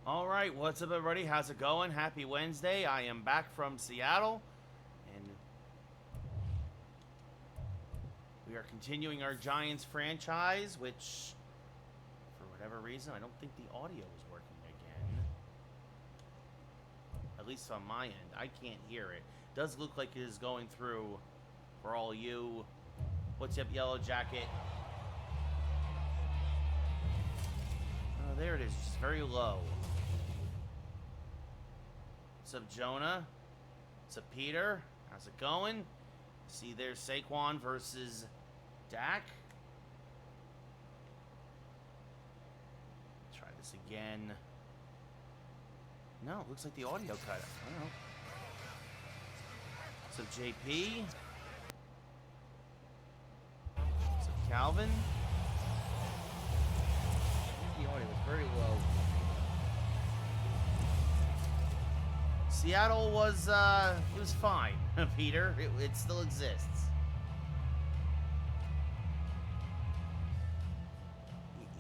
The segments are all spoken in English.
All right, what's up, everybody? How's it going? Happy Wednesday. I am back from Seattle, and we are continuing our Giants franchise, which, for whatever reason, I don't think the audio is working again. At least on my end. I can't hear it. It does look like it is going through for all you. What's up, Yellow Jacket? Oh, there it is. Just very low. What's up, Jonah? What's up, Peter? How's it going? See, there's Saquon versus Dak. Try this again. No, it looks like the audio cut. I don't know. What's up, JP? What's up, Calvin? The audio was very low. Seattle was, it was fine, Peter. It still exists.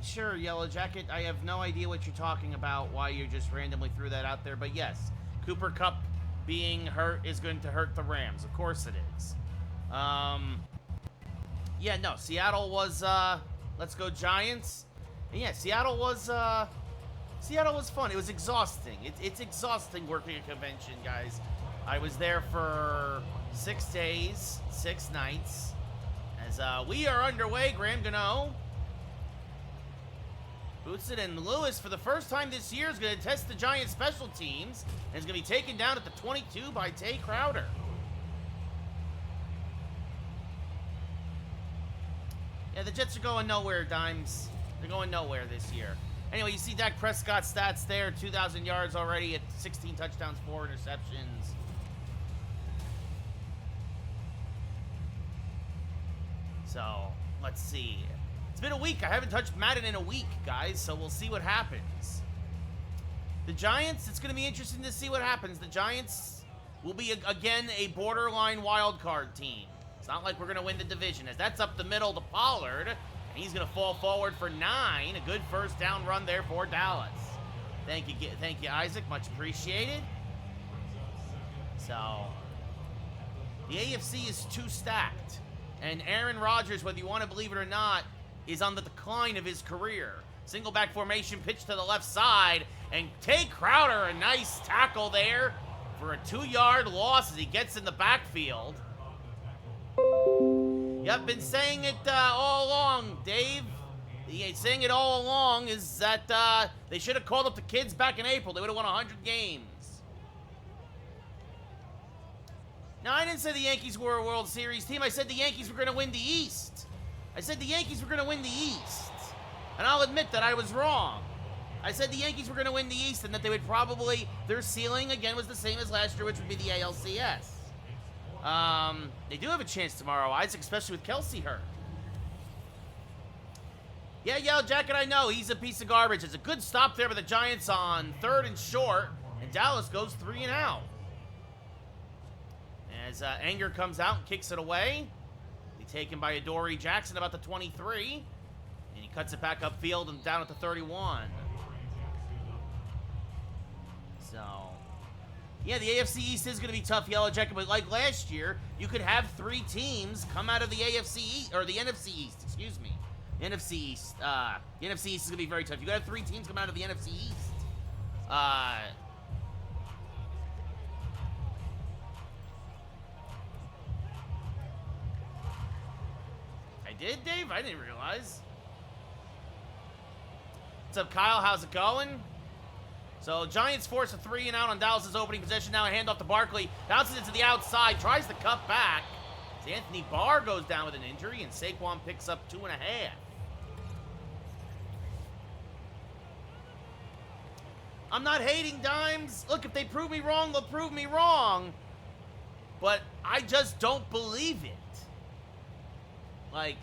Sure, Yellow Jacket, I have no idea what you're talking about, why you just randomly threw that out there, but yes, Cooper Kupp being hurt is going to hurt the Rams. Of course it is. Yeah, no, Seattle was, let's go Giants. And yeah, Seattle was fun. It was exhausting. It's exhausting working a convention, guys. I was there for 6 days, 6 nights. As we are underway, Graham Gano. Bootsit and Lewis, for the first time this year, is going to test the Giants' special teams. And is going to be taken down at the 22 by Tay Crowder. Yeah, the Jets are going nowhere, Dimes. They're going nowhere this year. Anyway, you see Dak Prescott's stats there. 2,000 yards already at 16 touchdowns, 4 interceptions. So, let's see. It's been a week. I haven't touched Madden in a week, guys, so we'll see what happens. The Giants, it's going to be interesting to see what happens. The Giants will be, again, a borderline wild card team. It's not like we're going to win the division, as that's up the middle to Pollard. He's going to fall forward for 9. A good first down run there for Dallas. Thank you, Isaac. Much appreciated. So, the AFC is too stacked. And Aaron Rodgers, whether you want to believe it or not, is on the decline of his career. Single back formation, pitch to the left side. And Tay Crowder, a nice tackle there for a 2-yard loss as he gets in the backfield. Yep, been saying it all along, Dave. Saying it all along is that they should have called up the kids back in April. They would have won 100 games. Now, I didn't say the Yankees were a World Series team. I said the Yankees were going to win the East. I said the Yankees were going to win the East. And I'll admit that I was wrong. I said the Yankees were going to win the East and that they would probably, their ceiling, again, was the same as last year, which would be the ALCS. They do have a chance tomorrow, Isaac, especially with Kelsey hurt. Yeah, Yellow Jacket, I know. He's a piece of garbage. It's a good stop there by the Giants on 3rd and short, and Dallas goes 3 and out. As Anger comes out and kicks it away. Be taken by Adoree Jackson about the 23, and he cuts it back upfield and down at the 31. So... yeah, the AFC East is going to be tough, Yellow Jacket, but like last year, you could have 3 teams come out of the AFC East, or the NFC East, excuse me. The NFC East. The NFC East is going to be very tough. You could have 3 teams come out of the NFC East. I did, Dave? I didn't realize. What's up, Kyle? How's it going? So, Giants force a 3 and out on Dallas' opening possession. Now a handoff to Barkley. Bounces it to the outside. Tries to cut back. As Anthony Barr goes down with an injury, and Saquon picks up 2.5. I'm not hating, Dimes. Look, if they prove me wrong, they'll prove me wrong. But I just don't believe it. Like...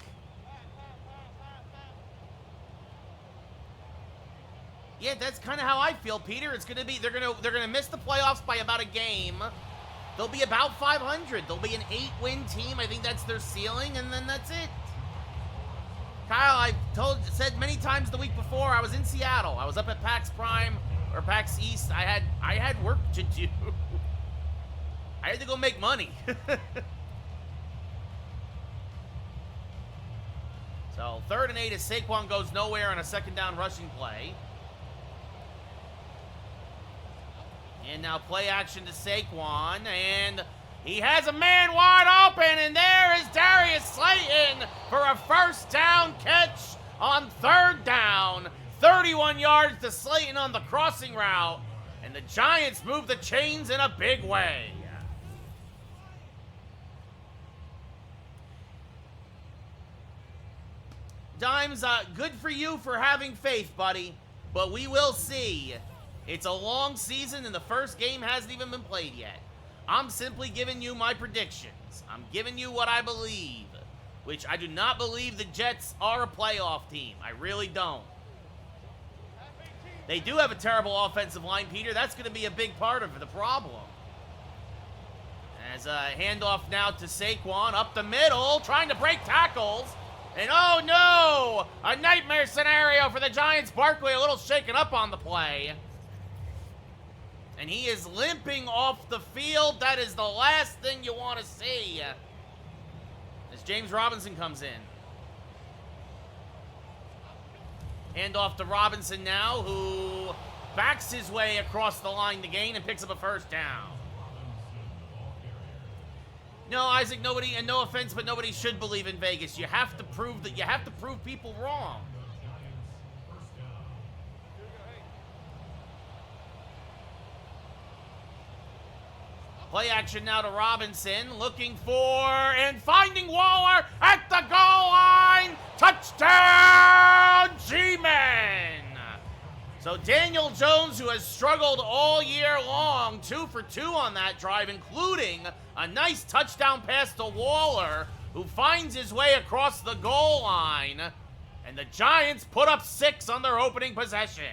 yeah, that's kind of how I feel, Peter. It's gonna be they're gonna miss the playoffs by about a game. They'll be about 500. They'll be an 8-win team. I think that's their ceiling, and then that's it. Kyle, I said many times the week before, I was in Seattle. I was up at PAX Prime or PAX East, I had work to do. I had to go make money. So 3rd and 8 as Saquon goes nowhere on a 2nd down rushing play. And now play action to Saquon, and he has a man wide open, and there is Darius Slayton for a 1st down catch on 3rd down. 31 yards to Slayton on the crossing route, and the Giants move the chains in a big way. Dimes, good for you for having faith, buddy, but we will see. It's a long season, and the first game hasn't even been played yet. I'm simply giving you my predictions. I'm giving you what I believe, which I do not believe the Jets are a playoff team. I really don't. They do have a terrible offensive line, Peter. That's going to be a big part of the problem. As a handoff now to Saquon, up the middle, trying to break tackles. And oh no! A nightmare scenario for the Giants. Barkley a little shaken up on the play. And he is limping off the field. That is the last thing you want to see. As James Robinson comes in. Hand off to Robinson now, who backs his way across the line to gain and picks up a 1st down. No, Isaac, nobody, and no offense, but nobody should believe in Vegas. You have to prove people wrong. Play action now to Robinson, looking for and finding Waller at the goal line. Touchdown, G-Men! So Daniel Jones, who has struggled all year long, 2 for 2 on that drive, including a nice touchdown pass to Waller, who finds his way across the goal line. And the Giants put up 6 on their opening possession.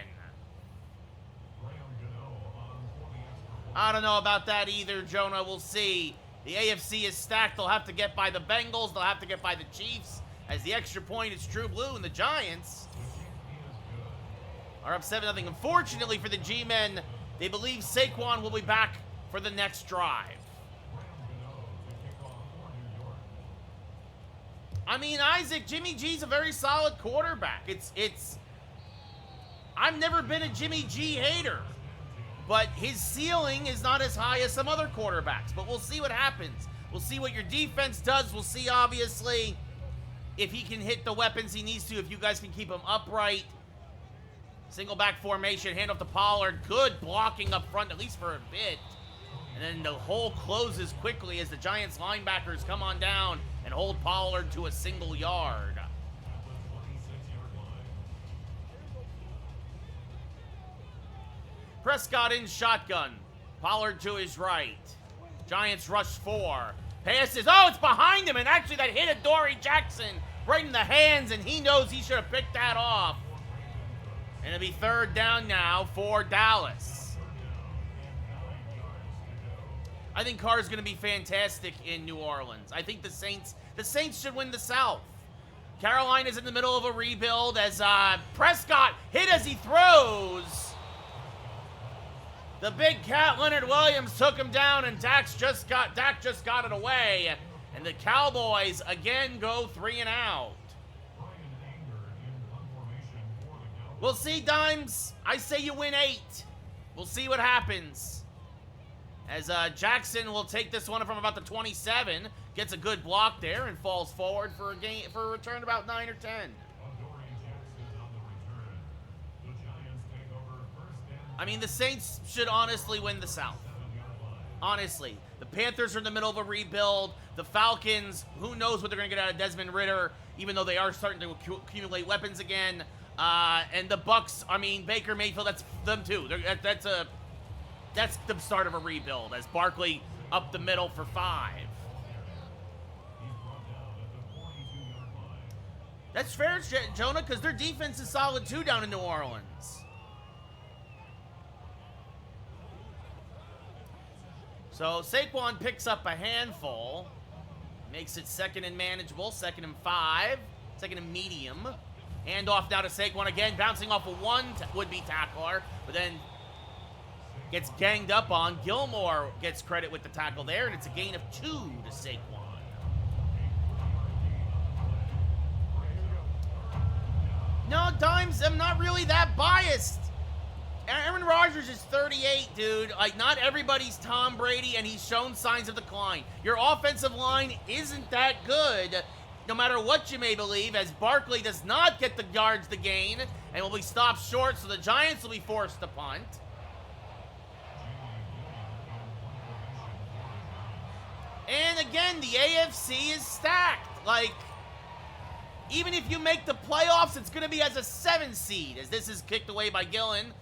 I don't know about that either, Jonah. We'll see. The AFC is stacked. They'll have to get by the Bengals. They'll have to get by the Chiefs. As the extra point is true blue, and the Giants are up 7-0. Unfortunately for the G-Men, they believe Saquon will be back for the next drive. I mean, Isaac, Jimmy G's a very solid quarterback. I've never been a Jimmy G hater, but his ceiling is not as high as some other quarterbacks. But we'll see what happens. We'll see what your defense does. We'll see, obviously, if he can hit the weapons he needs to, if you guys can keep him upright. Single back formation, handoff to Pollard. Good blocking up front, at least for a bit. And then the hole closes quickly as the Giants linebackers come on down and hold Pollard to a single yard. Prescott in shotgun. Pollard to his right. Giants rush 4. Passes. Oh, it's behind him, and actually that hit Adoree Jackson right in the hands, and he knows he should have picked that off. And it'll be 3rd down now for Dallas. I think Carr's going to be fantastic in New Orleans. I think the Saints should win the South. Carolina's in the middle of a rebuild as Prescott hit as he throws. The big cat, Leonard Williams, took him down, and Dak just got it away. And the Cowboys again go 3 and out. We'll see, Dimes. I say you win 8. We'll see what happens. As Jackson will take this one from about the 27, gets a good block there, and falls forward for a return about 9 or 10. I mean, the Saints should honestly win the South. Honestly. The Panthers are in the middle of a rebuild. The Falcons, who knows what they're going to get out of Desmond Ridder, even though they are starting to accumulate weapons again. And the Bucks, I mean, Baker Mayfield, that's them too. That's the start of a rebuild, as Barkley up the middle for 5. That's fair, Jonah, because their defense is solid too down in New Orleans. So Saquon picks up a handful, makes it 2nd and manageable, 2nd and 5, 2nd and medium. Hand off now to Saquon again, bouncing off of one would-be tackler, but then gets ganged up on. Gilmore gets credit with the tackle there, and it's a gain of 2 to Saquon. No, Dimes, I'm not really that biased. Aaron Rodgers is 38, dude. Like, not everybody's Tom Brady, and he's shown signs of decline. Your offensive line isn't that good, no matter what you may believe, as Barkley does not get the yards to gain and will be stopped short, so the Giants will be forced to punt. And again, the AFC is stacked. Like, even if you make the playoffs, it's going to be as a 7 seed, as this is kicked away by Gillen.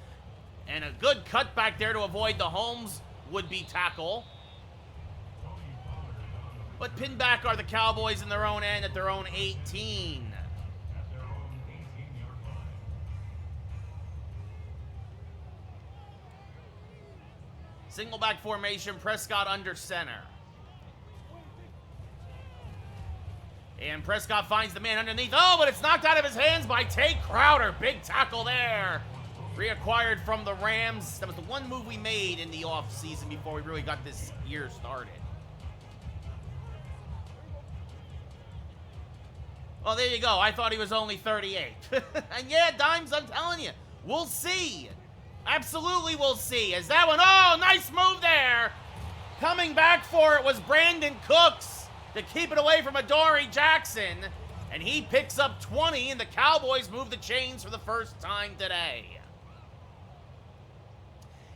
And a good cutback there to avoid the Holmes would-be tackle. But pinned back are the Cowboys in their own end at their own 18. Single back formation, Prescott under center. And Prescott finds the man underneath. Oh, but it's knocked out of his hands by Tate Crowder. Big tackle there. Reacquired from the Rams. That was the one move we made in the offseason before we really got this year started. Well, there you go. I thought he was only 38. And yeah, Dimes, I'm telling you, we'll see. Absolutely we'll see. As that one, oh, nice move there. Coming back for it was Brandon Cooks to keep it away from Adoree Jackson. And he picks up 20, and the Cowboys move the chains for the first time today.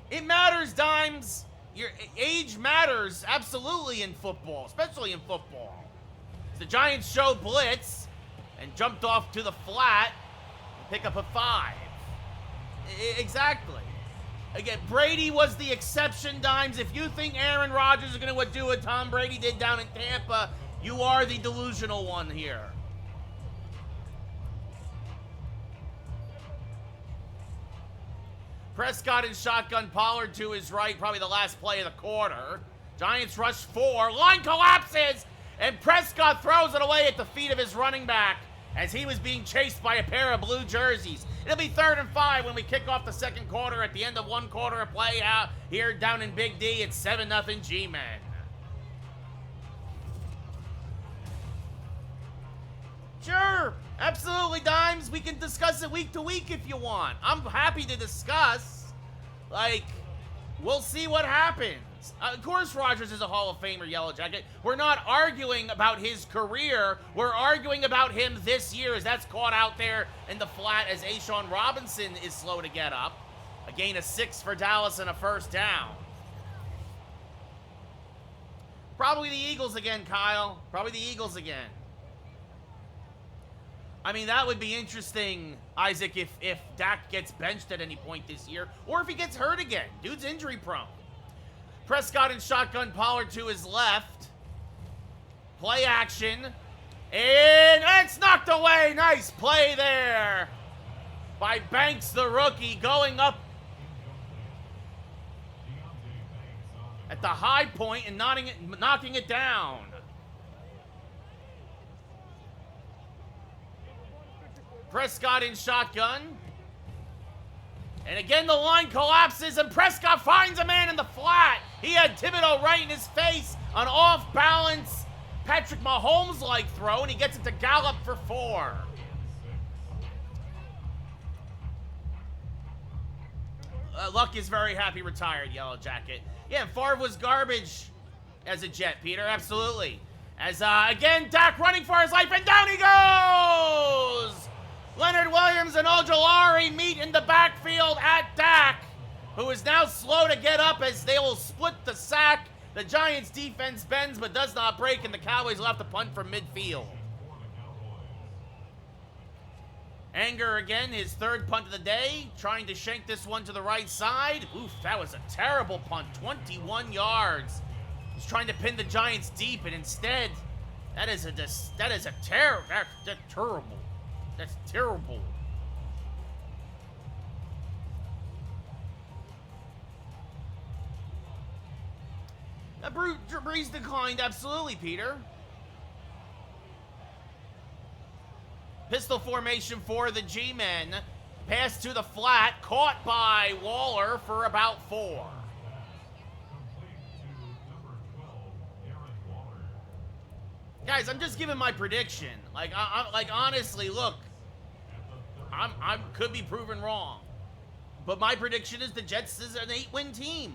It matters, Dimes. Your age matters absolutely in football, especially in football. The Giants show blitz and jumped off to the flat and pick up a 5. Exactly. Again, Brady was the exception, Dimes. If you think Aaron Rodgers is going to do what Tom Brady did down in Tampa, you are the delusional one here. Prescott in shotgun, Pollard to his right, probably the last play of the quarter. Giants rush 4, line collapses, and Prescott throws it away at the feet of his running back as he was being chased by a pair of blue jerseys. It'll be 3rd and 5 when we kick off the second quarter. At the end of one quarter of play out here down in Big D, it's 7-0 G-Men. Sure, absolutely, Dimes. We can discuss it week to week if you want. I'm happy to discuss. Like, we'll see what happens. Of course, Rodgers is a Hall of Famer, Yellow Jacket. We're not arguing about his career. We're arguing about him this year, as that's caught out there in the flat as Ashawn Robinson is slow to get up. A gain of 6 for Dallas and a first down. Probably the Eagles again, Kyle. Probably the Eagles again. I mean, that would be interesting, Isaac, if Dak gets benched at any point this year, or if he gets hurt again. Dude's injury prone. Prescott in shotgun, Pollard to his left. Play action. And it's knocked away. Nice play there by Banks, the rookie, going up at the high point and knocking it down. Prescott in shotgun. And again, the line collapses, and Prescott finds a man in the flat. He had Thibodeau right in his face. An off-balance Patrick Mahomes-like throw, and he gets it to Gallup for 4. Luck is very happy retired, Yellow Jacket. Yeah, Favre was garbage as a Jet, Peter, absolutely. As, again, Dak running for his life, and down he goes! Leonard Williams and Ojulari meet in the backfield at Dak, who is now slow to get up as they will split the sack. The Giants' defense bends but does not break, and the Cowboys will have to punt from midfield. Anger again, his 3rd punt of the day, trying to shank this one to the right side. Oof, that was a terrible punt, 21 yards. He's trying to pin the Giants deep, and instead, that's terrible. That's terrible. Breeze declined, absolutely, Peter. Pistol formation for the G-Men. Pass to the flat, caught by Waller for about 4. Guys, I'm just giving my prediction. Like, like honestly, look, I could be proven wrong, but my prediction is the Jets is an 8-win team,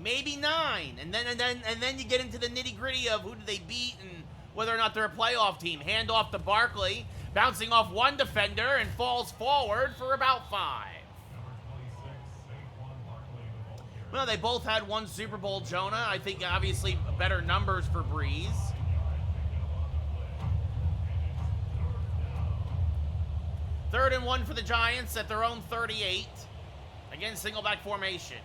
maybe 9, and then you get into the nitty gritty of who do they beat and whether or not they're a playoff team. Hand off to Barkley, bouncing off one defender and falls forward for about 5. Well, they both had one Super Bowl, Jonah. I think obviously better numbers for Breeze. Third and 1 for the Giants at their own 38. Again, single back formation.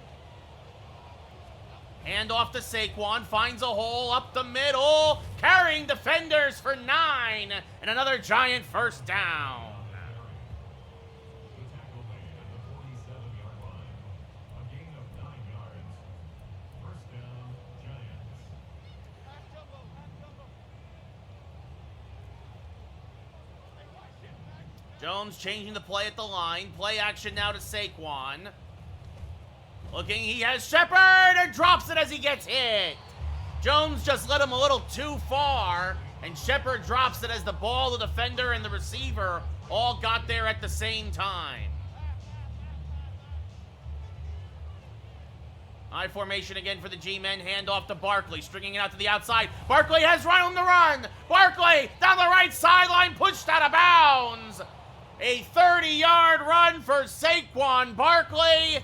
Hand off to Saquon, finds a hole up the middle, carrying defenders for 9, and another Giant first down. Jones changing the play at the line. Play action now to Saquon. Looking, he has Shepard and drops it as he gets hit. Jones just led him a little too far, and Shepard drops it as the ball, the defender, and the receiver all got there at the same time. I formation again for the G-men. Hand off to Barkley, stringing it out to the outside. Barkley has run on the run. Barkley down the right sideline, pushed out of bounds. A 30-yard run for Saquon Barkley.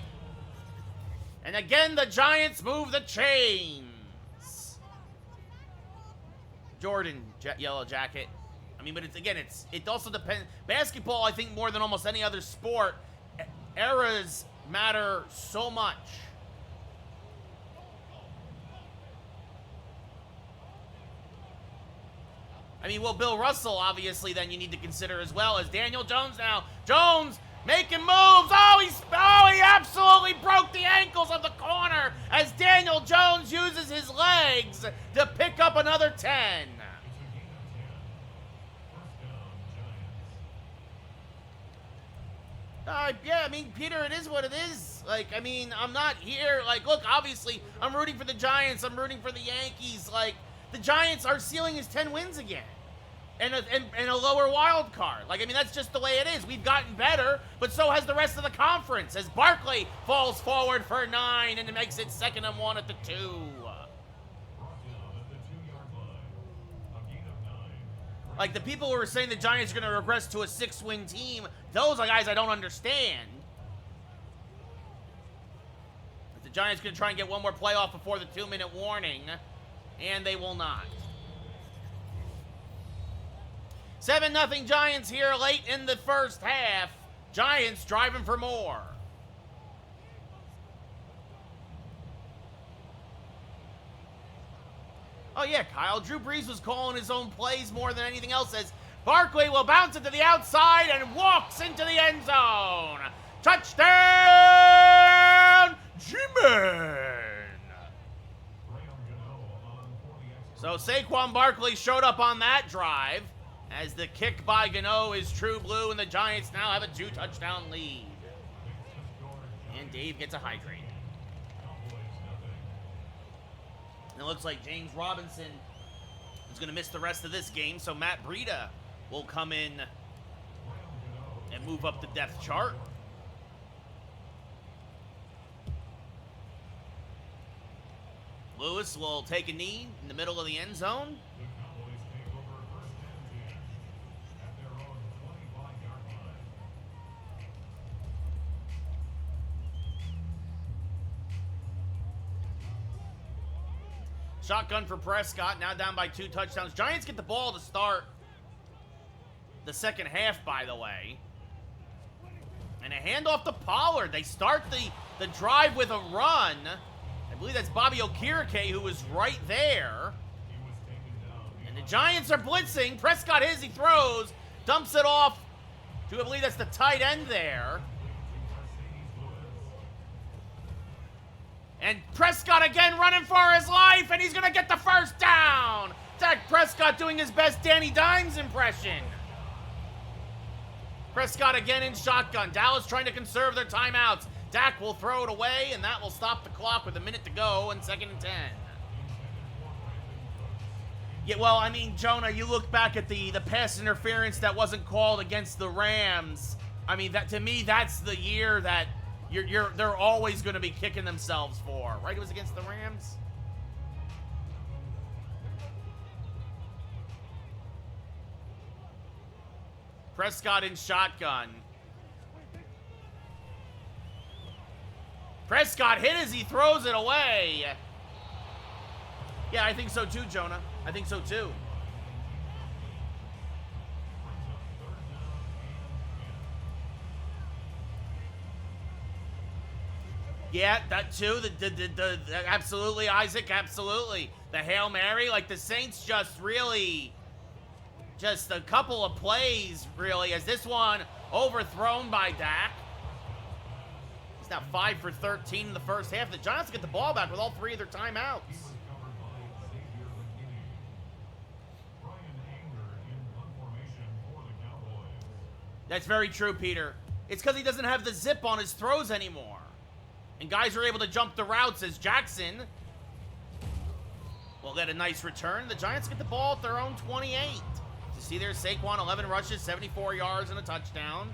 And again, the Giants move the chains. Jordan, yellow jacket. I mean, but it also depends. Basketball, I think, more than almost any other sport, eras matter so much. I mean, well, Bill Russell, obviously, then you need to consider as well as Daniel Jones now. Jones making moves. Oh, he absolutely broke the ankles of the corner as Daniel Jones uses his legs to pick up another 10. Yeah, I mean, Peter, it is what it is. Like, I mean, I'm not here. Like, look, obviously, I'm rooting for the Giants. I'm rooting for the Yankees. Like, the Giants, our ceiling is 10 wins again. And a lower wild card. Like, I mean, that's just the way it is. We've gotten better, but so has the rest of the conference as Barkley falls forward for 9 and it makes it 2nd and 1 at the 2. Like, the people who are saying the Giants are going to regress to a 6-win team, those are guys I don't understand. The Giants going to try and get one more playoff before the 2-minute warning, and they will not. 7-0 Giants here late in the first half. Giants driving for more. Oh yeah, Kyle. Drew Brees was calling his own plays more than anything else as Barkley will bounce it to the outside and walks into the end zone. Touchdown, G-Man. So Saquon Barkley showed up on that drive. As the kick by Gano is true blue, and the Giants now have a 2-touchdown lead. And Dave gets a hydrate. And it looks like James Robinson is going to miss the rest of this game, so Matt Breida will come in and move up the depth chart. Lewis will take a knee in the middle of the end zone. Shotgun for Prescott, now down by 2 touchdowns. Giants get the ball to start the second half, by the way. And a handoff to Pollard. They start the drive with a run. I believe that's Bobby Okereke who was right there. And the Giants are blitzing. Prescott he throws, dumps it off to, I believe that's the tight end there. And Prescott again running for his life, and he's going to get the first down. Dak Prescott doing his best Danny Dimes impression. Prescott again in shotgun. Dallas trying to conserve their timeouts. Dak will throw it away, and that will stop the clock with a minute to go and 2nd and 10. Yeah, well, I mean, Jonah, you look back at the pass interference that wasn't called against the Rams. I mean, that to me, that's the year that they're always going to be kicking themselves for, right? It was against the Rams. Prescott in shotgun. Prescott hit as he throws it away. Yeah, I think so too, Jonah. I think so too. Yeah, that too. The absolutely, Isaac, absolutely. The Hail Mary, like the Saints just really, just a couple of plays, really, as this one overthrown by Dak. He's now 5 for 13 in the first half. The Giants get the ball back with all 3 of their timeouts. That's very true, Peter. It's because he doesn't have the zip on his throws anymore. And guys are able to jump the routes as Jackson will get a nice return. The Giants get the ball at their own 28. To see there, Saquon, 11 rushes, 74 yards, and a touchdown.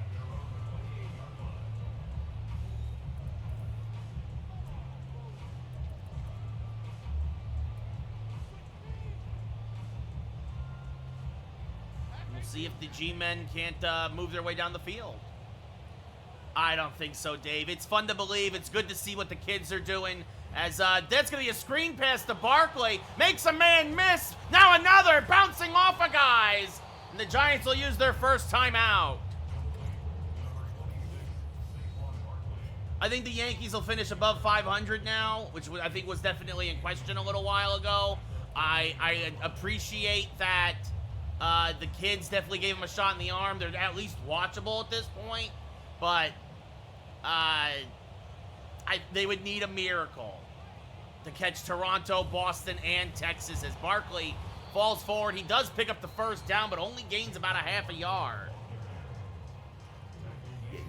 We'll see if the G-men can't move their way down the field. I don't think so, Dave. It's fun to believe. It's good to see what the kids are doing. As that's going to be a screen pass to Barkley. Makes a man miss. Now another bouncing off of guys. And the Giants will use their first timeout. I think the Yankees will finish above 500 now, which I think was definitely in question a little while ago. I appreciate that the kids definitely gave them a shot in the arm. They're at least watchable at this point. But they would need a miracle to catch Toronto, Boston, and Texas as Barkley falls forward. He does pick up the first down, but only gains about a half a yard.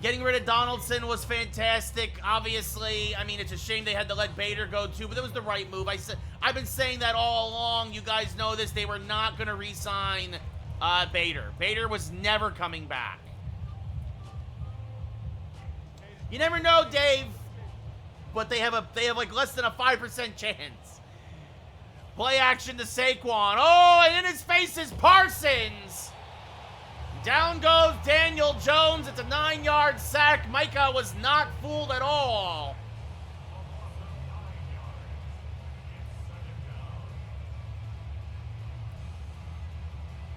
Getting rid of Donaldson was fantastic, obviously. I mean, it's a shame they had to let Bader go too, but it was the right move. I've been saying that all along. You guys know this. They were not going to re-sign Bader. Bader was never coming back. You never know, Dave, but they have like less than a 5% chance. Play action to Saquon. Oh, and in his face is Parsons. Down goes Daniel Jones. It's a 9-yard sack. Micah was not fooled at all.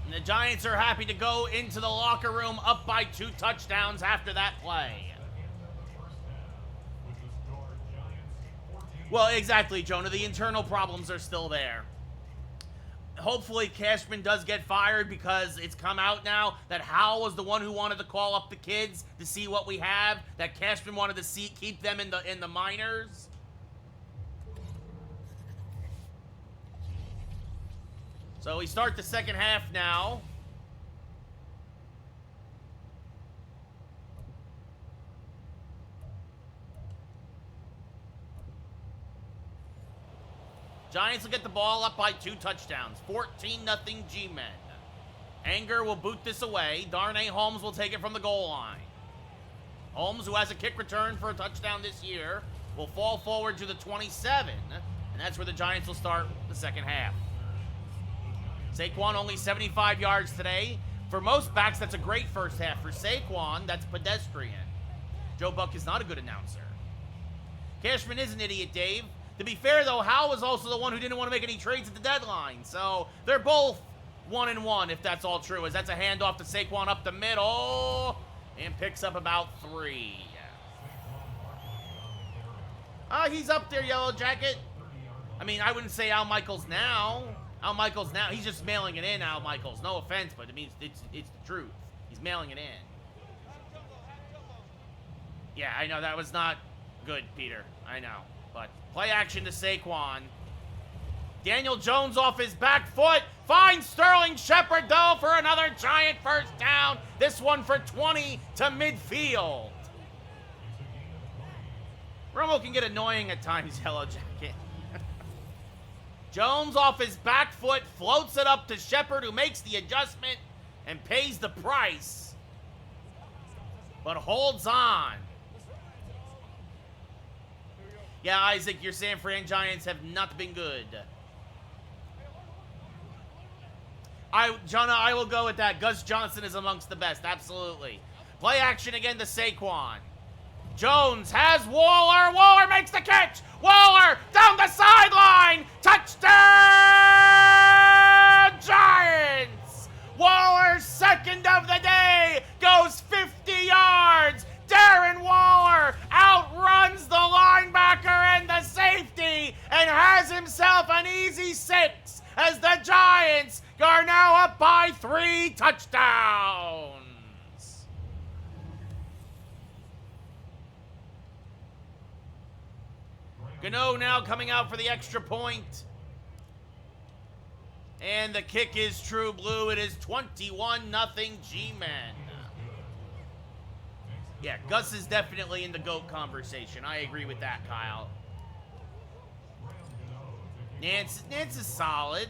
And the Giants are happy to go into the locker room up by 2 touchdowns after that play. Well, exactly, Jonah. The internal problems are still there. Hopefully, Cashman does get fired because it's come out now that Howell was the one who wanted to call up the kids to see what we have. That Cashman wanted to keep them in the minors. So we start the second half now. Giants will get the ball up by 2 touchdowns. 14-0 G-men. Anger will boot this away. Darnay Holmes will take it from the goal line. Holmes, who has a kick return for a touchdown this year, will fall forward to the 27. And that's where the Giants will start the second half. Saquon only 75 yards today. For most backs, that's a great first half. For Saquon, that's pedestrian. Joe Buck is not a good announcer. Cashman is an idiot, Dave. To be fair, though, Howell was also the one who didn't want to make any trades at the deadline. So they're both 1-1, if that's all true, as that's a handoff to Saquon up the middle and picks up about 3. He's up there, Yellow Jacket. I mean, I wouldn't say Al Michaels now. Al Michaels now, he's just mailing it in, Al Michaels. No offense, but it means it's the truth. He's mailing it in. Yeah, I know, that was not good, Peter. I know. But play action to Saquon. Daniel Jones off his back foot. Finds Sterling Shepard, though, for another giant first down. This one for 20 to midfield. Romo can get annoying at times, Yellow Jacket. Jones off his back foot, floats it up to Shepard, who makes the adjustment and pays the price, but holds on. Yeah, Isaac, your San Fran Giants have not been good. Jonah, I will go with that. Gus Johnson is amongst the best, absolutely. Play action again to Saquon. Jones has Waller. Waller makes the catch. Waller down the sideline. Touchdown, Giants. Waller's second of the day goes 50 yards. Darren Waller outruns the linebacker and the safety and has himself an easy 6 as the Giants are now up by 3 touchdowns. Gano now coming out for the extra point. And the kick is true blue. It is 21-0 G-Men. Yeah, Gus is definitely in the GOAT conversation. I agree with that, Kyle. Nance is solid.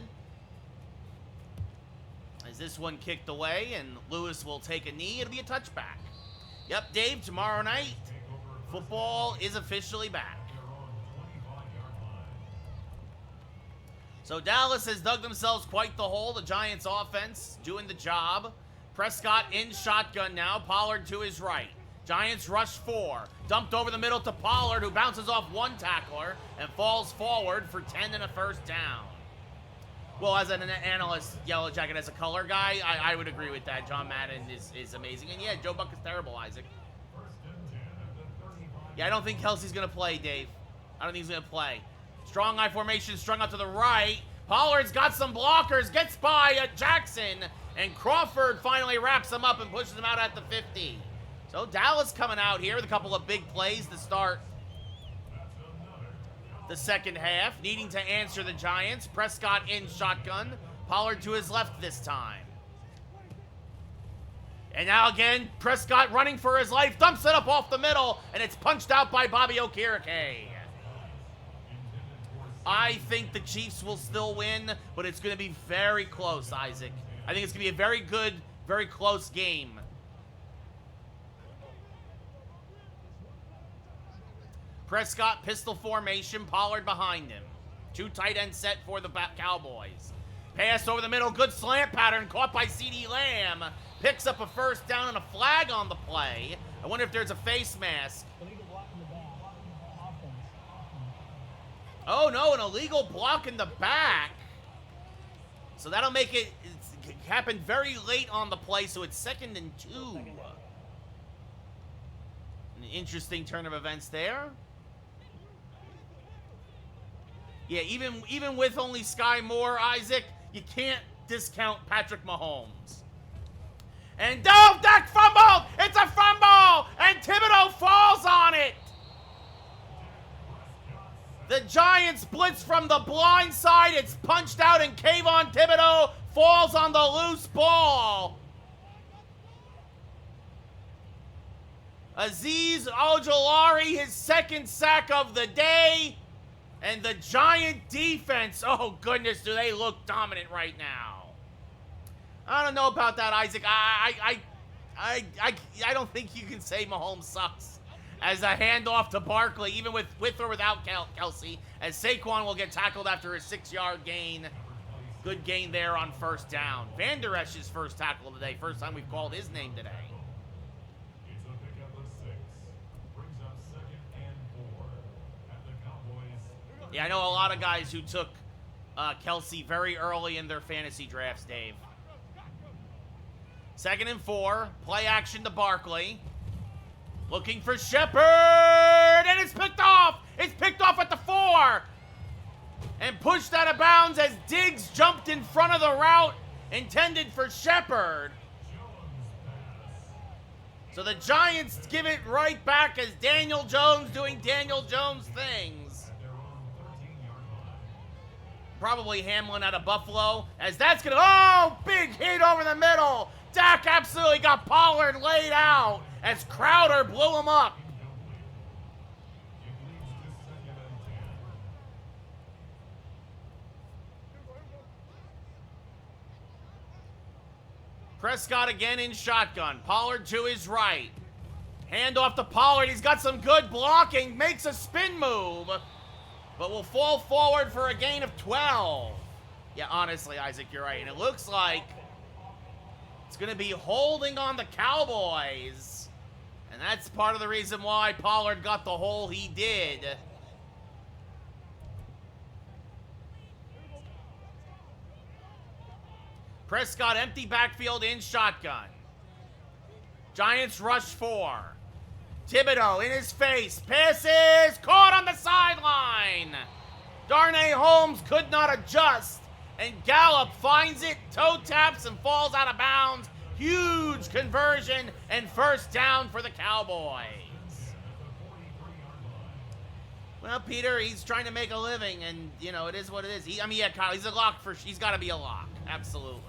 As this one kicked away, and Lewis will take a knee. It'll be a touchback. Yep, Dave, tomorrow night, football is officially back. So Dallas has dug themselves quite the hole. The Giants offense doing the job. Prescott in shotgun now. Pollard to his right. Giants rush 4. Dumped over the middle to Pollard, who bounces off one tackler and falls forward for 10 and a first down. Well, as an analyst, Yellow Jacket as a color guy, I would agree with that. John Madden is amazing. And yeah, Joe Buck is terrible, Isaac. Yeah, I don't think Kelsey's going to play, Dave. I don't think he's going to play. Strong I formation strung out to the right. Pollard's got some blockers, gets by Jackson, and Crawford finally wraps him up and pushes him out at the 50. So Dallas coming out here with a couple of big plays to start the second half, needing to answer the Giants. Prescott in shotgun. Pollard to his left this time. And now again, Prescott running for his life, dumps it up off the middle, and it's punched out by Bobby Okereke. I think the Chiefs will still win, but it's going to be very close, Isaac. I think it's going to be a very good, very close game. Prescott, pistol formation, Pollard behind him. 2 tight end set for the Cowboys. Pass over the middle, good slant pattern, caught by CeeDee Lamb. Picks up a first down and a flag on the play. I wonder if there's a face mask. Oh no, an illegal block in the back. So that'll make it happen very late on the play, so it's 2nd and 2. An interesting turn of events there. Yeah, even with only Sky Moore, Isaac, you can't discount Patrick Mahomes. And Dak fumbled! It's a fumble! And Thibodeau falls on it! The Giants blitz from the blind side. It's punched out, and Kayvon Thibodeau falls on the loose ball. Azeez Ojulari, his 2nd sack of the day. And the Giant defense, oh goodness, do they look dominant right now. I don't know about that, Isaac. I don't think you can say Mahomes sucks. As a handoff to Barkley, even with or without Kelsey, as Saquon will get tackled after a 6-yard gain. Good gain there on first down. Van Der Esch's first tackle today. First time we've called his name today. It's a pickup of 6. Brings up 2nd and 4 at the Cowboys. Yeah, I know a lot of guys who took Kelsey very early in their fantasy drafts, Dave. 2nd and 4. Play action to Barkley. Looking for Shepard, and it's picked off. It's picked off at the 4. And pushed out of bounds as Diggs jumped in front of the route intended for Shepard. So the Giants give it right back as Daniel Jones doing Daniel Jones things. Probably Hamlin out of Buffalo, as that's gonna, oh, big hit over the middle. Dak absolutely got Pollard laid out as Crowder blew him up. Prescott again in shotgun. Pollard to his right. Hand off to Pollard. He's got some good blocking. Makes a spin move. But will fall forward for a gain of 12. Yeah, honestly, Isaac, you're right. And it looks like it's going to be holding on the Cowboys. And that's part of the reason why Pollard got the hole he did. Prescott empty backfield in shotgun. Giants rush 4. Thibodeau in his face. Passes caught on the sideline. Darnay Holmes could not adjust. And Gallup finds it, toe taps, and falls out of bounds. Huge conversion and first down for the Cowboys. Well, Peter, he's trying to make a living, and, you know, it is what it is. Yeah, Kyle, he's a lock he's got to be a lock. Absolutely.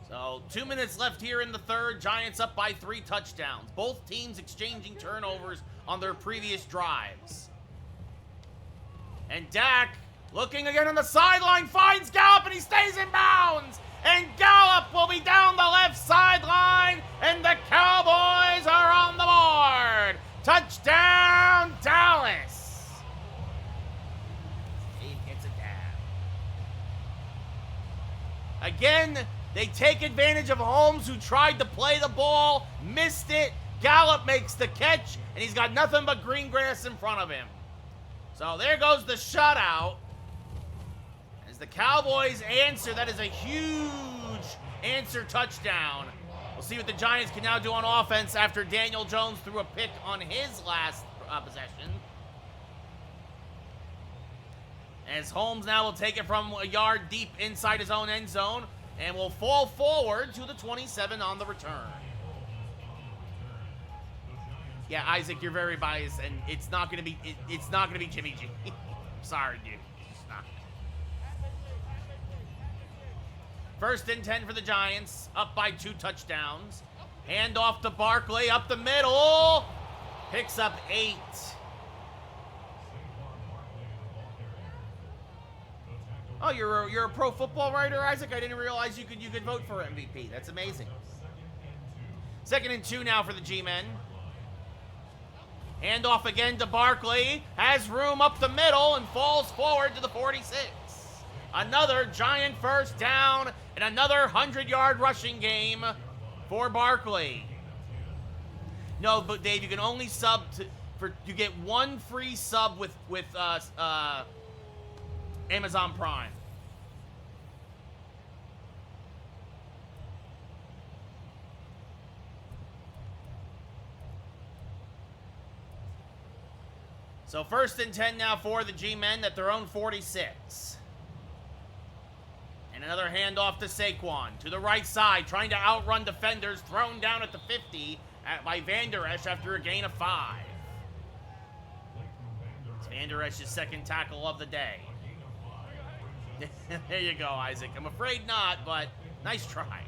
So, 2 minutes left here in the third. Giants up by 3 touchdowns. Both teams exchanging turnovers on their previous drives. And Dak, looking again on the sideline, finds Gallup, and he stays in bounds. And Gallup will be down the left sideline, and the Cowboys are on the board. Touchdown, Dallas. He gets a dab. Again, they take advantage of Holmes, who tried to play the ball, missed it. Gallup makes the catch, and he's got nothing but green grass in front of him. So there goes the shutout. As the Cowboys answer, that is a huge answer touchdown. We'll see what the Giants can now do on offense after Daniel Jones threw a pick on his last possession. As Holmes now will take it from a yard deep inside his own end zone and will fall forward to the 27 on the return. Yeah, Isaac, you're very biased, and it's not gonna be Jimmy G. Sorry, dude. It's not. First and 10 for the Giants, up by 2 touchdowns. Hand off to Barkley, up the middle. Picks up 8. Oh, you're a pro football writer, Isaac? I didn't realize you could vote for MVP. That's amazing. 2nd and 2 now for the G-men. Hand off again to Barkley. Has room up the middle and falls forward to the 46. Another Giant first down and another 100-yard rushing game for Barkley. No, but Dave, you can only sub you get 1 free sub with Amazon Prime. So 1st and 10 now for the G-men at their own 46. And another handoff to Saquon. To the right side, trying to outrun defenders. Thrown down at the 50 by Van Der Esch after a gain of 5. It's Van Der Esch's 2nd tackle of the day. There you go, Isaac. I'm afraid not, but nice try.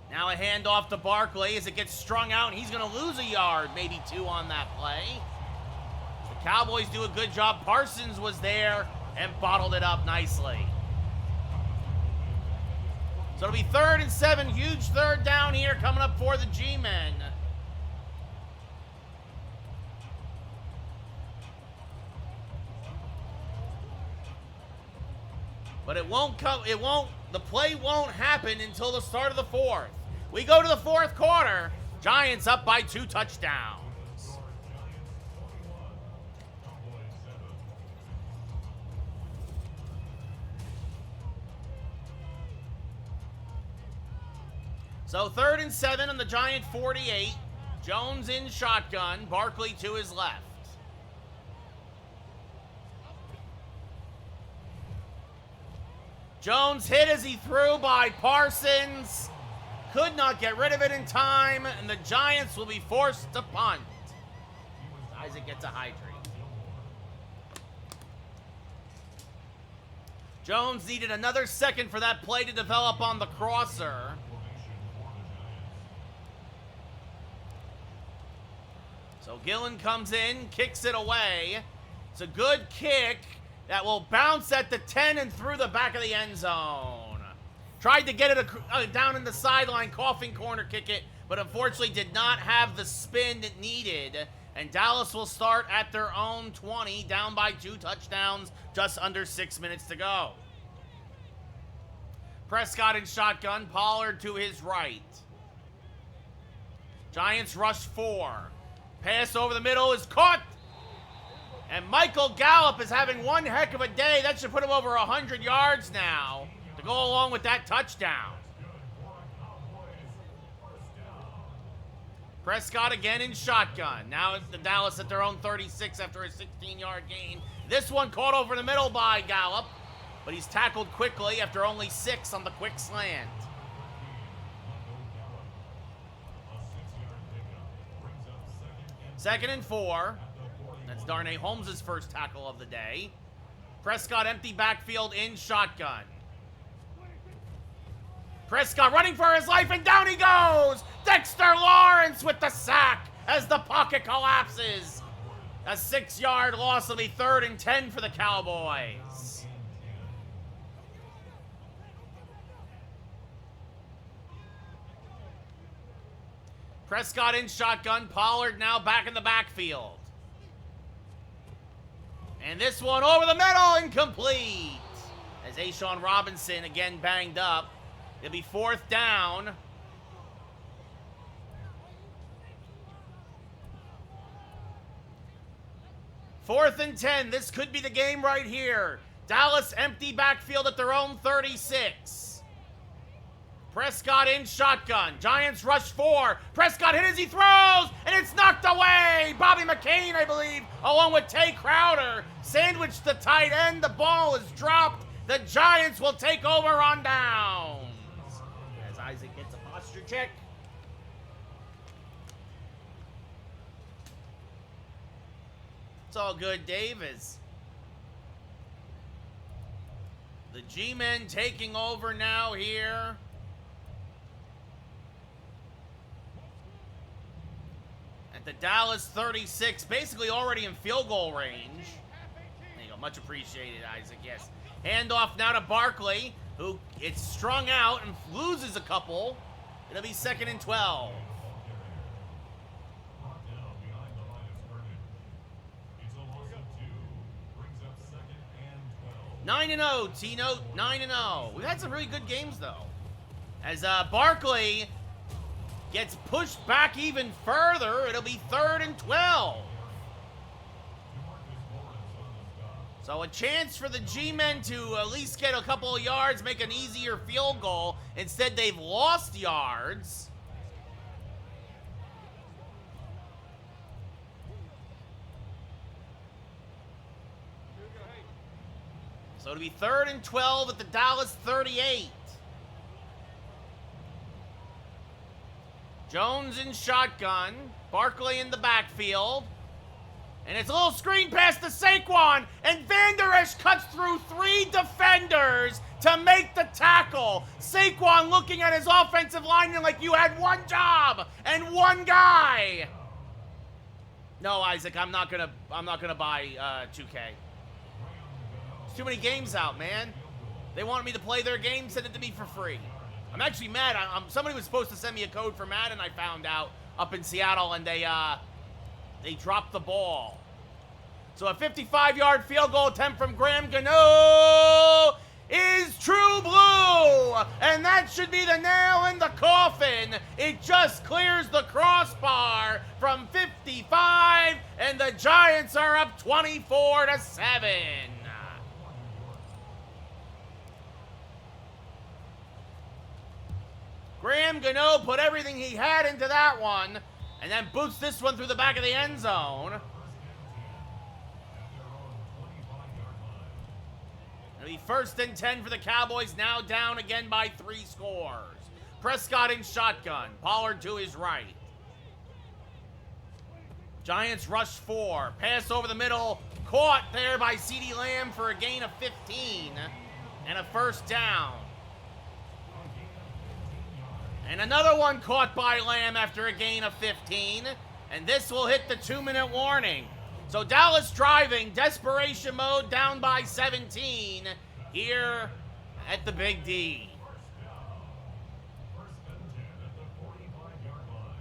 Now a handoff to Barkley as it gets strung out, and he's going to lose a yard, maybe 2 on that play. The Cowboys do a good job. Parsons was there and bottled it up nicely. So it'll be 3rd and 7, huge 3rd down here coming up for the G-men. But the play won't happen until the start of the 4th. We go to the 4th quarter. Giants up by 2 touchdowns. So 3rd and 7 on the Giant 48. Jones in shotgun. Barkley to his left. Jones hit as he threw by Parsons. Could not get rid of it in time, and the Giants will be forced to punt. Isaac gets a hydrate. Jones needed another second for that play to develop on the crosser. So Gillen comes in, kicks it away. It's a good kick that will bounce at the 10 and through the back of the end zone. Tried to get it down in the sideline, coughing corner kick it, but unfortunately did not have the spin it needed. And Dallas will start at their own 20, down by 2 touchdowns, just under 6 minutes to go. Prescott in shotgun, Pollard to his right. Giants rush 4. Pass over the middle is caught. And Michael Gallup is having one heck of a day. That should put him over 100 yards now to go along with that touchdown. Prescott again in shotgun. Now it's the Dallas at their own 36 after a 16-yard gain. This one caught over the middle by Gallup, but he's tackled quickly after only 6 on the quick slant. Second and 4. That's Darnay Holmes' first tackle of the day. Prescott empty backfield in shotgun. Prescott running for his life, and down he goes! Dexter Lawrence with the sack as the pocket collapses. A 6-yard loss will be 3rd and 10 for the Cowboys. Prescott in shotgun, Pollard now back in the backfield. And this one over the middle, incomplete. As Ashawn Robinson again banged up. It'll be 4th down. Fourth and 10. This could be the game right here. Dallas empty backfield at their own 36. Prescott in shotgun. Giants rush 4. Prescott hit as he throws, and it's knocked away. Bobby McCain, I believe, along with Tay Crowder, sandwiched the tight end. The ball is dropped. The Giants will take over on downs. As Isaac gets a posture check. It's all good, Dave. As the G-men taking over now here. At the Dallas 36, basically already in field goal range. There you go, much appreciated, Isaac, yes. Handoff now to Barkley, who gets strung out and loses a couple. It'll be 2nd and 12. 9-0, T-Note, 9-0. We've had some really good games, though. As Barkley gets pushed back even further, it'll be 3rd and 12. So a chance for the G-men to at least get a couple of yards, make an easier field goal. Instead, they've lost yards. So it'll be 3rd and 12 at the Dallas 38. Jones in shotgun. Barkley in the backfield. And it's a little screen pass to Saquon. And Van Der Esch cuts through 3 defenders to make the tackle. Saquon looking at his offensive lineman like you had one job and one guy. No, Isaac, I'm not gonna buy 2K. Too many games out, man. They wanted me to play their game, send it to me for free. I'm actually mad. Somebody was supposed to send me a code for Madden, I found out, up in Seattle, and they dropped the ball. So a 55-yard field goal attempt from Graham Gano is true blue. And that should be the nail in the coffin. It just clears the crossbar from 55, and the Giants are up 24-7. Graham Gano put everything he had into that one, and then boots this one through the back of the end zone. It'll be 1st and 10 for the Cowboys, now down again by 3 scores. Prescott in shotgun. Pollard to his right. Giants rush 4. Pass over the middle. Caught there by CeeDee Lamb for a gain of 15 and a 1st down. And another one caught by Lamb after a gain of 15. And this will hit the 2-minute warning. So Dallas driving, desperation mode, down by 17 here at the Big D. First and 10 at the 45-yard line.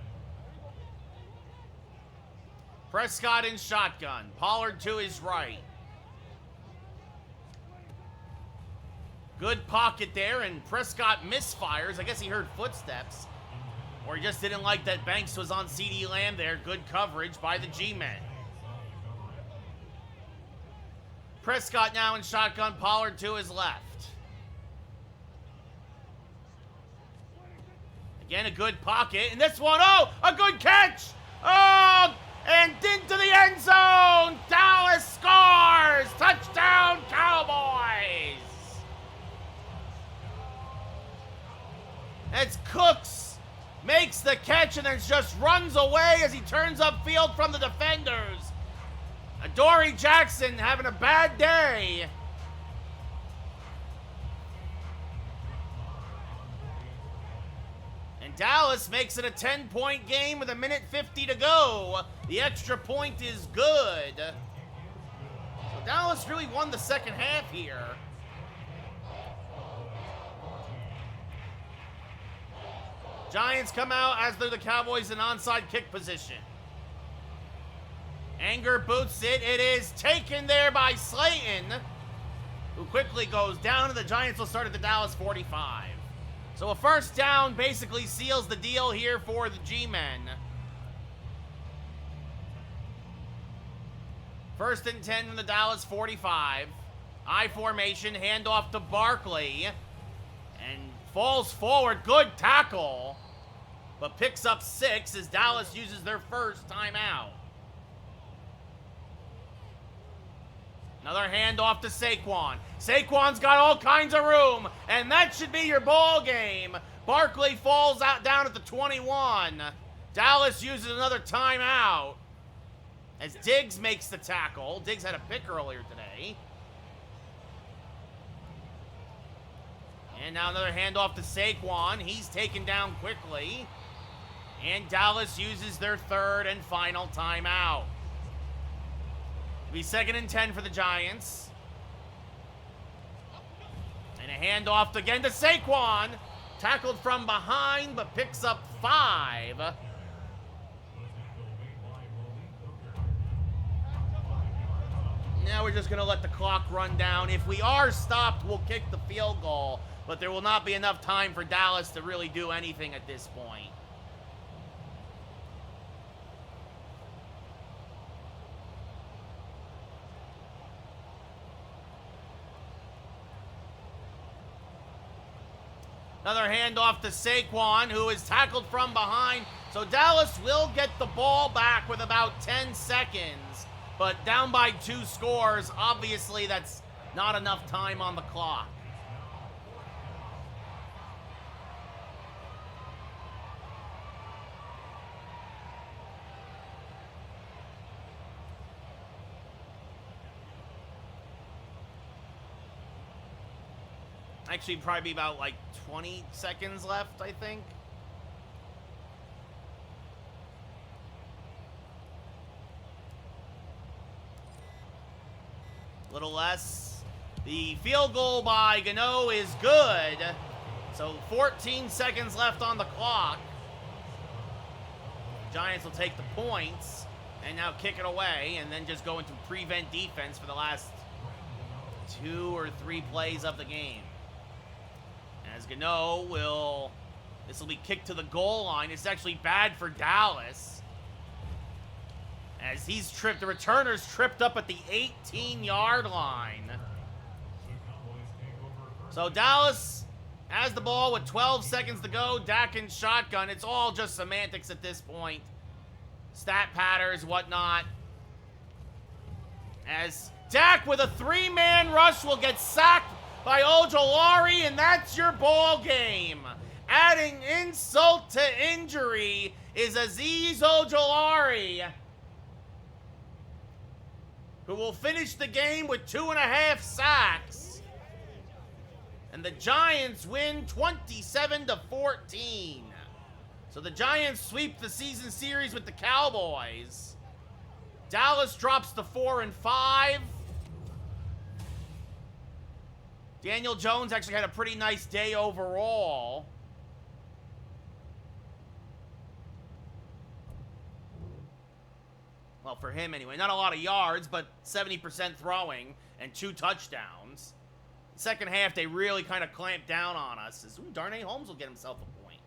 Prescott in shotgun. Pollard to his right. Good pocket there, and Prescott misfires. I guess he heard footsteps. Or he just didn't like that Banks was on CeeDee Lamb there. Good coverage by the G-men. Prescott now in shotgun. Pollard to his left. Again, a good pocket. And this one, oh, a good catch. Oh, and into the end zone. Dallas scores. Touchdown, Cowboys. As Cooks makes the catch and then just runs away as he turns upfield from the defenders. Adoree Jackson having a bad day. And Dallas makes it a 10-point game with 1:50 to go. The extra point is good. So Dallas really won the second half here. Giants come out as they're the Cowboys in onside kick position. Anger boots it. It is taken there by Slayton, who quickly goes down, and the Giants will start at the Dallas 45. So a first down basically seals the deal here for the G-men. First and 10 from the Dallas 45. I formation, handoff to Barkley, and falls forward. Good tackle, but picks up 6 as Dallas uses their first timeout. Another handoff to Saquon. Saquon's got all kinds of room, and that should be your ball game. Barkley falls out down at the 21. Dallas uses another timeout as Diggs makes the tackle. Diggs had a pick earlier today. And now another handoff to Saquon. He's taken down quickly. And Dallas uses their third and final timeout. It'll be second and 10 for the Giants. And a handoff again to Saquon. Tackled from behind, but picks up 5. Now we're just going to let the clock run down. If we are stopped, we'll kick the field goal. But there will not be enough time for Dallas to really do anything at this point. Another handoff to Saquon, who is tackled from behind. So Dallas will get the ball back with about 10 seconds. But down by 2 scores, obviously that's not enough time on the clock. Actually, probably about like 20 seconds left, I think. A little less. The field goal by Gano is good. So 14 seconds left on the clock. Giants will take the points and now kick it away and then just go into prevent defense for the last 2 or 3 plays of the game. As Gano will, this will be kicked to the goal line. It's actually bad for Dallas. As he's tripped, the returner's tripped up at the 18-yard line. So Dallas has the ball with 12 seconds to go. Dak in shotgun. It's all just semantics at this point. Stat patterns, whatnot. As Dak with a 3-man rush will get sacked by Ojolari, and that's your ball game. Adding insult to injury is Azeez Ojolari, who will finish the game with 2.5 sacks. And the Giants win 27-14. So the Giants sweep the season series with the Cowboys. Dallas drops to 4-5. Daniel Jones actually had a pretty nice day overall. Well, for him anyway. Not a lot of yards, but 70% throwing and 2 touchdowns. Second half, they really kind of clamped down on us. Ooh, Darnay Holmes will get himself a point.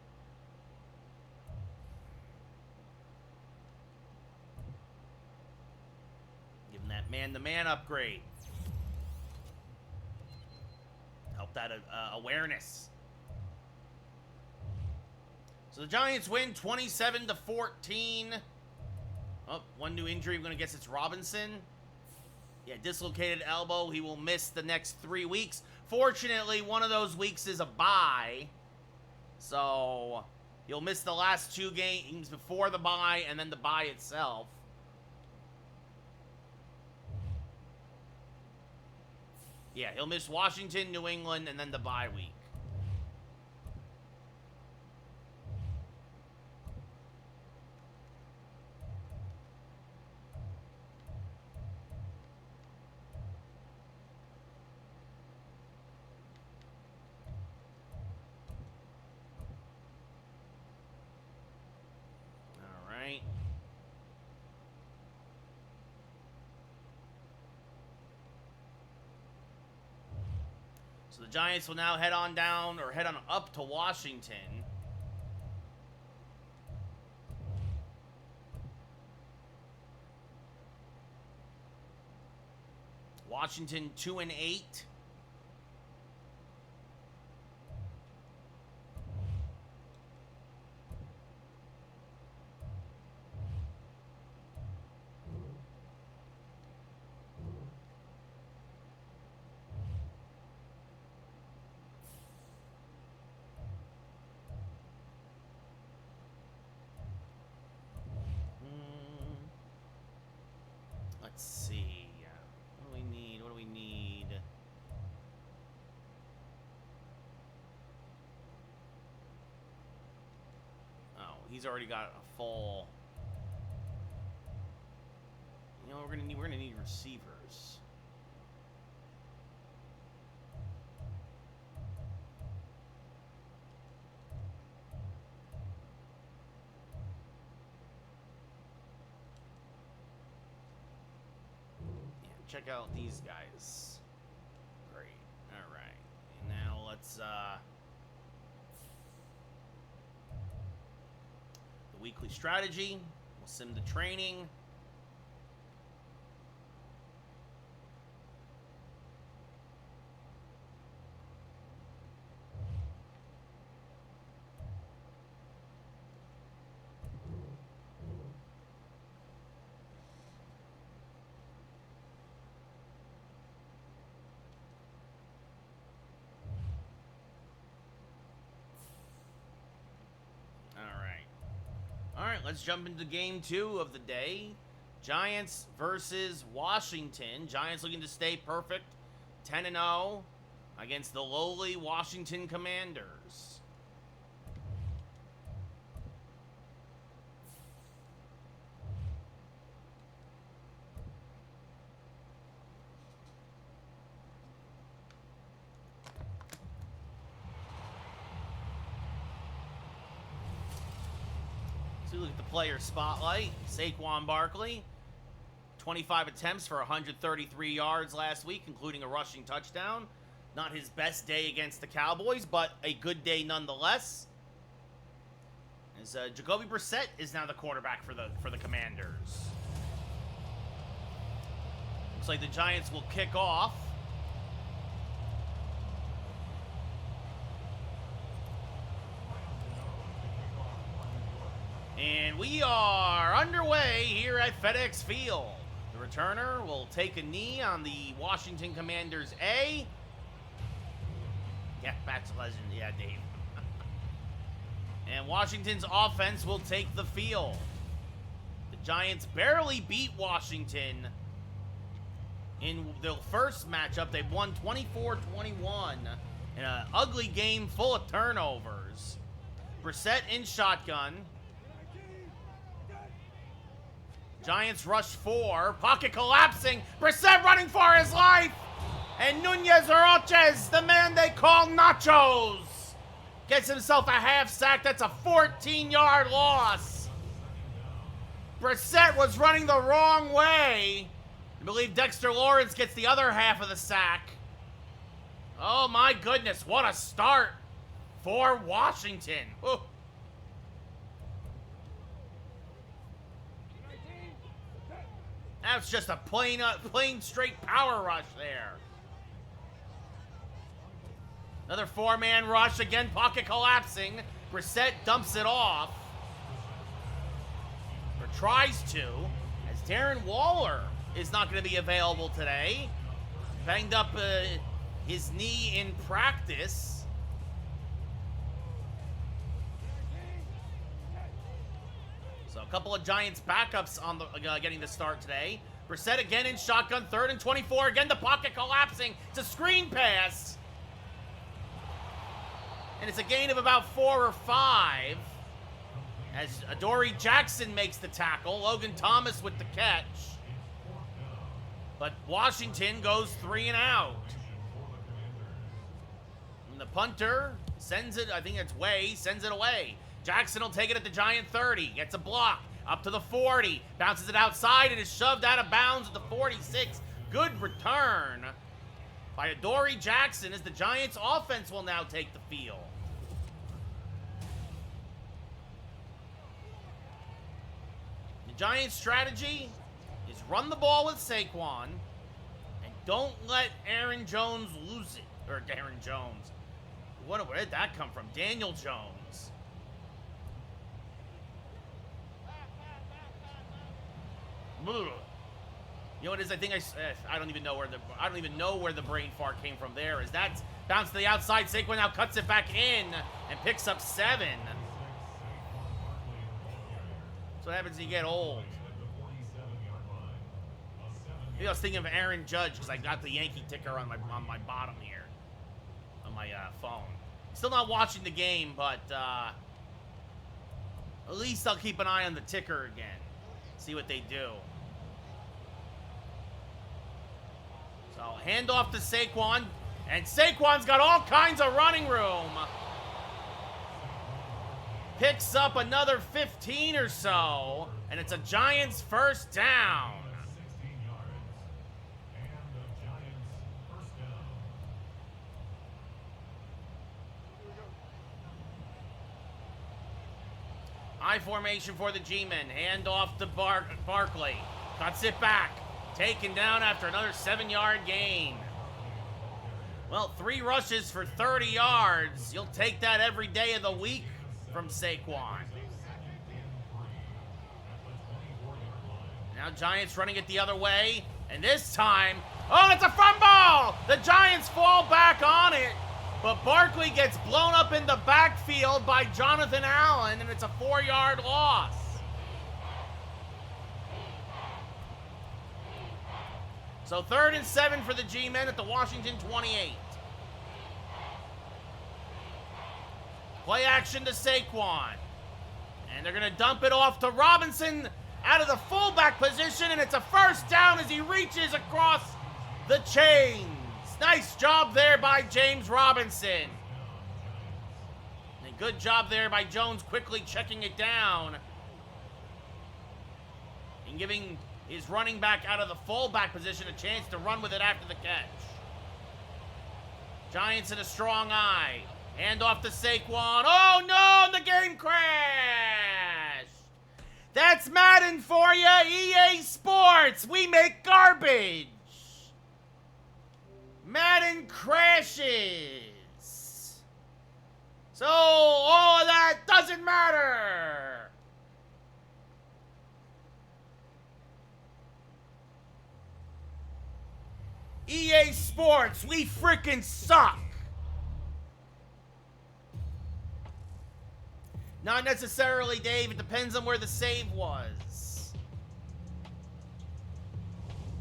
Give him that man-to-man upgrade. Help that awareness. So the Giants win 27-14. Oh, one new injury. I'm going to guess it's Robinson. Yeah, dislocated elbow. He will miss the next 3 weeks. Fortunately, one of those weeks is a bye. So he'll miss the last 2 games before the bye and then the bye itself. Yeah, he'll miss Washington, New England, and then the bye week. So the Giants will now head on down, or head on up to Washington. Washington 2-8. Let's see. What do we need? What do we need? Oh, he's already got a full. You know, we're gonna need receivers. Check out these guys. Great. All right. And now let's the weekly strategy. We'll sim the training. All right, let's jump into game 2 of the day. Giants versus Washington. Giants looking to stay perfect, 10-0 against the lowly Washington Commanders. So look at the player spotlight. Saquon Barkley, 25 attempts for 133 yards last week, including a rushing touchdown. Not his best day against the Cowboys, but a good day nonetheless. As Jacoby Brissett is now the quarterback for the Commanders. Looks like the Giants will kick off. And we are underway here at FedEx Field. The returner will take a knee on the Washington Commanders A. Yeah, Pat's a legend. Yeah, Dave. And Washington's offense will take the field. The Giants barely beat Washington in the first matchup. They won 24-21 in an ugly game full of turnovers. Brissett in shotgun. Giants rush 4. Pocket collapsing. Brissett running for his life. And Nunez Oroches, the man they call Nachos, gets himself a half sack. That's a 14-yard loss. Brissett was running the wrong way. I believe Dexter Lawrence gets the other half of the sack. Oh my goodness, what a start for Washington. Ooh. That's just a plain straight power rush there. Another 4-man rush, again pocket collapsing. Brissett dumps it off. Or tries to, as Darren Waller is not going to be available today. Banged up his knee in practice. So a couple of Giants backups on the getting the start today. Brissett again in shotgun, 3rd and 24. Again, the pocket collapsing. It's a screen pass. And it's a gain of about 4 or 5. As Adoree Jackson makes the tackle. Logan Thomas with the catch. But Washington goes 3 and out. And the punter sends it, I think it's Way, sends it away. Jackson will take it at the Giant 30. Gets a block. Up to the 40. Bounces it outside and is shoved out of bounds at the 46. Good return by Adoree Jackson as the Giants offense will now take the field. The Giants strategy is run the ball with Saquon and don't let Aaron Jones lose it. Or Aaron Jones. Where did that come from? Daniel Jones. You know what it is? I think I don't even know where the brain fart came from there. As that's bounced to the outside, Saquon now cuts it back in and picks up 7. That's what happens when you get old. Maybe I was thinking of Aaron Judge because I got the Yankee ticker on my bottom here on my phone. Still not watching the game, but at least I'll keep an eye on the ticker again. See what they do. So, handoff to Saquon. And Saquon's got all kinds of running room. Picks up another 15 or so. And it's a Giants first down. I formation for the G-men. Hand off to Barkley. Cuts it back. Taken down after another 7-yard gain. Well, 3 rushes for 30 yards. You'll take that every day of the week from Saquon. Now Giants running it the other way. And this time, oh, it's a fumble! The Giants fall back on it. But Barkley gets blown up in the backfield by Jonathan Allen, and it's a 4-yard loss. So 3rd and 7 for the G-men at the Washington 28. Play action to Saquon. And they're going to dump it off to Robinson out of the fullback position, and it's a first down as he reaches across the chains. Nice job there by James Robinson. And good job there by Jones quickly checking it down and giving his running back out of the fullback position a chance to run with it after the catch. Giants in a strong eye. Hand off to Saquon. Oh no, the game crashed. That's Madden for you, EA Sports. We make garbage. Madden crashes. So all of that doesn't matter. EA Sports, we freaking suck. Not necessarily, Dave. It depends on where the save was.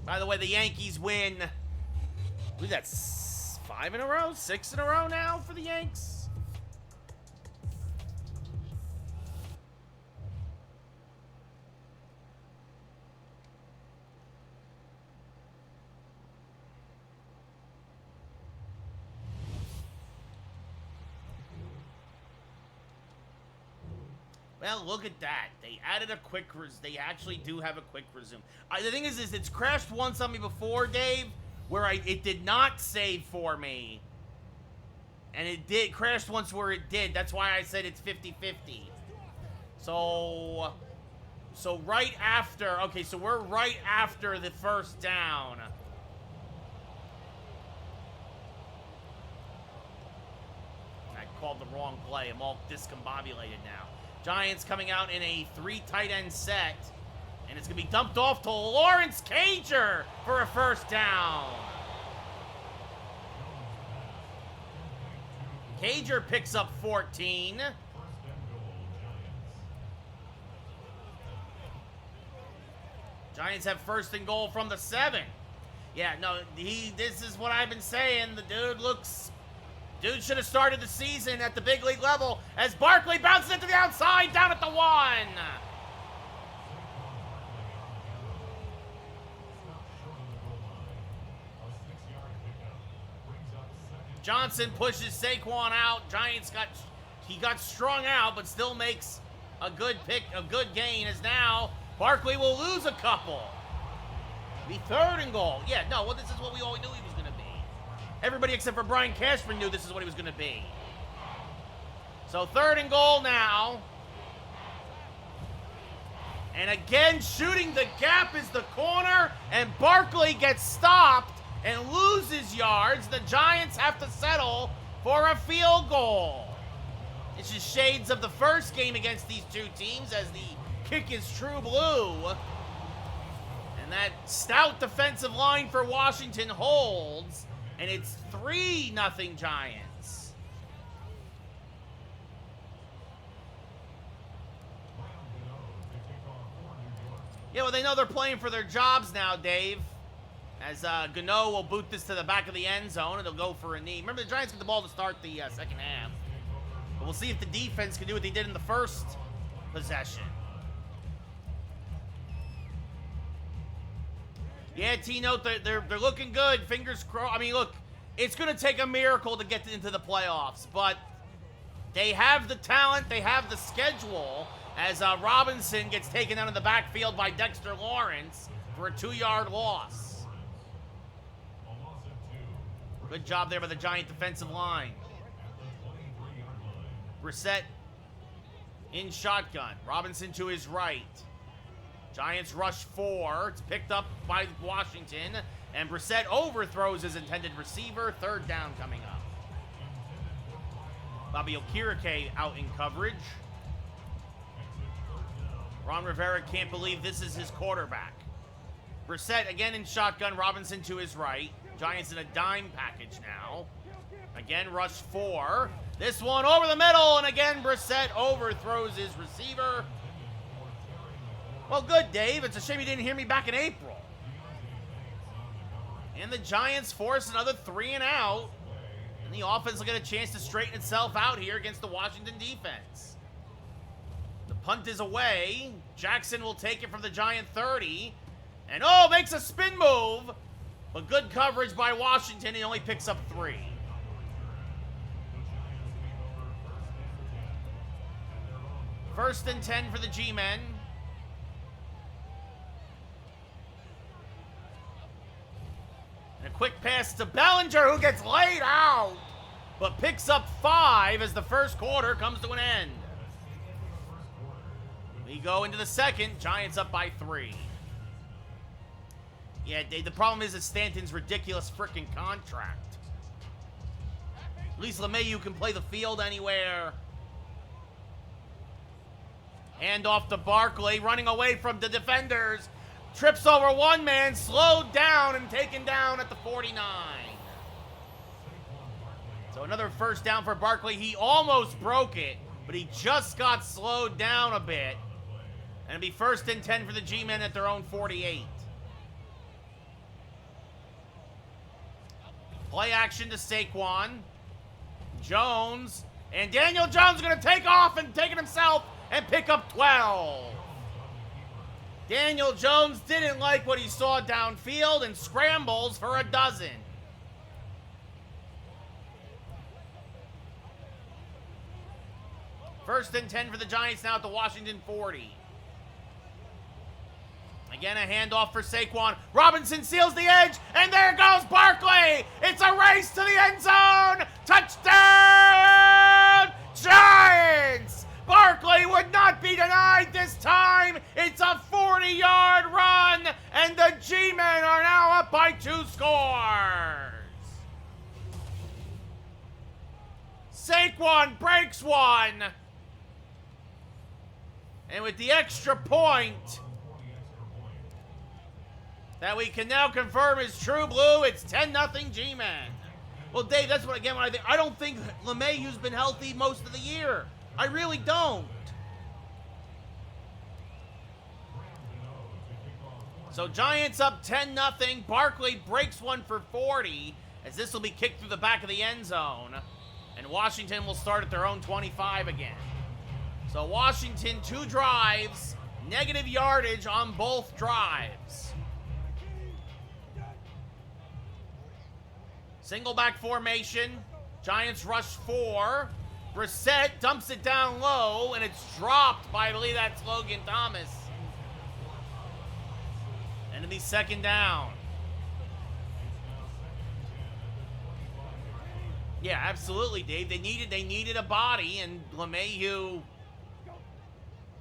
By the way, the Yankees win. I believe that's 5 in a row? 6 in a row now for the Yanks? Well, look at that. They added a quick they actually do have a quick resume. The thing is it's crashed once on me before, Dave, where it did not save for me. And it crashed once where it did. That's why I said it's 50-50. So right after, okay, so we're right after the first down. I called the wrong play. I'm all discombobulated now. Giants coming out in a 3 tight end set. And it's going to be dumped off to Lawrence Cager for a first down. Cager picks up 14. Giants have first and goal from the 7. Yeah, no, this is what I've been saying. The dude should have started the season at the big league level as Barkley bounces it to the outside down at the 1. Johnson pushes Saquon out. Giants got strung out, but still makes a good gain as now Barkley will lose a couple. Be 3rd and goal. Yeah, no, well, this is what we all knew he was going to be. Everybody except for Brian Cashman knew this is what he was going to be. So 3rd and goal now. And again, shooting the gap is the corner, and Barkley gets stopped and loses yards. The Giants have to settle for a field goal. It's just shades of the first game against these two teams as the kick is true blue. And that stout defensive line for Washington holds, and it's 3-0 Giants. Yeah, well, they know they're playing for their jobs now, Dave. As Gano will boot this to the back of the end zone, and they'll go for a knee. Remember, the Giants get the ball to start the second half. But we'll see if the defense can do what they did in the first possession. Yeah, T-Note, they're looking good. Fingers crossed. I mean, look, it's going to take a miracle to get into the playoffs, but they have the talent, they have the schedule, as Robinson gets taken out of the backfield by Dexter Lawrence for a 2-yard loss. Good job there by the Giant defensive line. Brissett in shotgun. Robinson to his right. Giants rush 4. It's picked up by Washington. And Brissett overthrows his intended receiver. 3rd down coming up. Bobby Okereke out in coverage. Ron Rivera can't believe this is his quarterback. Brissett again in shotgun. Robinson to his right. Giants in a dime package now. Again, rush 4. This one over the middle, and again, Brissett overthrows his receiver. Well, good, Dave. It's a shame you didn't hear me back in April. And the Giants force another 3 and out. And the offense will get a chance to straighten itself out here against the Washington defense. The punt is away. Jackson will take it from the Giant 30. And, makes a spin move. But good coverage by Washington. He only picks up 3. First and 10 for the G-Men. And a quick pass to Bellinger, who gets laid out, but picks up 5 as the first quarter comes to an end. We go into the second. Giants up by 3. Yeah, the problem is Stanton's ridiculous freaking contract. At least LeMahieu can play the field anywhere. Hand off to Barkley, running away from the defenders. Trips over one man, slowed down and taken down at the 49. So another first down for Barkley. He almost broke it, but he just got slowed down a bit. And it'll be first and 10 for the G-Men at their own 48. Play action to Saquon. Jones. And Daniel Jones is going to take off and take it himself and pick up 12. Daniel Jones didn't like what he saw downfield and scrambles for a dozen. First and 10 for the Giants now at the Washington 40. Again, a handoff for Saquon. Robinson seals the edge, and there goes Barkley. It's a race to the end zone. Touchdown, Giants! Barkley would not be denied this time. It's a 40-yard run, and the G-men are now up by 2 scores. Saquon breaks one. And with the extra point that we can now confirm is true blue, it's 10-0 G-men. Well, Dave, that's what I think. I don't think LeMahieu's been healthy most of the year. I really don't. So Giants up 10-0. Barkley breaks one for 40, as this will be kicked through the back of the end zone. And Washington will start at their own 25 again. So Washington, 2 drives, negative yardage on both drives. Single back formation. Giants rush 4. Brissett dumps it down low, and it's dropped by, I believe that's Logan Thomas. And it'll be second down. Yeah, absolutely, Dave. They needed a body, and LeMahieu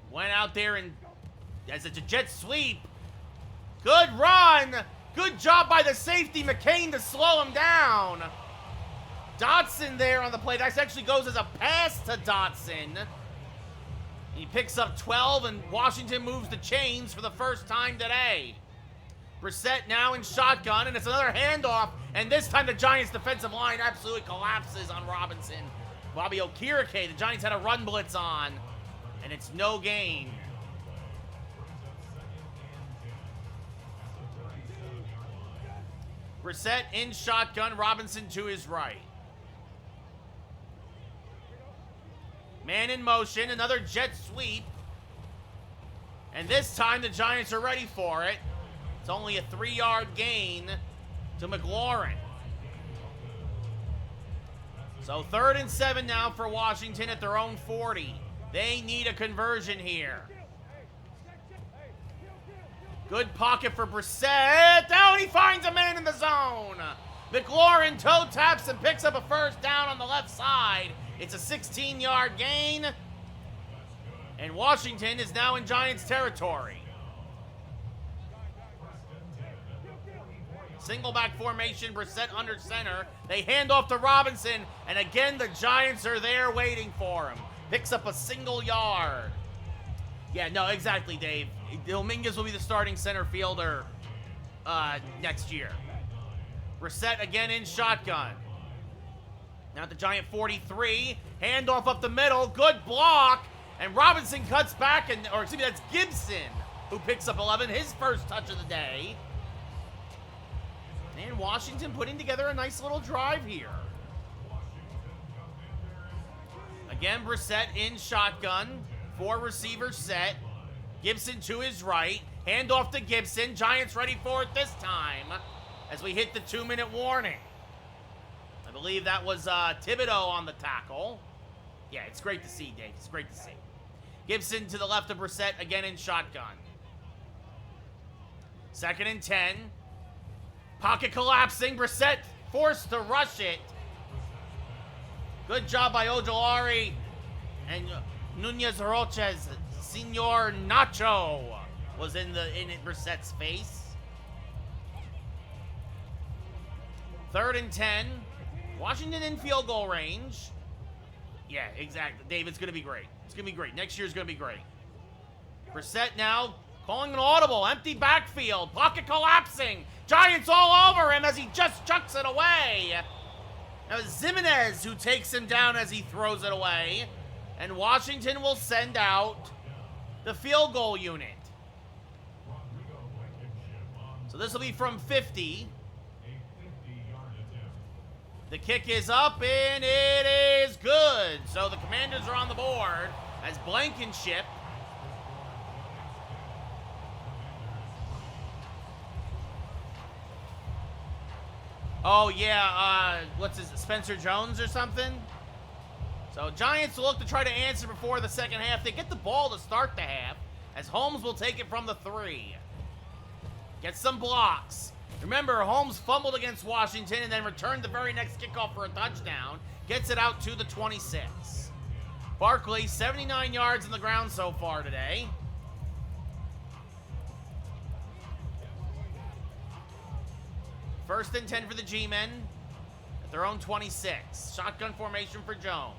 went out there and, as it's a jet sweep. Good run. Good job by the safety, McCain, to slow him down. Dotson there on the play. That actually goes as a pass to Dotson. He picks up 12, and Washington moves the chains for the first time today. Brissett now in shotgun, and it's another handoff, and this time the Giants' defensive line absolutely collapses on Robinson. Bobby Okereke, the Giants had a run blitz on, and it's no gain. Brissett in shotgun, Robinson to his right. Man in motion, another jet sweep. And this time the Giants are ready for it. It's only a 3-yard gain to McLaurin. So 3rd and 7 now for Washington at their own 40. They need a conversion here. Good pocket for Brissett. Down, he finds a man in the zone. McLaurin toe taps and picks up a first down on the left side. It's a 16-yard gain. And Washington is now in Giants territory. Single back formation, Brissett under center. They hand off to Robinson, and again the Giants are there waiting for him. Picks up a single yard. Yeah, no, exactly, Dave. Dominguez will be the starting center fielder next year. Brissett again in shotgun. Now at the Giant 43. Handoff up the middle. Good block. And Robinson cuts back, or excuse me, that's Gibson who picks up 11, his first touch of the day. And Washington putting together a nice little drive here. Again, Brissett in shotgun. 4 receivers set. Gibson to his right. Handoff to Gibson. Giants ready for it this time as we hit the 2-minute warning. I believe that was Thibodeau on the tackle. Yeah, it's great to see, Dave. It's great to see. Gibson to the left of Brissett, again in shotgun. 2nd and 10. Pocket collapsing. Brissett forced to rush it. Good job by Ojolari and Nunez Roches. Senor Nacho was in Brissett's face. 3rd and 10. Washington in field goal range. Yeah, exactly. Dave, it's going to be great. It's going to be great. Next year's going to be great. Brissett now calling an audible. Empty backfield. Pocket collapsing. Giants all over him as he just chucks it away. Now it's Zimenez who takes him down as he throws it away. And Washington will send out the field goal unit. So this will be from 50. The kick is up, and it is good. So the Commanders are on the board as Blankenship oh, yeah, what's his, Spencer Jones or something? So Giants will look to try to answer before the second half. They get the ball to start the half, as Holmes will take it from the 3. Get some blocks. Remember, Holmes fumbled against Washington and then returned the very next kickoff for a touchdown. Gets it out to the 26. Barkley, 79 yards on the ground so far today. First and 10 for the G-men at their own 26. Shotgun formation for Jones.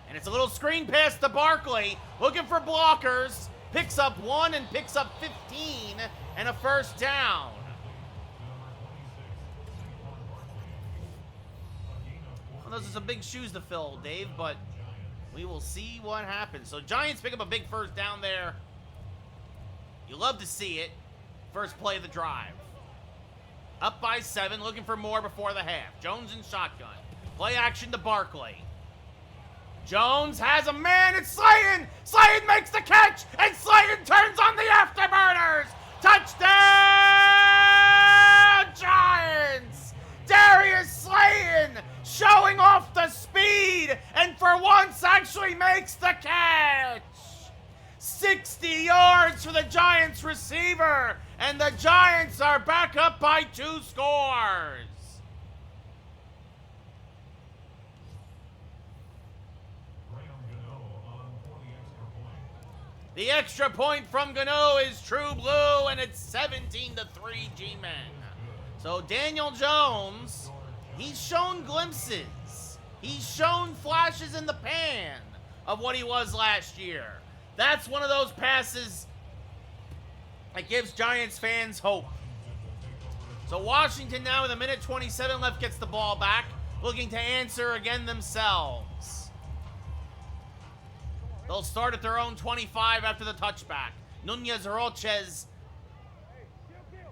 And it's a little screen pass to Barkley, looking for blockers. Picks up 1 and picks up 15 and a first down. Well, those are some big shoes to fill, Dave, but we will see what happens. So Giants pick up a big first down there. You love to see it. First play of the drive. Up by 7, looking for more before the half. Jones in shotgun. Play action to Barkley. Jones has a man, it's Slayton! Slayton makes the catch, and Slayton turns on the afterburners! Touchdown, Giants! Darius Slayton showing off the speed, and for once actually makes the catch! 60 yards for the Giants receiver, and the Giants are back up by 2 scores! The extra point from Gano is true blue, and it's 17-3 G-Men. So Daniel Jones, he's shown glimpses. He's shown flashes in the pan of what he was last year. That's one of those passes that gives Giants fans hope. So Washington now with 1:27 left gets the ball back, looking to answer again themselves. They'll start at their own 25 after the touchback. Nunez Roches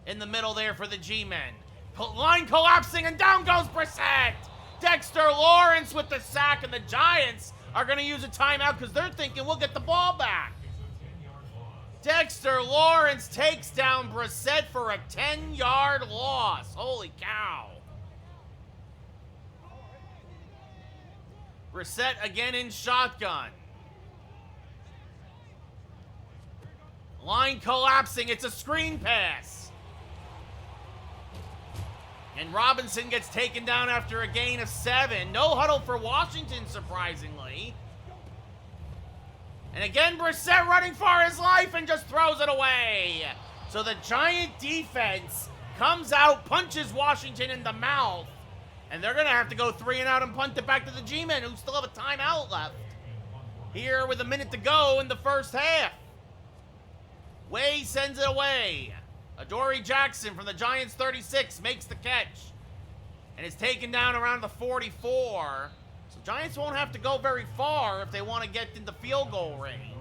in the middle there for the G-men. Line collapsing, and down goes Brissett. Dexter Lawrence with the sack, and the Giants are going to use a timeout because they're thinking we'll get the ball back. Dexter Lawrence takes down Brissett for a 10-yard loss. Holy cow. Brissett again in shotgun. Line collapsing. It's a screen pass. And Robinson gets taken down after a gain of 7. No huddle for Washington, surprisingly. And again, Brissett running for his life and just throws it away. So the Giant defense comes out, punches Washington in the mouth. And they're going to have to go 3 and out and punt it back to the G-men, who still have a timeout left. Here with a minute to go in the first half. Way sends it away. Adoree Jackson from the Giants 36 makes the catch. And is taken down around the 44. So Giants won't have to go very far if they want to get into field goal range.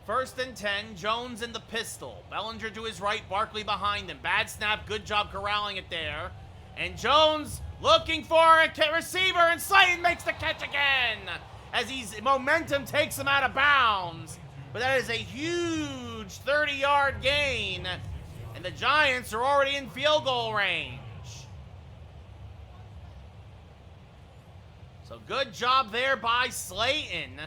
First and 10, Jones in the pistol. Bellinger to his right, Barkley behind him. Bad snap, good job corralling it there. And Jones looking for a receiver, and Slayton makes the catch again as momentum takes him out of bounds. But that is a huge 30-yard gain, and the Giants are already in field goal range. So good job there by Slayton.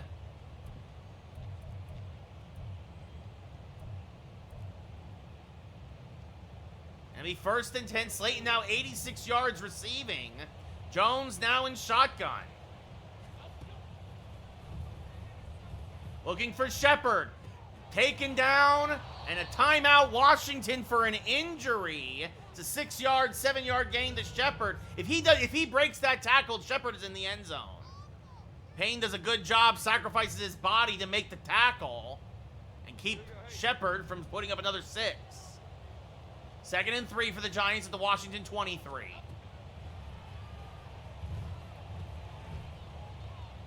Be first and 10. Slayton now 86 yards receiving. Jones now in shotgun. Looking for Shepard. Taken down, and a timeout Washington for an injury. It's a 6-yard, 7-yard gain to Shepard. If he breaks that tackle, Shepard is in the end zone. Payne does a good job, sacrifices his body to make the tackle and keep Shepard from putting up another 6. Second and 3 for the Giants at the Washington 23.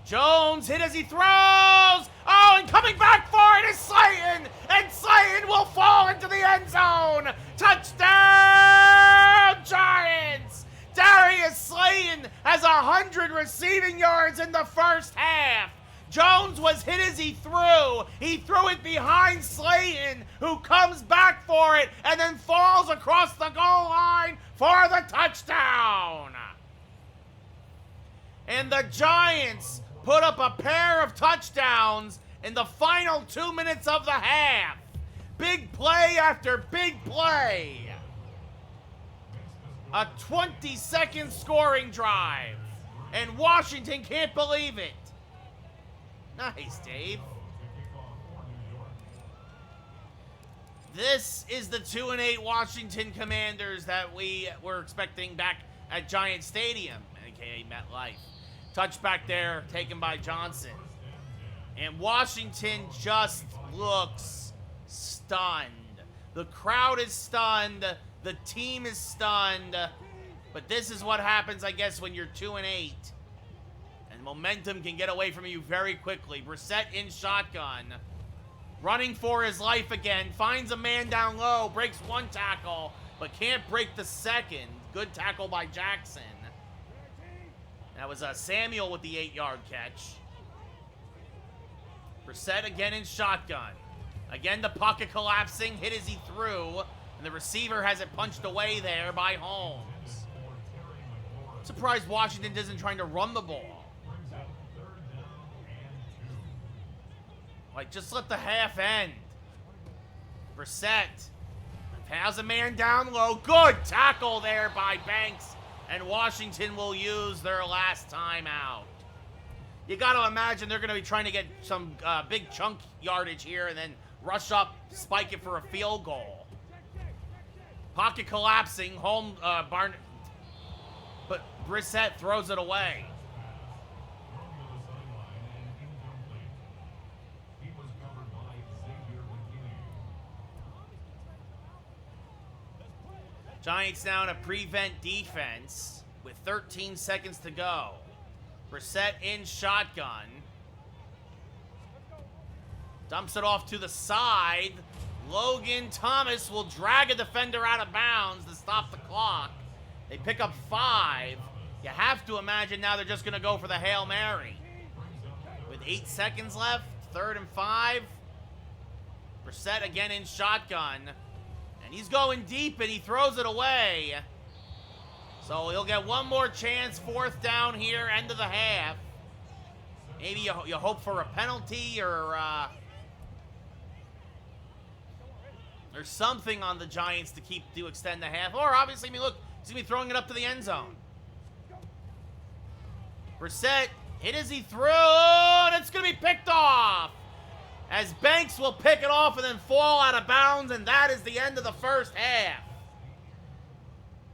Jones hit as he throws. Oh, and coming back for it is Slayton. And Slayton will fall into the end zone. Touchdown, Giants. Darius Slayton has 100 receiving yards in the first half. Jones was hit as he threw. He threw it behind Slayton, who comes back for it and then falls across the goal line for the touchdown. And the Giants put up a pair of touchdowns in the final 2 minutes of the half. Big play after big play. A 20-second scoring drive. And Washington can't believe it. Nice, Dave. This is the 2-8 Washington Commanders that we were expecting back at Giant Stadium, aka MetLife. Touchback there, taken by Johnson. And Washington just looks stunned. The crowd is stunned. The team is stunned. But this is what happens, I guess, when you're 2-8. And momentum can get away from you very quickly. Brissett in shotgun. Running for his life again. Finds a man down low. Breaks one tackle, but can't break the second. Good tackle by Jackson. That was Samuel with the 8-yard catch. Brissett again in shotgun. Again, the pocket collapsing. Hit as he threw. And the receiver has it punched away there by Holmes. Surprised Washington isn't trying to run the ball. Like, just let the half end. Brissett has a man down low. Good tackle there by Banks. And Washington will use their last timeout. You got to imagine they're going to be trying to get some big chunk yardage here and then rush up, spike it for a field goal. Pocket collapsing. But Brissett throws it away. Giants now in a prevent defense with 13 seconds to go. Brissett in shotgun. Dumps it off to the side. Logan Thomas will drag a defender out of bounds to stop the clock. They pick up 5. You have to imagine now they're just going to go for the Hail Mary. With 8 seconds left, 3rd and 5. Brissett again in shotgun. And he's going deep, and he throws it away. So he'll get one more chance, 4th down here, end of the half. Maybe you hope for a penalty or something on the Giants to extend the half. Or obviously, I mean, look, he's going to be throwing it up to the end zone. Brissett hit as he threw, and it's going to be picked off. As Banks will pick it off and then fall out of bounds, and that is the end of the first half.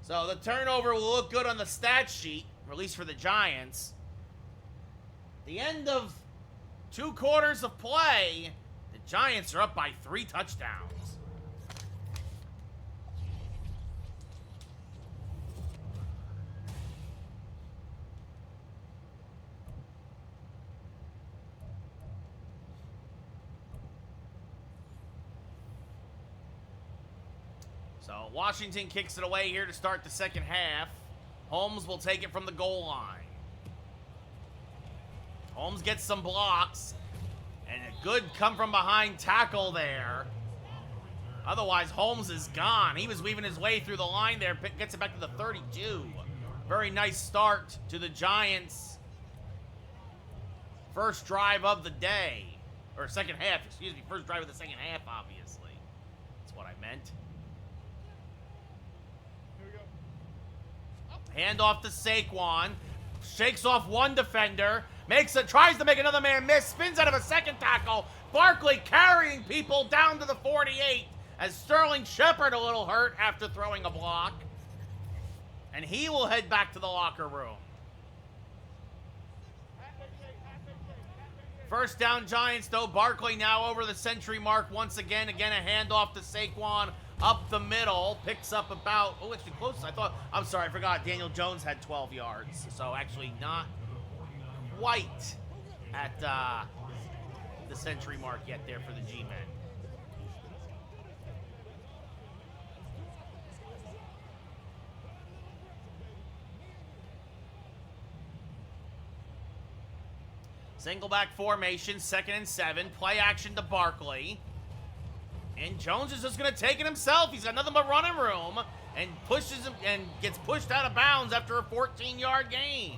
So the turnover will look good on the stat sheet, or at least for the Giants. The end of 2 quarters of play, the Giants are up by 3 touchdowns. So Washington kicks it away here to start the second half. Holmes will take it from the goal line. Holmes gets some blocks. And a good come-from-behind tackle there. Otherwise, Holmes is gone. He was weaving his way through the line there. Gets it back to the 32. Very nice start to the Giants' first drive of the day. Or second half, excuse me. First drive of the second half, obviously. That's what I meant. Hand off to Saquon. Shakes off one defender. Tries to make another man miss. Spins out of a second tackle. Barkley carrying people down to the 48 as Sterling Shepard a little hurt after throwing a block. And he will head back to the locker room. First down Giants though. Barkley now over the century mark once again. Again a handoff to Saquon. Up the middle, picks up about, actually close. I'm sorry, I forgot Daniel Jones had 12 yards. So actually not quite at the century mark yet there for the G-men. Single back formation, 2nd and 7. Play action to Barkley. And Jones is just going to take it himself. He's got nothing but running room. And pushes him and gets pushed out of bounds after a 14-yard gain.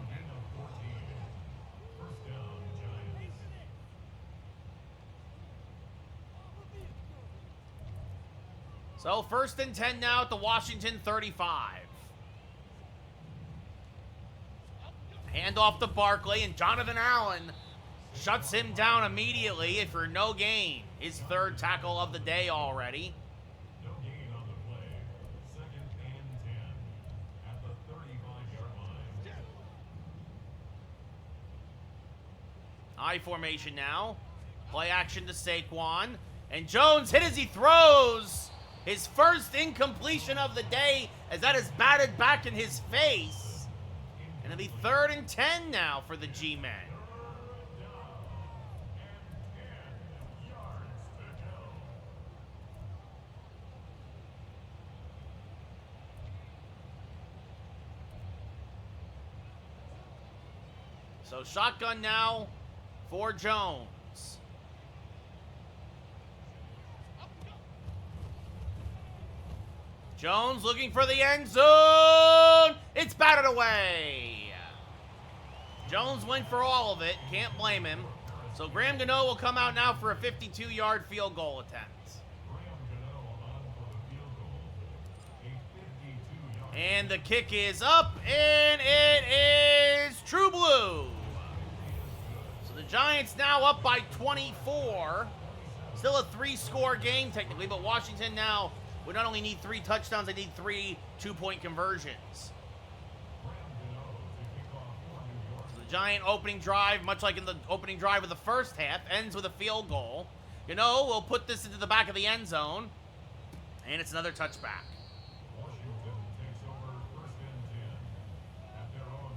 So 1st and 10 now at the Washington 35. Hand off to Barkley, and Jonathan Allen shuts him down immediately for no gain. His 3rd tackle of the day already. No gain on the play. 2nd and 10 at the 35-yard line. I formation now. Play action to Saquon. And Jones hit as he throws. His first incompletion of the day, as that is batted back in his face. And it'll be 3rd and 10 now for the G-Men. So shotgun now for Jones. Jones looking for the end zone. It's batted away. Jones went for all of it. Can't blame him. So Graham Gano will come out now for a 52-yard field goal attempt. And the kick is up, and it is true blue. So the Giants now up by 24. Still a 3-score game technically, but Washington now would not only need 3 touchdowns, they need 3 two-point conversions. So the Giant opening drive, much like in the opening drive of the first half, ends with a field goal. You know, we'll put this into the back of the end zone, and it's another touchback. Washington takes over 1st and 10 at their own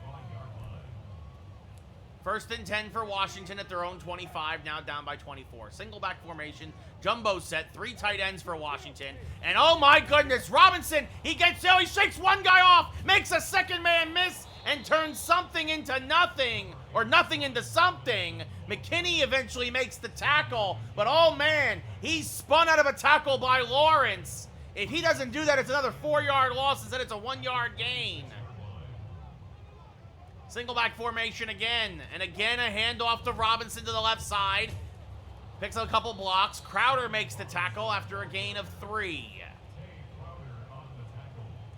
25-yard line. 1st and 10 for Washington at their own 25, now down by 24. Single back formation, jumbo set, 3 tight ends for Washington. And oh my goodness, Robinson, he shakes one guy off, makes a second man miss, and turns something into nothing, or nothing into something. McKinney eventually makes the tackle, but oh man, he's spun out of a tackle by Lawrence. If he doesn't do that, it's another 4-yard loss, instead it's a 1-yard gain. Single back formation again, and again a handoff to Robinson to the left side. Picks up a couple blocks. Crowder makes the tackle after a gain of 3.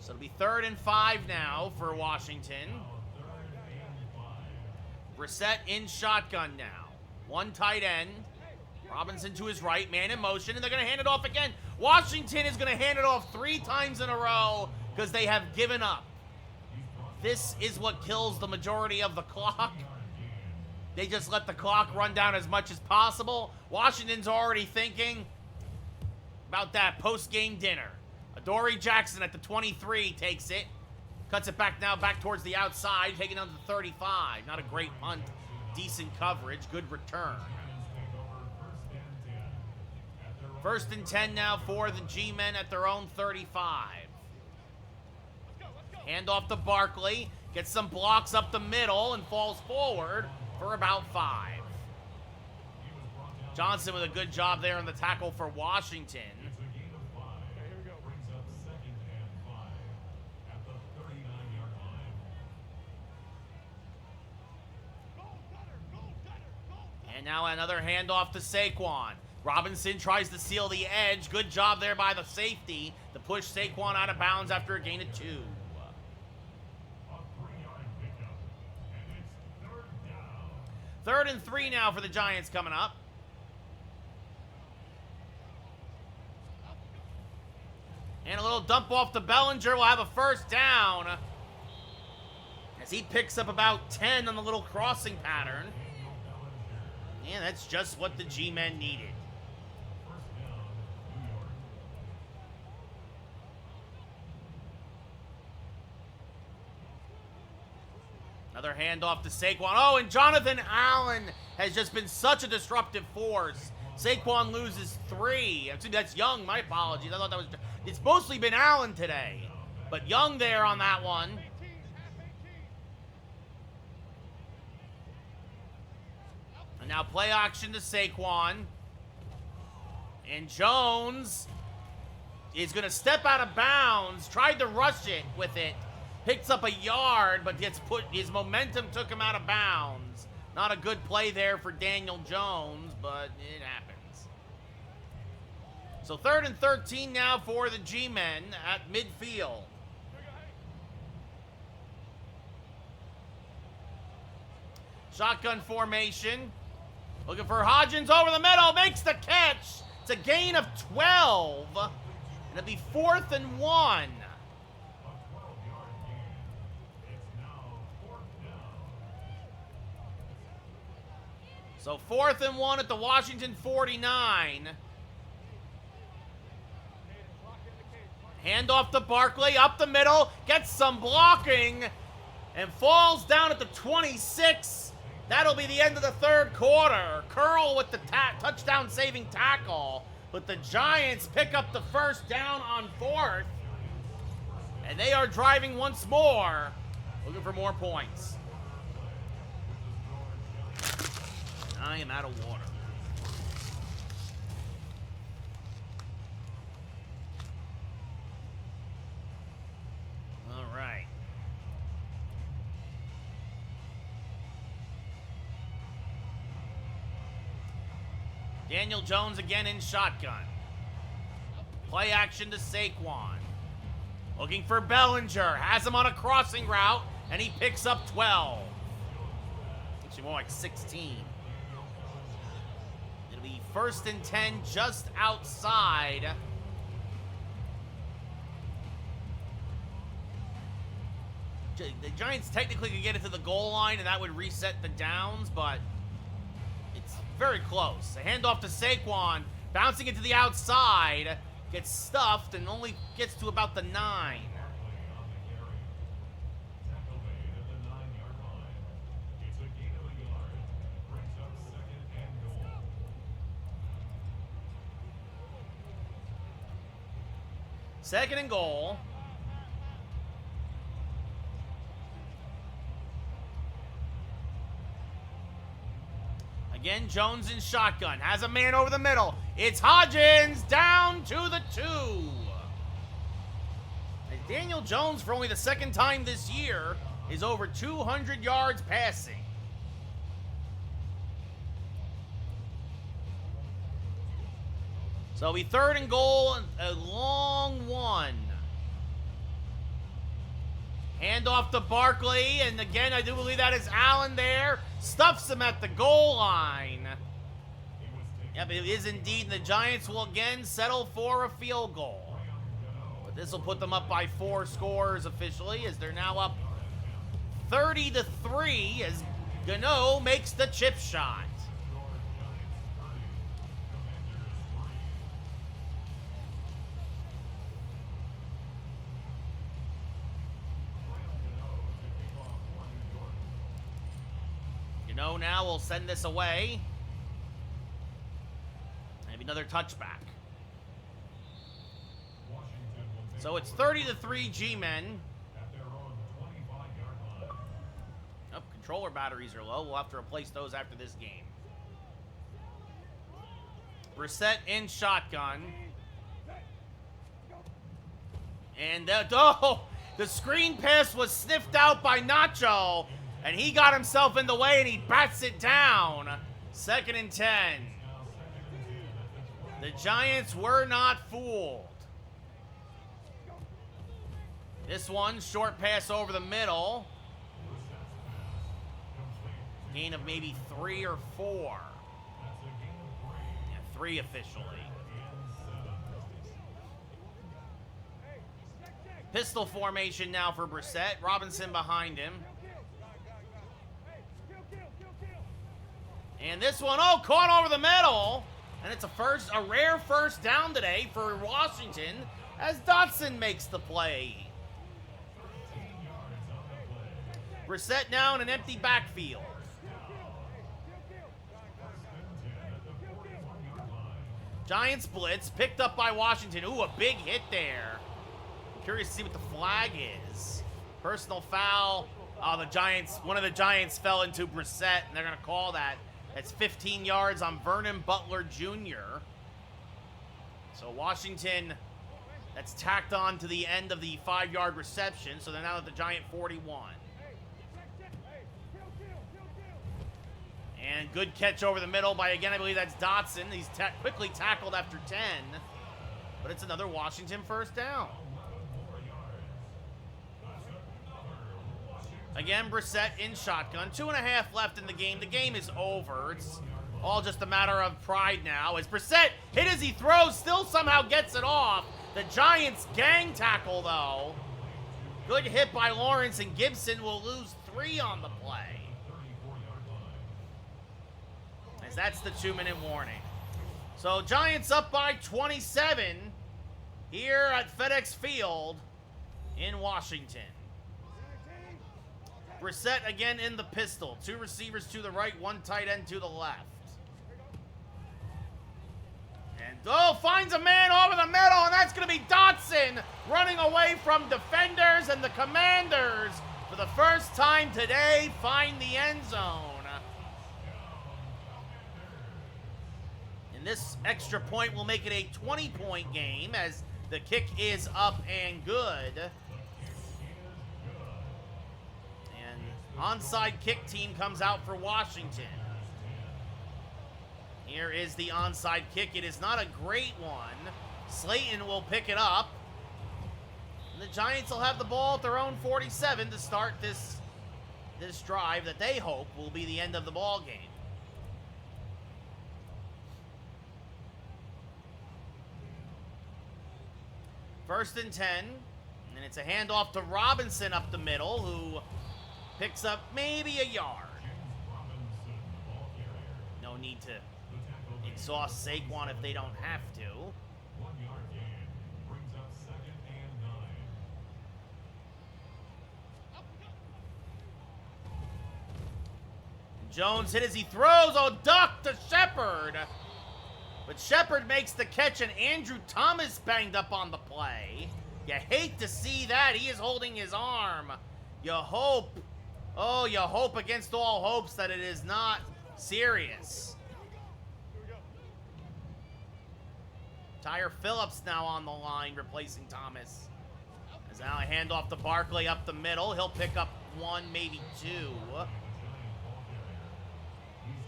So it'll be 3rd and 5 now for Washington. Brissett in shotgun now. 1 tight end. Robinson to his right, man in motion, and they're going to hand it off again. Washington is going to hand it off 3 times in a row because they have given up. This is what kills the majority of the clock. They just let the clock run down as much as possible. Washington's already thinking about that post-game dinner. Adoree Jackson at the 23 takes it. Cuts it back now, back towards the outside, taking down to the 35. Not a great punt. Decent coverage. Good return. 1st and 10 now for the G-Men at their own 35. Hand off to Barkley. Gets some blocks up the middle and falls forward for about 5. Johnson with a good job there on the tackle for Washington. And now another handoff to Saquon. Robinson tries to seal the edge. Good job there by the safety to push Saquon out of bounds after a gain of 2. 3rd and 3 now for the Giants coming up. And a little dump off to Bellinger will have a 1st down as he picks up about 10 on the little crossing pattern. And that's just what the G-Men needed. Another handoff to Saquon. Oh, and Jonathan Allen has just been such a disruptive force. Saquon loses 3. That's Young. My apologies. I thought that was... It's mostly been Allen today. But Young there on that one. Now play action to Saquon. And Jones is going to step out of bounds. Tried to rush it with it. Picks up a yard, but his momentum took him out of bounds. Not a good play there for Daniel Jones, but it happens. So 3rd and 13 now for the G-men at midfield. Shotgun formation. Looking for Hodgins over the middle. Makes the catch. It's a gain of 12. And it'll be 4th and 1. So 4th and 1 at the Washington 49. Handoff to Barkley, up the middle, gets some blocking, and falls down at the 26. That'll be the end of the 3rd quarter. Curl with the touchdown-saving tackle, but the Giants pick up the 1st down on 4th, and they are driving once more, looking for more points. I am out of water. All right. Daniel Jones again in shotgun. Play action to Saquon. Looking for Bellinger. Has him on a crossing route, and he picks up 12. Actually, more like 16. It'll be 1st and 10 just outside. The Giants technically could get it to the goal line, and that would reset the downs, but it's very close. A handoff to Saquon, bouncing it to the outside, gets stuffed, and only gets to about the 9. Second and goal. Again, Jones in shotgun. Has a man over the middle. It's Hodgins down to the 2. And Daniel Jones, for only the 2nd time this year, is over 200 yards passing. So we 3rd and goal, a long one. Handoff to Barkley, and again, I do believe that is Allen there. Stuffs him at the goal line. Yep, it is indeed, and the Giants will again settle for a field goal. But this will put them up by 4 scores officially, as they're now up 30-3 as Gano makes the chip shot. Now we'll send this away. Maybe another touchback. So it's 30-3 G-men. Oh, controller batteries are low. We'll have to replace those after this game. Brissett in shotgun. And the screen pass was sniffed out by Nacho. And he got himself in the way, and he bats it down. 2nd and 10. The Giants were not fooled. This one, short pass over the middle. Gain of maybe 3 or 4. Yeah, 3 officially. Pistol formation now for Brissett. Robinson behind him. And this one, caught over the middle. And it's a rare 1st down today for Washington as Dotson makes the play. Brissett now in an empty backfield. Giants blitz, picked up by Washington. Ooh, a big hit there. Curious to see what the flag is. Personal foul. One of the Giants fell into Brissett, and they're going to call that That's 15 yards on Vernon Butler Jr. So Washington, that's tacked on to the end of the 5-yard reception. So they're now at the Giant 41. And good catch over the middle by, again, I believe that's Dotson. He's quickly tackled after 10. But it's another Washington first down. Again, Brissett in shotgun. 2.5 left in the game. The game is over. It's all just a matter of pride now. As Brissett, hit as he throws, still somehow gets it off. The Giants gang tackle, though. Good hit by Lawrence, and Gibson will lose 3 on the play. As that's the 2-minute warning. So Giants up by 27 here at FedEx Field in Washington. Brissett again in the pistol. 2 receivers to the right, 1 tight end to the left. And, finds a man over the middle, and that's going to be Dotson running away from defenders, and the Commanders, for the first time today, find the end zone. And this extra point will make it a 20-point game as the kick is up and good. Onside kick team comes out for Washington. Here is the onside kick. It is not a great one. Slayton will pick it up. And the Giants will have the ball at their own 47 to start this drive that they hope will be the end of the ball game. First and 10. And it's a handoff to Robinson up the middle, who picks up maybe a yard. No need to exhaust Saquon if they don't have to. 1-yard gain brings up 2nd and 9. Jones hit as he throws. Oh, duck to Shepard. But Shepard makes the catch, and Andrew Thomas banged up on the play. You hate to see that. He is holding his arm. You hope against all hopes that it is not serious. Tyre Phillips now on the line, replacing Thomas. As now a handoff to Barkley up the middle. He'll pick up 1, maybe 2. He's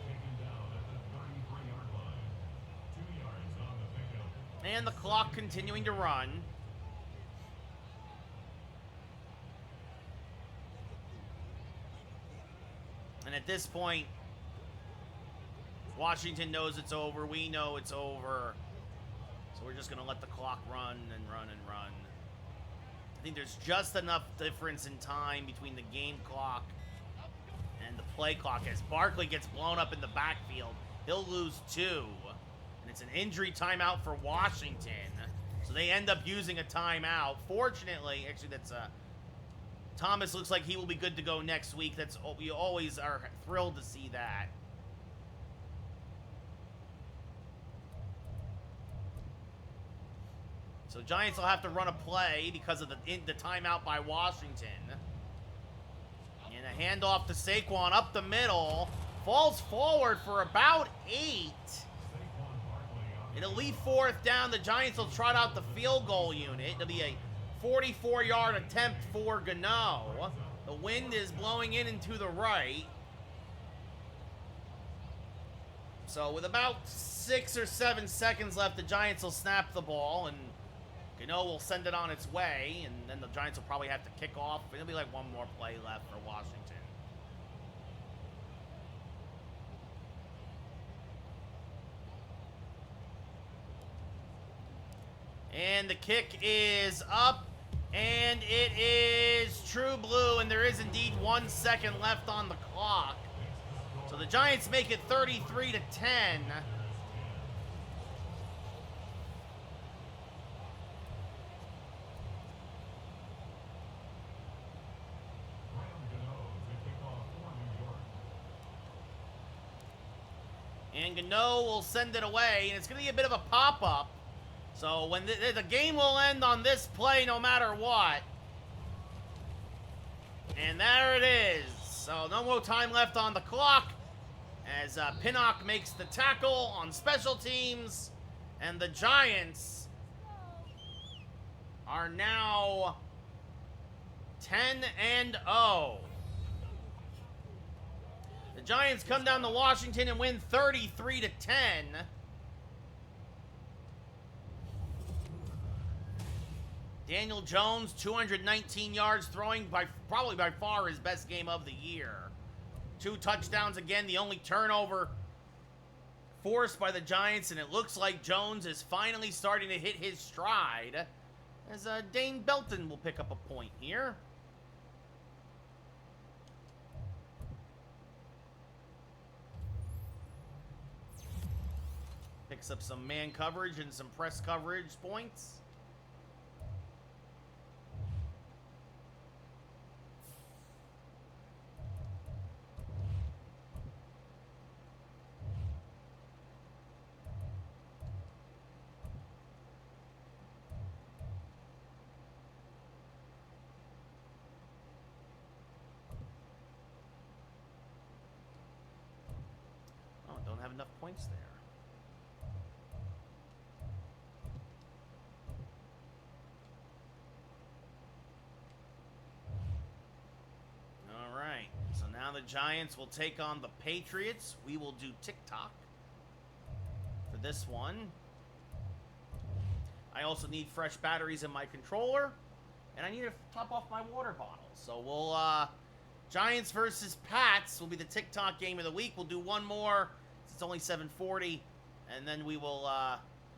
taken down at the 33-yard line. 2 yards on the pickup. And the clock continuing to run. And at this point, Washington knows it's over. We know it's over. So we're just going to let the clock run and run and run. I think there's just enough difference in time between the game clock and the play clock. As Barkley gets blown up in the backfield, he'll lose 2. And it's an injury timeout for Washington. So they end up using a timeout. Fortunately, actually that's Thomas looks like he will be good to go next week. We always are thrilled to see that. So Giants will have to run a play because of the timeout by Washington. And a handoff to Saquon up the middle. Falls forward for about 8. It'll leave 4th down. The Giants will trot out the field goal unit. It'll be a 44-yard attempt for Gano. The wind is blowing in and to the right. So with about 6 or 7 seconds left, the Giants will snap the ball, and Gano will send it on its way, and then the Giants will probably have to kick off. It'll be like 1 more play left for Washington. And the kick is up, and it is true blue, and there is indeed 1 second left on the clock. So the Giants make it 33-10. And Gano will send it away, and it's going to be a bit of a pop-up. So when the game will end on this play no matter what. And there it is. So no more time left on the clock. as Pinnock makes the tackle on special teams, and the Giants are now 10-0. The Giants come down to Washington and win 33-10. Daniel Jones, 219 yards, throwing probably by far his best game of the year. 2 touchdowns again, the only turnover forced by the Giants, and it looks like Jones is finally starting to hit his stride, as Dane Belton will pick up a point here. Picks up some man coverage and some press coverage points. Oh, don't have enough points there. Now the Giants will take on the Patriots. We will do TikTok for this one. I also need fresh batteries in my controller, and I need to top off my water bottle. So we'll, Giants versus Pats will be the TikTok game of the week. We'll do one more. It's only 7:40, and then we will,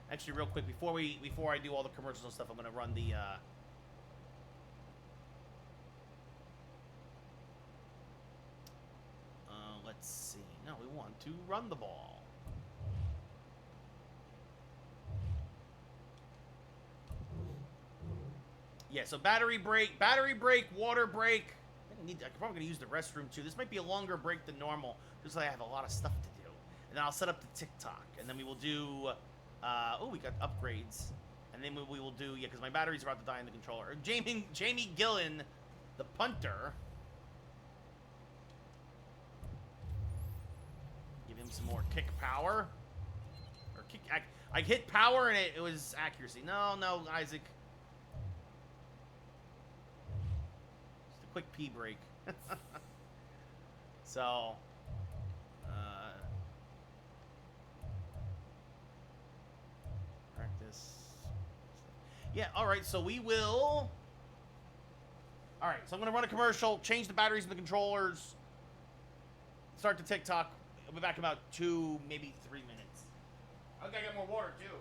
actually real quick, before I do all the commercials and stuff, I'm going to run the, let's see. No, we want to run the ball. Yeah, so battery break, water break. I'm probably going to use the restroom too. This might be a longer break than normal, just like I have a lot of stuff to do. And then I'll set up the TikTok, and then we will do, oh, we got upgrades. And then we will do, yeah, because my battery's about to die in the controller. Jamie Gillen, the punter. Give him some more kick power. Or kick, I hit power and it was accuracy. No, Isaac. Just a quick pee break. So, practice. Yeah, all right, so we will. All right, so I'm going to run a commercial, change the batteries in the controllers, start the TikTok. I'll be back in about 2, maybe 3 minutes. I think I got more water, too.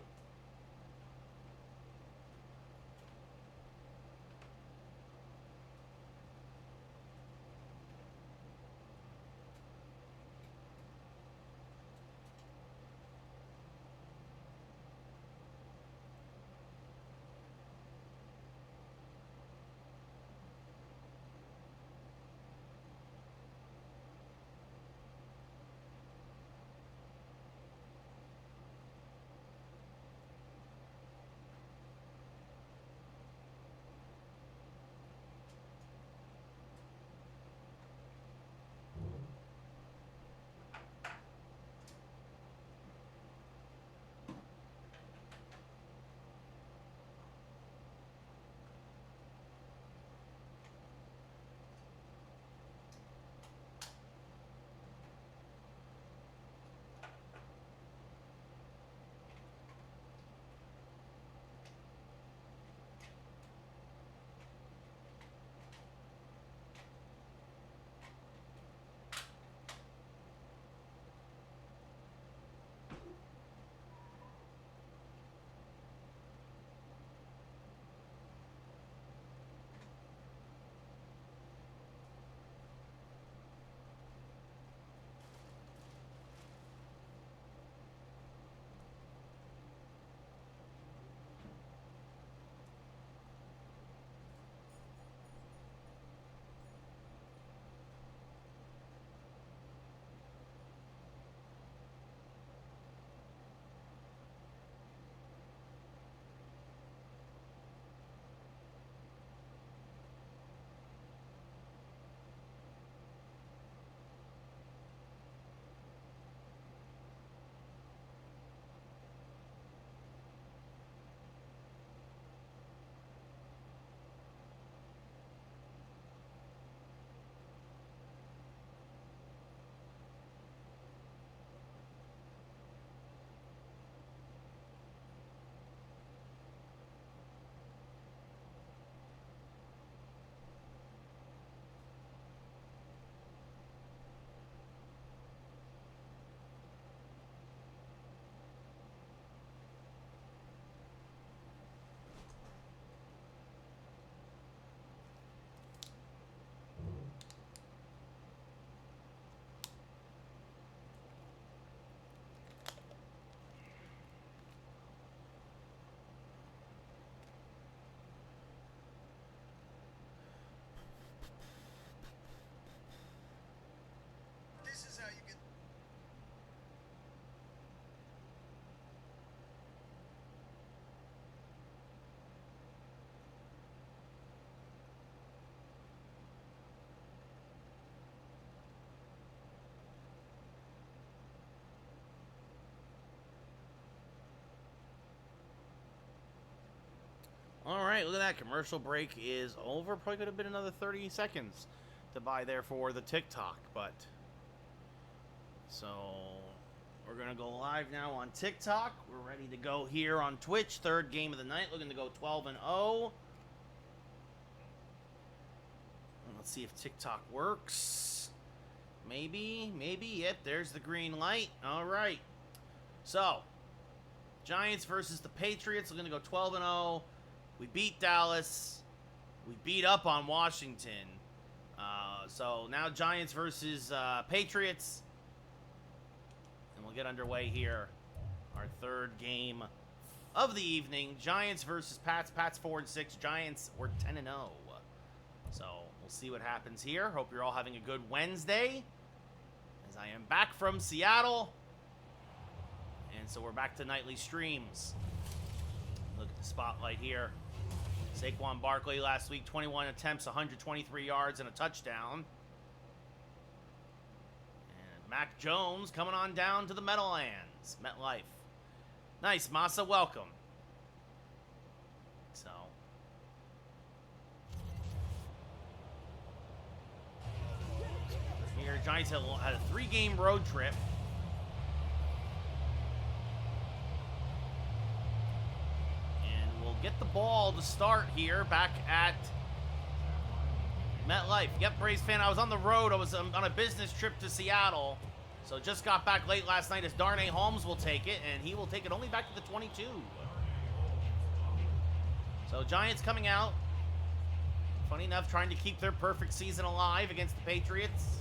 right, look at that. Commercial break is over. Probably could have been another 30 seconds to buy there for the TikTok, but so we're going to go live now on TikTok. We're ready to go here on Twitch. Third game of the night. Looking to go 12-0. Let's see if TikTok works. Maybe. Yep, there's the green light. All right. So, Giants versus the Patriots. We're going to go 12-0. We beat Dallas. We beat up on Washington. So now Giants versus Patriots. And we'll get underway here. Our third game of the evening. Giants versus Pats. Pats 4-6. Giants were 10-0. So we'll see what happens here. Hope you're all having a good Wednesday. As I am back from Seattle. And so we're back to nightly streams. Look at the spotlight here. Saquon Barkley last week, 21 attempts, 123 yards, and a touchdown. And Mac Jones coming on down to the Meadowlands, MetLife. Nice, Masa, welcome. So. Here, Giants had a 3-game road trip. Get the ball to start here back at MetLife. Yep, Braves fan, I was on the road. I was on a business trip to Seattle. So just got back late last night as Darnay Holmes will take it, and he will take it only back to the 22. So Giants coming out. Funny enough, trying to keep their perfect season alive against the Patriots.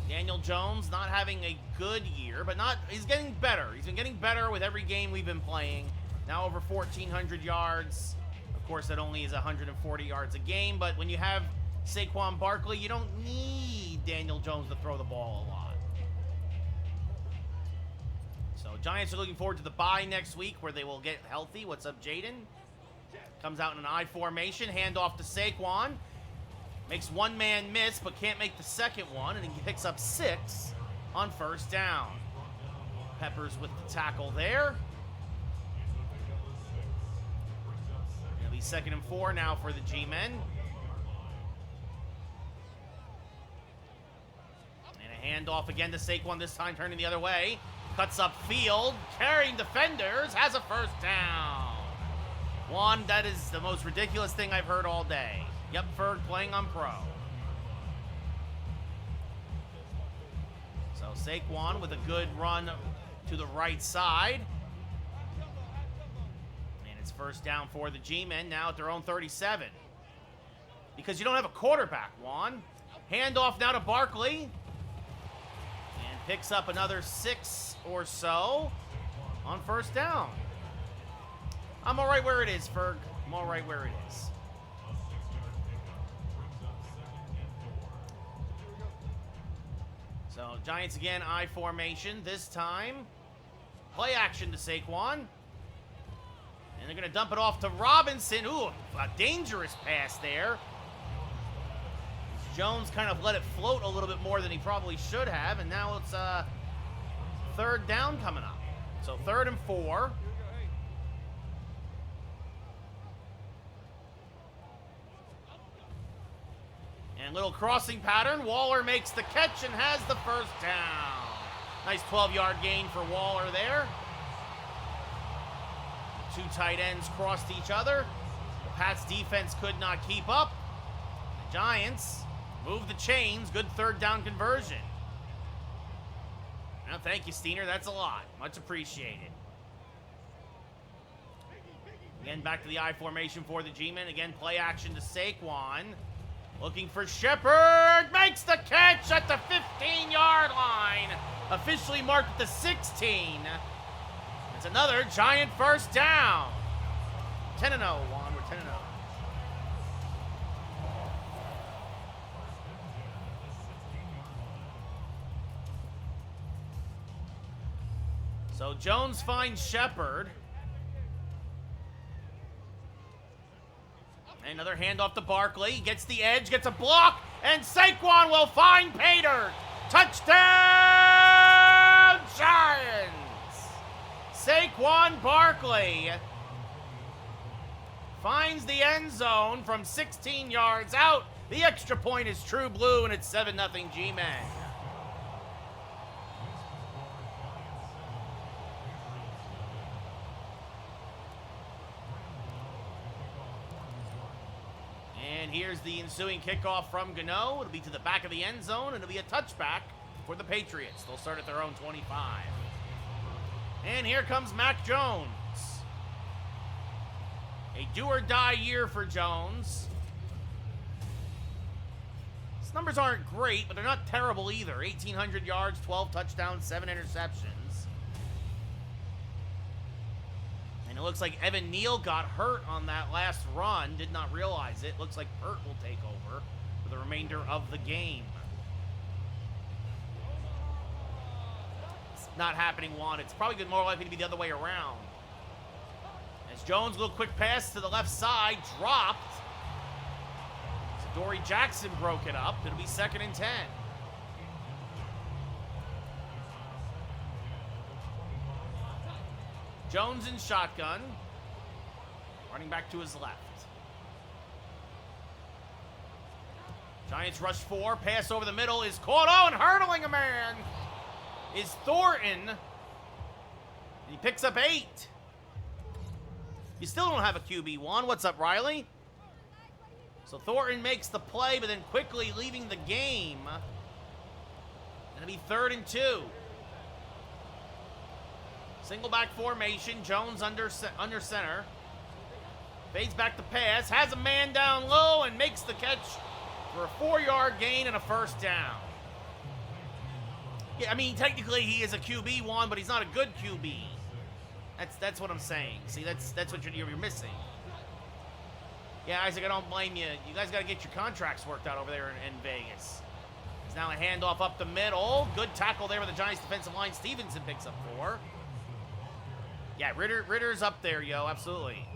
Daniel Jones not having a good year, but he's getting better. He's been getting better with every game we've been playing. Now over 1,400 yards. Of course, that only is 140 yards a game, but when you have Saquon Barkley, you don't need Daniel Jones to throw the ball a lot. So Giants are looking forward to the bye next week where they will get healthy. What's up, Jaden? Comes out in an I formation, handoff to Saquon. Makes one man miss, but can't make the second one, and he picks up 6 on first down. Peppers with the tackle there. It'll be 2nd and 4 now for the G-men. And a handoff again to Saquon, this time turning the other way. Cuts up field, carrying defenders, has a first down. Juan, that is the most ridiculous thing I've heard all day. Yep, Ferg playing on pro. So Saquon with a good run to the right side. And it's first down for the G-men now at their own 37. Because you don't have a quarterback, Juan. Handoff now to Barkley. And picks up another 6 or so on first down. I'm all right where it is, Ferg. I'm all right where it is. So, Giants again, I formation. This time, play action to Saquon. And they're going to dump it off to Robinson. Ooh, a dangerous pass there. Jones kind of let it float a little bit more than he probably should have. And now it's third down coming up. So, 3rd and 4. And little crossing pattern. Waller makes the catch and has the first down. Nice 12-yard gain for Waller there. The 2 tight ends crossed each other. The Pats defense could not keep up. The Giants move the chains. Good 3rd down conversion. Well, thank you, Steiner. That's a lot. Much appreciated. Again, back to the I formation for the G-men. Again, play action to Saquon. Looking for Shepard, makes the catch at the 15-yard line. Officially marked at the 16. It's another Giant first down. 10-0, Juan, we're 10-0. So Jones finds Shepard. Another handoff to Barkley. Gets the edge, gets a block, and Saquon will find Pater. Touchdown, Giants! Saquon Barkley finds the end zone from 16 yards out. The extra point is true blue, and it's 7-0 G-Men. And here's the ensuing kickoff from Gano. It'll be to the back of the end zone, and it'll be a touchback for the Patriots. They'll start at their own 25. And here comes Mac Jones. A do-or-die year for Jones. His numbers aren't great, but they're not terrible either. 1,800 yards, 12 touchdowns, 7 interceptions. And it looks like Evan Neal got hurt on that last run. Did not realize it. Looks like Pert will take over for the remainder of the game. It's not happening, Juan. It's probably more likely to be the other way around. As Jones, a little quick pass to the left side, dropped. So Dory Jackson broke it up. It'll be 2nd and 10. Jones in shotgun. Running back to his left. Giants rush 4. Pass over the middle is caught. Oh, and hurdling a man is Thornton. And he picks up 8. You still don't have a QB1. What's up, Riley? So Thornton makes the play, but then quickly leaving the game. It'll be 3rd and 2. Single back formation. Jones under center. Fades back the pass. Has a man down low and makes the catch for a 4-yard gain and a 1st down. Yeah, I mean, technically he is a QB1, but he's not a good QB. That's what I'm saying. See, that's what you're missing. Yeah, Isaac, I don't blame you. You guys got to get your contracts worked out over there in Vegas. It's now a handoff up the middle. Good tackle there with the Giants defensive line. Stevenson picks up 4. Yeah, Ritter's up there, yo, absolutely.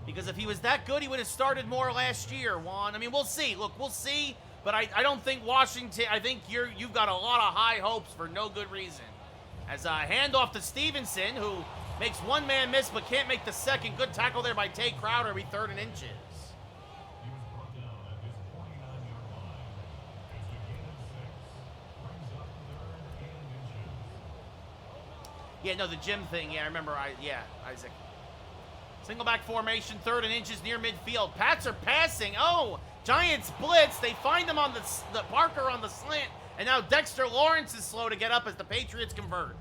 Because if he was that good, he would have started more last year, Juan. I mean, we'll see. Look, we'll see. But I don't think Washington, I think you've got a lot of high hopes for no good reason. As a handoff to Stevenson, who makes one man miss but can't make the second. Good tackle there by Tay Crowder. It'll be 3rd and inches. He was brought down at his 29-yard line. It's a gain of 6. Brings up 3rd and inches. Yeah, no, the Jim thing. Yeah, I remember. Isaac. Single back formation, 3rd and inches near midfield. Pats are passing. Oh, Giants blitz. They find him on the Parker on the slant. And now Dexter Lawrence is slow to get up as the Patriots convert.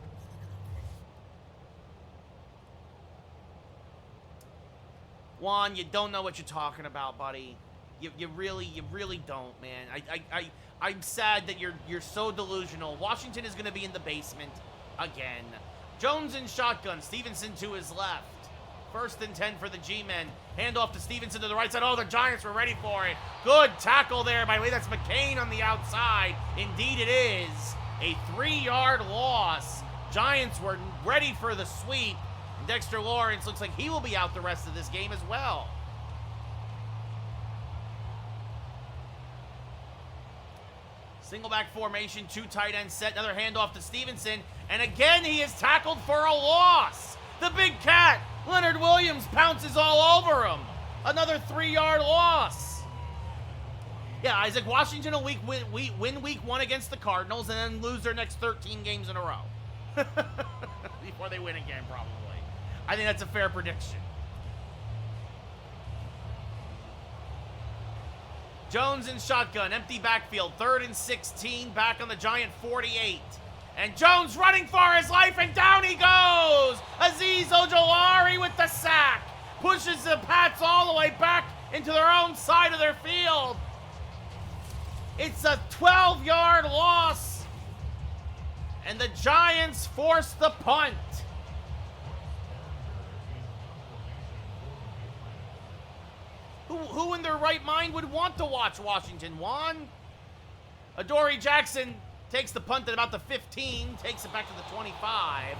Juan, you don't know what you're talking about, buddy. You really don't, man. I'm sad that you're so delusional. Washington is going to be in the basement again. Jones in shotgun. Stevenson to his left. 1st and 10 for the G-men. Handoff to Stevenson to the right side. Oh, the Giants were ready for it. Good tackle there. By the way, that's McCain on the outside. Indeed it is. A 3-yard loss. Giants were ready for the sweep. Dexter Lawrence looks like he will be out the rest of this game as well. Single back formation, 2 tight end set. Another handoff to Stevenson. And again, he is tackled for a loss. The big cat, Leonard Williams, pounces all over him. Another 3-yard loss. Yeah, Isaac, Washington will win week 1 against the Cardinals and then lose their next 13 games in a row. Before they win again, probably. I think that's a fair prediction. Jones in shotgun, empty backfield, 3rd and 16, back on the Giant 48. And Jones running for his life, and down he goes! Azeez Ojulari with the sack. Pushes the Pats all the way back into their own side of their field. It's a 12-yard loss. And the Giants force the punt. Who in their right mind would want to watch Washington, Juan? Adoree Jackson takes the punt at about the 15, takes it back to the 25.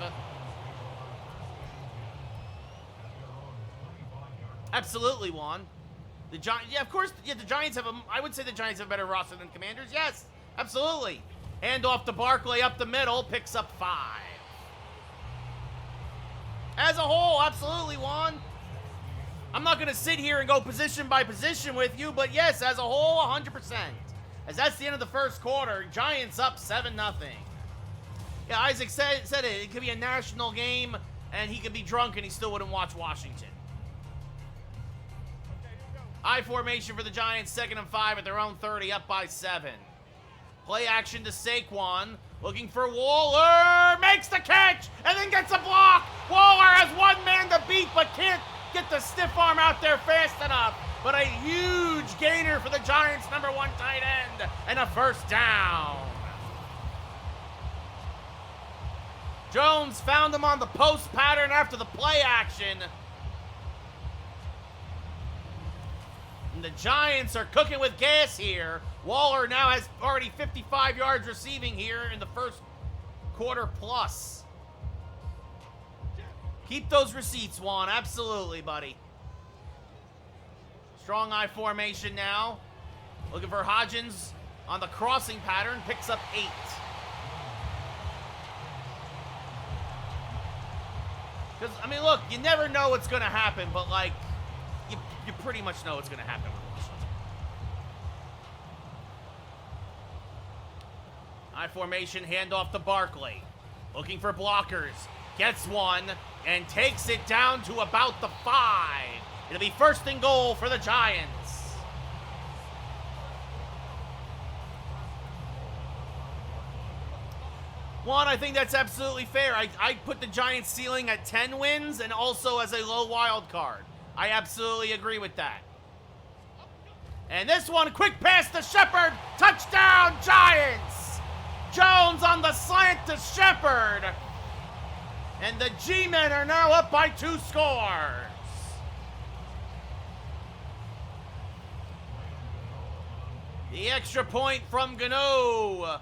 Absolutely, Juan. The Giants, yeah, of course, yeah, the Giants have I would say the Giants have a better roster than Commanders. Yes, absolutely. Hand off to Barkley up the middle, picks up 5. As a whole, absolutely, Juan. I'm not going to sit here and go position by position with you, but yes, as a whole, 100%. As that's the end of the first quarter, Giants up 7-0. Yeah, Isaac said it. It could be a national game, and he could be drunk, and he still wouldn't watch Washington. I formation for the Giants, 2nd and 5 at their own 30, up by 7. Play action to Saquon, looking for Waller, makes the catch, and then gets a block. Waller has one man to beat, but can't get the stiff arm out there fast enough. But a huge gainer for the Giants' number 1 tight end, and a first down. Jones found him on the post pattern after the play action. And the Giants are cooking with gas here. Waller now has already 55 yards receiving here in the first quarter plus. Keep those receipts, Juan. Absolutely, buddy. Strong I formation now. Looking for Hodgins on the crossing pattern. Picks up 8. Because, I mean, look, you never know what's going to happen, but, like, you pretty much know what's going to happen with Washington. I formation, handoff to Barkley. Looking for blockers. Gets one and takes it down to about the 5. It'll be 1st and goal for the Giants. Juan, I think that's absolutely fair. I put the Giants ceiling at 10 wins and also as a low wild card. I absolutely agree with that. And this one, quick pass to Shepard. Touchdown, Giants! Jones on the slant to Shepard. And the G-men are now up by 2 scores. The extra point from Gano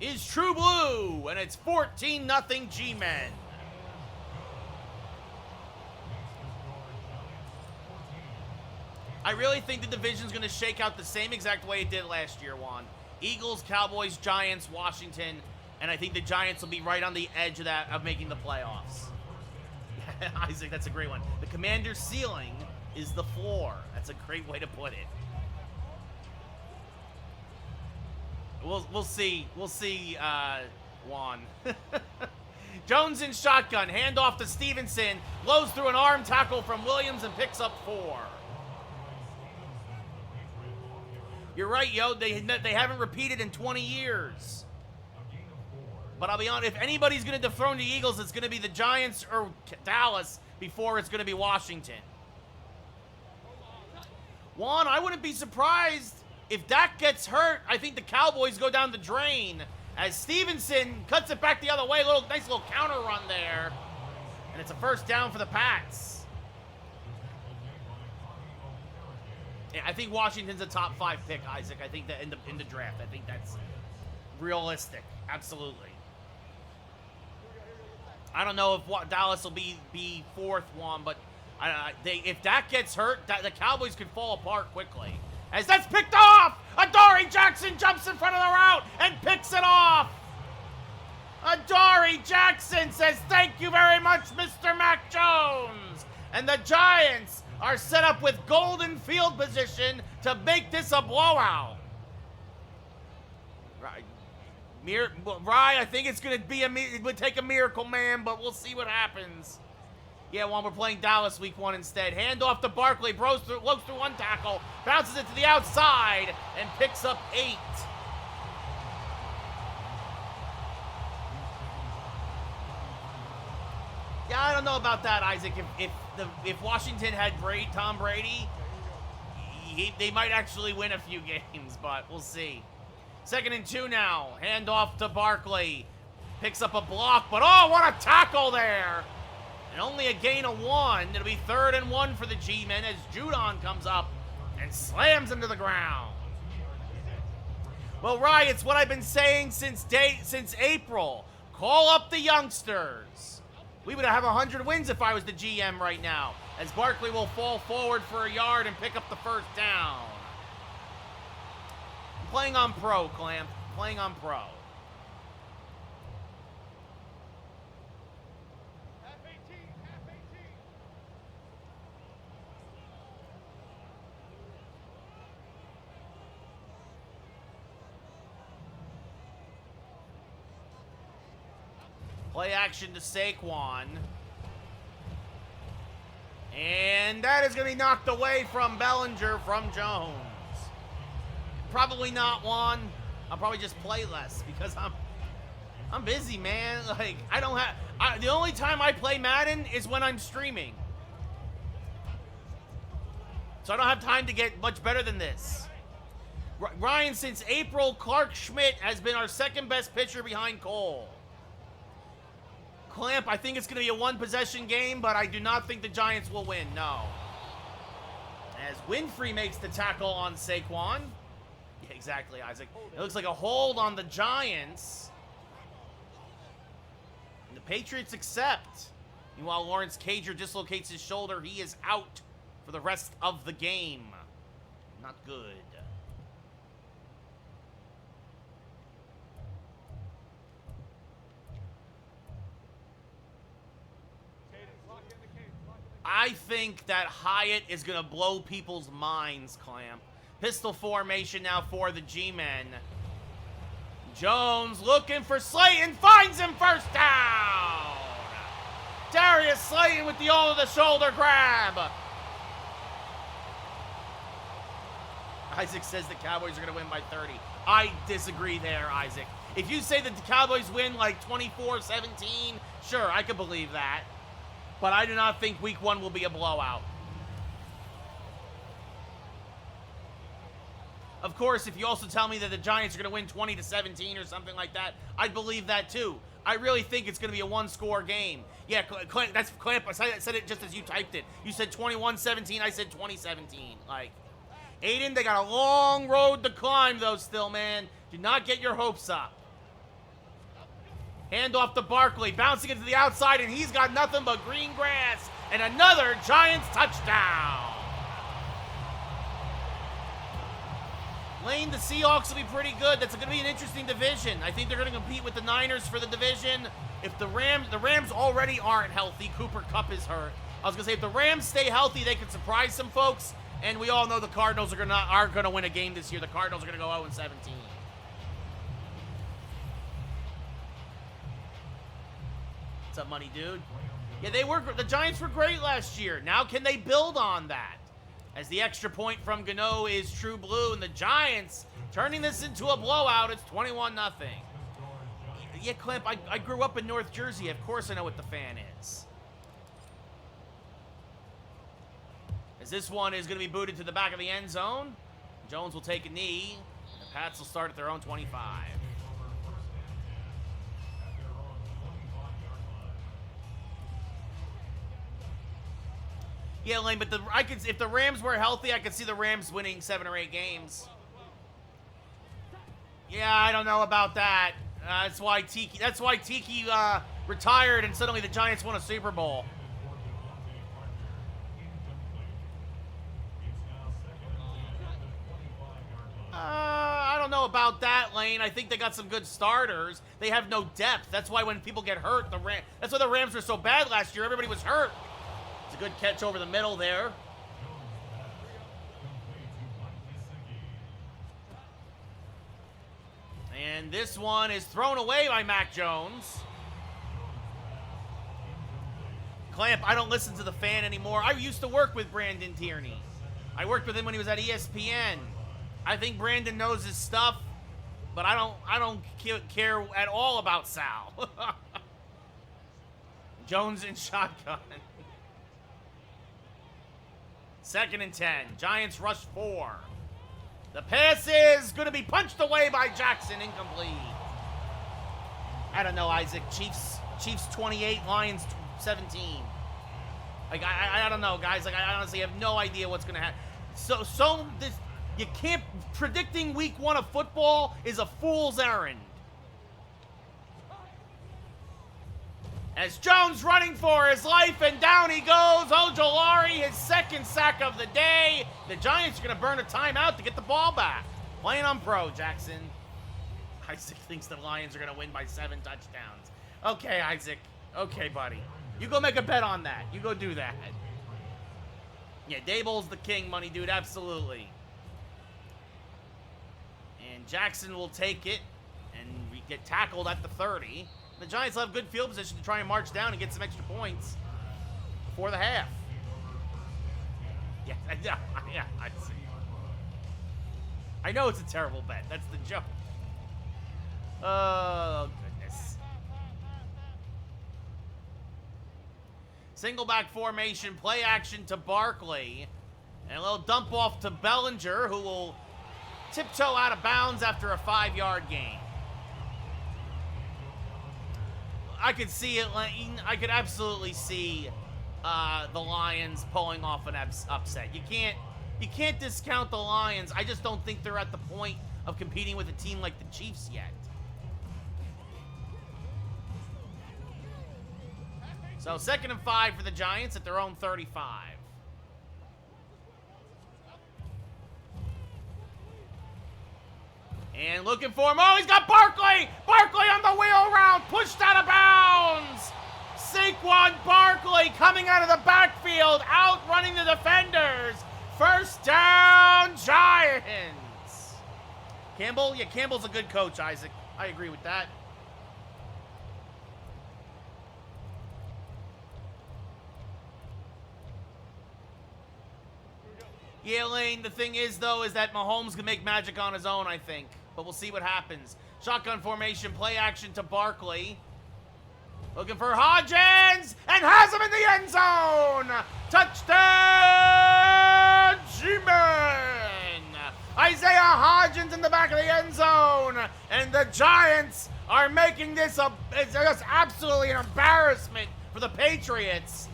is true blue, and it's 14-0 G-men. I really think the division's going to shake out the same exact way it did last year, Juan. Eagles, Cowboys, Giants, Washington, and I think the Giants will be right on the edge of that, of making the playoffs. Isaac, that's a great one. The Commander's ceiling is the floor. That's a great way to put it. We'll see. We'll see, Juan. Jones in shotgun. Handoff to Stevenson. Blows through an arm tackle from Williams and picks up 4. You're right, yo. They haven't repeated in 20 years. But I'll be honest, if anybody's going to dethrone the Eagles, it's going to be the Giants or Dallas before it's going to be Washington. Juan, I wouldn't be surprised if Dak gets hurt. I think the Cowboys go down the drain as Stevenson cuts it back the other way. Nice little counter run there. And it's a first down for the Pats. Yeah, I think Washington's a top 5 pick, Isaac. I think that in the draft. I think that's realistic. Absolutely. I don't know if Dallas will be 4th one, but if Dak gets hurt, the Cowboys could fall apart quickly. As that's picked off! Adoree Jackson jumps in front of the route and picks it off! Adoree Jackson says, "Thank you very much, Mr. Mac Jones!" And the Giants are set up with golden field position to make this a blowout. Rye, I think it's going to be it would take a miracle, man, but we'll see what happens. Yeah, Juan, we're playing Dallas week 1 instead. Handoff to Barkley, looks through one tackle, bounces it to the outside, and picks up 8. Yeah, I don't know about that, Isaac. If Washington had Tom Brady, they might actually win a few games, but we'll see. 2nd and 2 now. Handoff to Barkley. Picks up a block, but oh, what a tackle there! And only a gain of 1. It'll be 3rd and 1 for the G-men as Judon comes up and slams him to the ground. Well, Rye, it's what I've been saying since April. Call up the youngsters. We would have 100 wins if I was the GM right now, as Barkley will fall forward for a yard and pick up the first down. I'm playing on pro, Clamp. Playing on pro. Play action to Saquon. And that is going to be knocked away from Bellinger from Jones. Probably not one. I'll probably just play less because I'm busy, man. Like, I don't have... the only time I play Madden is when I'm streaming. So I don't have time to get much better than this. Ryan, since April, Clark Schmidt has been our second best pitcher behind Cole. Clamp, I think it's going to be a one-possession game, but I do not think the Giants will win, no. As Winfrey makes the tackle on Saquon. Yeah, exactly, Isaac. It looks like a hold on the Giants. And the Patriots accept. Meanwhile, Lawrence Cager dislocates his shoulder. He is out for the rest of the game. Not good. I think that Hyatt is going to blow people's minds, Clamp. Pistol formation now for the G-Men. Jones looking for Slayton, finds him, first down! Darius Slayton with the over-the-shoulder grab. Isaac says the Cowboys are going to win by 30. I disagree there, Isaac. If you say that the Cowboys win like 24-17, sure, I could believe that. But I do not think week 1 will be a blowout. Of course, if you also tell me that the Giants are going to win 20-17 or something like that, I'd believe that too. I really think it's going to be a one-score game. Yeah, that's Clamp. I said it just as you typed it. You said 21-17. I said 20-17. Like, Aiden, they got a long road to climb, though, still, man. Do not get your hopes up. Hand off to Barkley, bouncing into the outside, and he's got nothing but green grass. And another Giants touchdown. Lane, the Seahawks will be pretty good. That's going to be an interesting division. I think they're going to compete with the Niners for the division. If the Rams already aren't healthy. Cooper Kupp is hurt. I was going to say, if the Rams stay healthy, they could surprise some folks. And we all know the Cardinals are going to win a game this year. The Cardinals are going to go 0-17. What's up, money dude? Yeah, the Giants were great last year. Now can they build on that? As the extra point from Gano is true blue, and the Giants turning this into a blowout. It's 21-0. Yeah, Clamp, I grew up in North Jersey. Of course I know what the fan is. As this one is going to be booted to the back of the end zone. Jones will take a knee. The Pats will start at their own 25. Yeah, Lane, but if the Rams were healthy, I could see the Rams winning 7 or 8 games. Yeah, I don't know about that. That's why Tiki retired, and suddenly the Giants won a Super Bowl. I don't know about that, Lane. I think they got some good starters. They have no depth. That's why when people get hurt, that's why the Rams were so bad last year. Everybody was hurt. It's a good catch over the middle there. And this one is thrown away by Mac Jones. Clamp, I don't listen to the fan anymore. I used to work with Brandon Tierney. I worked with him when he was at ESPN. I think Brandon knows his stuff, but I don't care at all about Sal. Jones in shotgun. 2nd and 10. Giants rush 4. The pass is going to be punched away by Jackson. Incomplete. I don't know, Isaac. Chiefs 28, Lions 17. Like, I don't know, guys. Like, I honestly have no idea what's going to happen. You can't... Predicting week 1 of football is a fool's errand. As Jones running for his life, and down he goes. Ojolari, his 2nd sack of the day. The Giants are going to burn a timeout to get the ball back. Playing on pro, Jackson. Isaac thinks the Lions are going to win by 7 touchdowns. Okay, Isaac. Okay, buddy. You go make a bet on that. You go do that. Yeah, Daboll's the king, money dude. Absolutely. And Jackson will take it and we get tackled at the 30. The Giants will have good field position to try and march down and get some extra points before the half. Yeah, yeah, I see. I know it's a terrible bet. That's the joke. Oh, goodness. Single back formation, play action to Barkley. And a little dump off to Bellinger, who will tiptoe out of bounds after a 5-yard gain. I could see it. I could absolutely see the Lions pulling off an upset. You can't discount the Lions. I just don't think they're at the point of competing with a team like the Chiefs yet. So 2nd and 5 for the Giants at their own 35. And looking for him. Oh, he's got Barkley! Barkley on the wheel route, pushed out of bounds! Saquon Barkley coming out of the backfield, outrunning the defenders. First down, Giants. Campbell? Yeah, Campbell's a good coach, Isaac. I agree with that. Yeah, Lane, the thing is, though, is that Mahomes can make magic on his own, I think. But we'll see what happens. Shotgun formation, play action to Barkley. Looking for Hodgins, and has him in the end zone! Touchdown, G-Man! Isaiah Hodgins in the back of the end zone! And the Giants are making this it's just absolutely an embarrassment for the Patriots.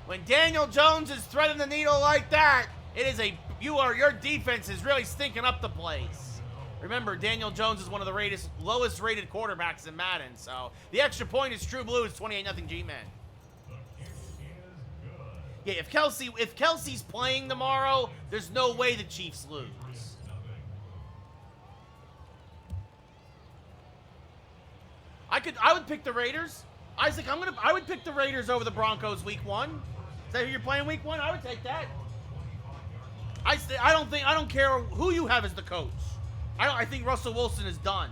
When Daniel Jones is threading the needle like that, it is your defense is really stinking up the place. Remember, Daniel Jones is one of the lowest rated quarterbacks in Madden, so the extra point is True Blue. It's 28-0 G-Men. Yeah, if Kelsey's playing tomorrow, there's no way the Chiefs lose. I would pick the Raiders. Isaac, I would pick the Raiders over the Broncos week 1. Is that who you're playing week 1? I would take that. I don't care who you have as the coach. I think Russell Wilson is done.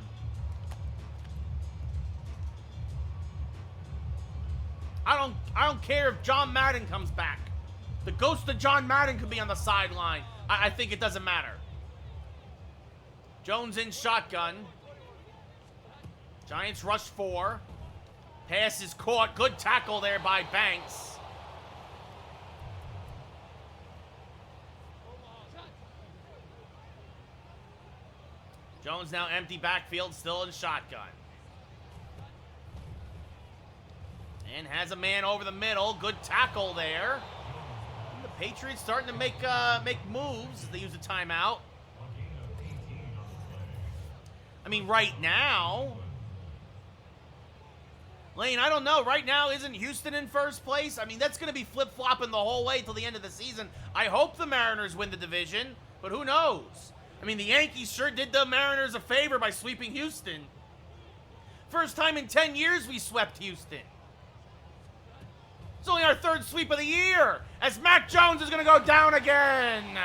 I don't care if John Madden comes back. The ghost of John Madden could be on the sideline. I think it doesn't matter. Jones in shotgun. Giants rush 4. Pass is caught. Good tackle there by Banks. Jones now empty backfield, still in shotgun. And has a man over the middle. Good tackle there. And the Patriots starting to make moves as they use a timeout. I mean, right now, Lane, I don't know. Right now, isn't Houston in first place? I mean, that's going to be flip-flopping the whole way till the end of the season. I hope the Mariners win the division, but who knows? I mean, the Yankees sure did the Mariners a favor by sweeping Houston. First time in 10 years we swept Houston. It's only our 3rd sweep of the year, as Mac Jones is going to go down again.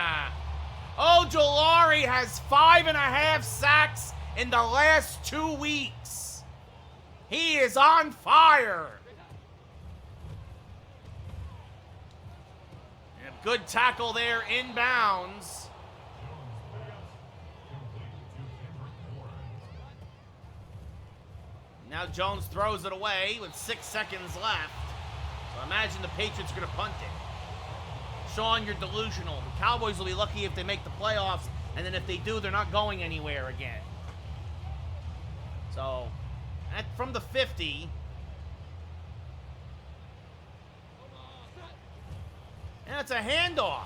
Ojulari has 5.5 sacks in the last 2 weeks. He is on fire. And a good tackle there inbounds. Now Jones throws it away with 6 seconds left. So imagine the Patriots are going to punt it. Sean, you're delusional. The Cowboys will be lucky if they make the playoffs, and then if they do, they're not going anywhere again. So, from the 50. And it's a handoff.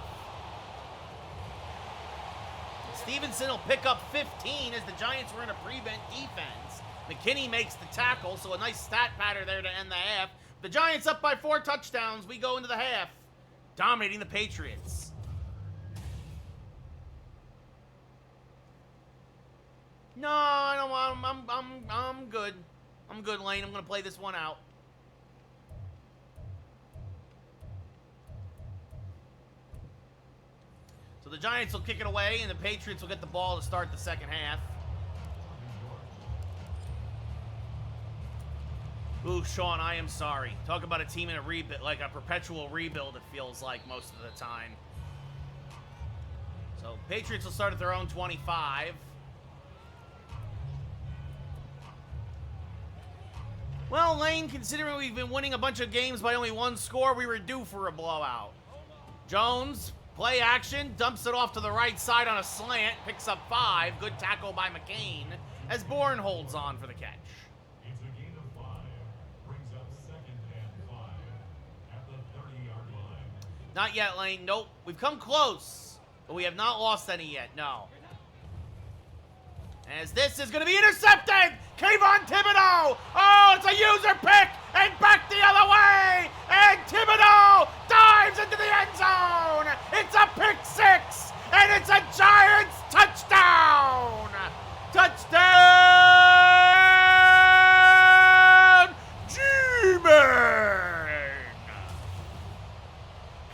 Stevenson will pick up 15 as the Giants were in a prevent defense. McKinney makes the tackle, so a nice stat pattern there to end the half. The Giants up by 4 touchdowns. We go into the half, dominating the Patriots. No, I don't. I'm good. I'm good, Lane. I'm gonna play this one out. So the Giants will kick it away, and the Patriots will get the ball to start the second half. Ooh, Sean, I am sorry. Talk about a team in a rebuild, like a perpetual rebuild, it feels like most of the time. So, Patriots will start at their own 25. Well, Lane, considering we've been winning a bunch of games by only one score, we were due for a blowout. Jones, play action, dumps it off to the right side on a slant, picks up 5. Good tackle by McCain as Bourne holds on for the catch. It's a gain of 5. Brings up 2nd and 5 at the 30-yard line. Not yet, Lane. Nope. We've come close, but we have not lost any yet. No. As this is going to be intercepted! Kayvon Thibodeau! Oh, it's a user pick! And back the other way! And Thibodeau dives into the end zone! It's a pick 6! And it's a Giants touchdown! Touchdown! G-Man!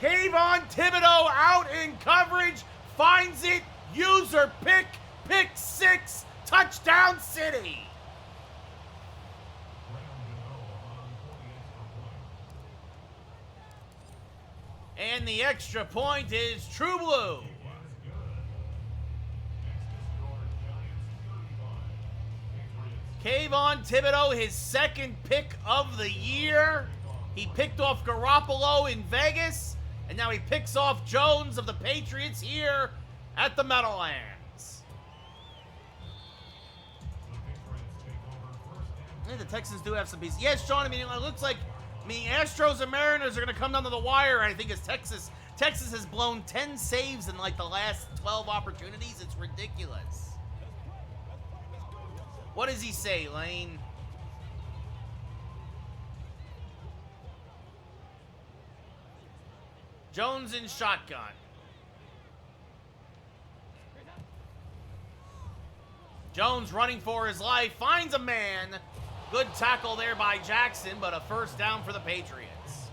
Kayvon Thibodeau out in coverage, finds it, user pick 6, touchdown City! And the extra point is True Blue. Kayvon Thibodeau, his 2nd pick of the year. He picked off Garoppolo in Vegas, and now he picks off Jones of the Patriots here at the Meadowlands. I think the Texans do have some pieces. Yes, Sean, I mean, it looks like, Astros and Mariners are going to come down to the wire. I think it's Texas has blown 10 saves in like the last 12 opportunities. It's ridiculous. What does he say, Lane? Jones in shotgun. Jones running for his life, finds a man. Good tackle there by Jackson, but a first down for the Patriots. It's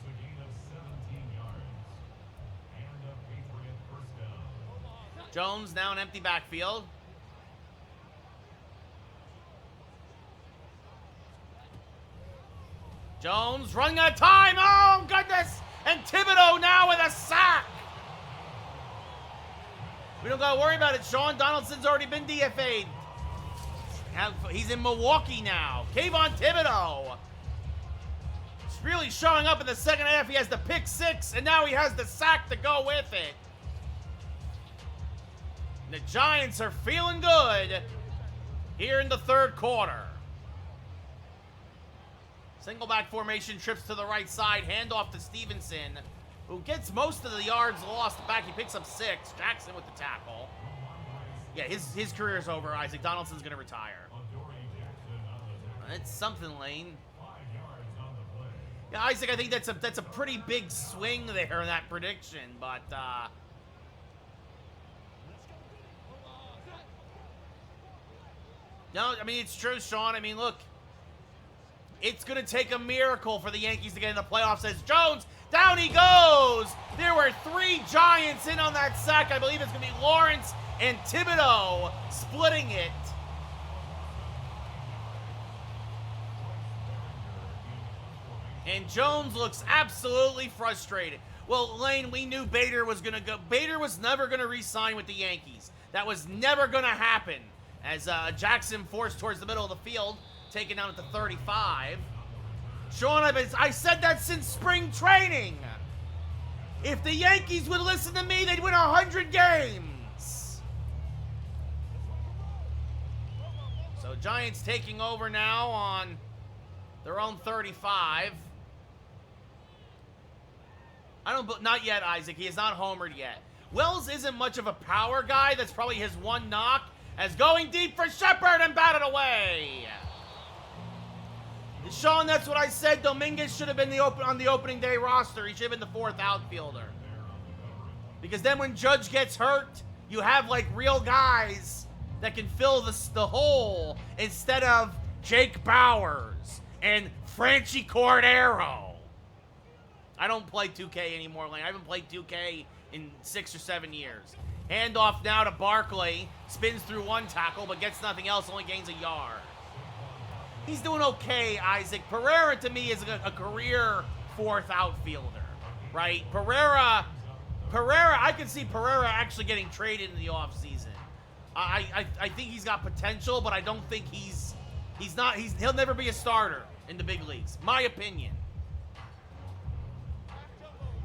a gain of 17 yards and a Patriot first down. Jones now an empty backfield. Jones running out of time. Oh, goodness. And Thibodeau now with a sack. We don't got to worry about it, Sean. Donaldson's already been DFA'd. He's in Milwaukee now. Kayvon Thibodeau. He's really showing up in the second half. He has the pick 6, and now he has the sack to go with it. And the Giants are feeling good here in the third quarter. Single back formation, trips to the right side, handoff to Stevenson, who gets most of the yards lost back. He picks up 6. Jackson with the tackle. Yeah, his career is over, Isaac. Donaldson's going to retire. It's something, Lane. Yeah, Isaac, I think that's a pretty big swing there in that prediction, but no, I mean, it's true, Sean. I mean, look, it's going to take a miracle for the Yankees to get in the playoffs as Jones, down he goes. There were 3 Giants in on that sack. I believe it's going to be Lawrence and Thibodeau splitting it. And Jones looks absolutely frustrated. Well, Lane, we knew Bader was going to go. Bader was never going to re-sign with the Yankees. That was never going to happen. As Jackson forced towards the middle of the field, taken down at the 35. Sean, I said that since spring training. If the Yankees would listen to me, they'd win 100 games. So Giants taking over now on their own 35. Not yet, Isaac. He is not homered yet. Wells isn't much of a power guy. That's probably his one knock. As going deep for Shepard and batted away. Sean, that's what I said. Dominguez should have been on the opening day roster. He should have been the 4th outfielder. Because then when Judge gets hurt, you have like real guys that can fill the hole instead of Jake Bowers and Franchi Cordero. I don't play 2K anymore, Lane. I haven't played 2K in 6 or 7 years. Handoff now to Barkley. Spins through one tackle, but gets nothing else. Only gains a yard. He's doing okay, Isaac. Pereira, to me, is a career fourth outfielder, right? Pereira, I can see Pereira actually getting traded in the offseason. I think he's got potential, but I don't think he'll never be a starter in the big leagues. My opinion.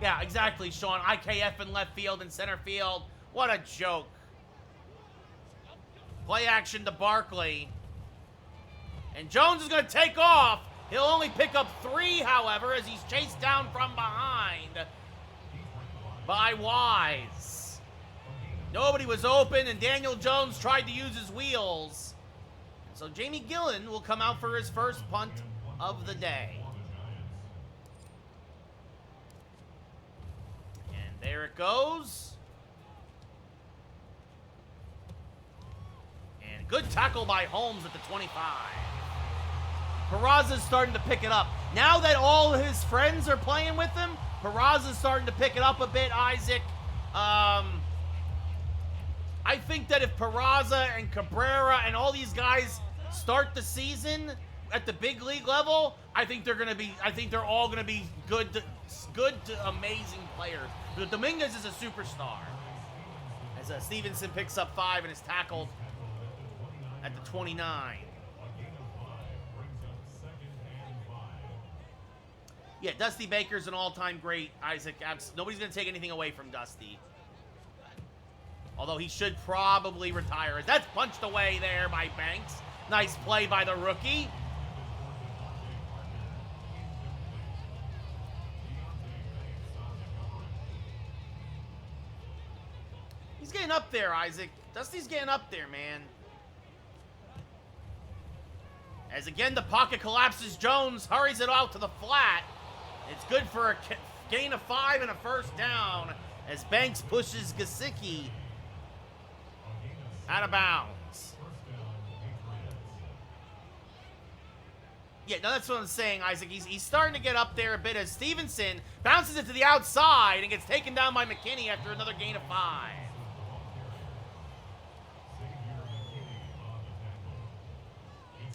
Yeah, exactly, Sean. IKF in left field and center field. What a joke. Play action to Barkley. And Jones is going to take off. He'll only pick up 3, however, as he's chased down from behind by Wise. Nobody was open, and Daniel Jones tried to use his wheels. So Jamie Gillen will come out for his first punt of the day. And there it goes. And good tackle by Holmes at the 25. Peraza's starting to pick it up. Now that all his friends are playing with him, Peraza's starting to pick it up a bit, Isaac. I think that if Peraza and Cabrera and all these guys start the season at the big league level, I think they're all gonna be good to amazing players. Dominguez is a superstar. As Stevenson picks up 5 and is tackled at the 29. Yeah, Dusty Baker's an all-time great, Isaac. Nobody's going to take anything away from Dusty. Although he should probably retire. That's punched away there by Banks. Nice play by the rookie. He's getting up there, Isaac. Dusty's getting up there, man. As again, the pocket collapses. Jones hurries it out to the flat. It's good for a gain of 5 and a first down as Banks pushes Gesicki out of bounds. Yeah, no, that's what I'm saying, Isaac. He's starting to get up there a bit as Stevenson bounces it to the outside and gets taken down by McKinney after another gain of 5.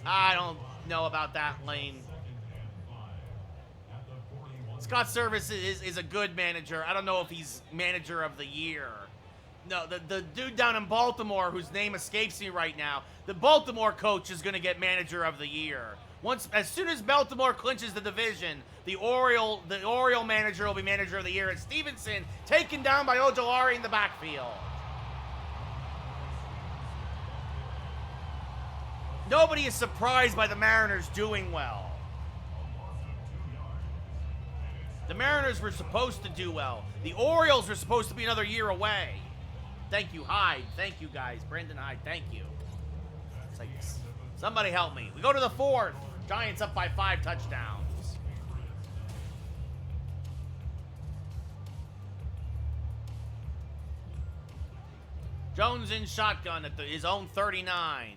I don't know about that, Lane. Scott Service is a good manager. I don't know if he's manager of the year. No, the dude down in Baltimore, whose name escapes me right now, the Baltimore coach is going to get manager of the year. As soon as Baltimore clinches the division, the Oriole manager will be manager of the year. It's Stevenson taken down by Ojolari in the backfield. Nobody is surprised by the Mariners doing well. The Mariners were supposed to do well. The Orioles were supposed to be another year away. Thank you, Hyde. Thank you, guys. Brandon Hyde, thank you. It's like, somebody help me. We go to the 4th. Giants up by 5 touchdowns. Jones in shotgun at his own 39.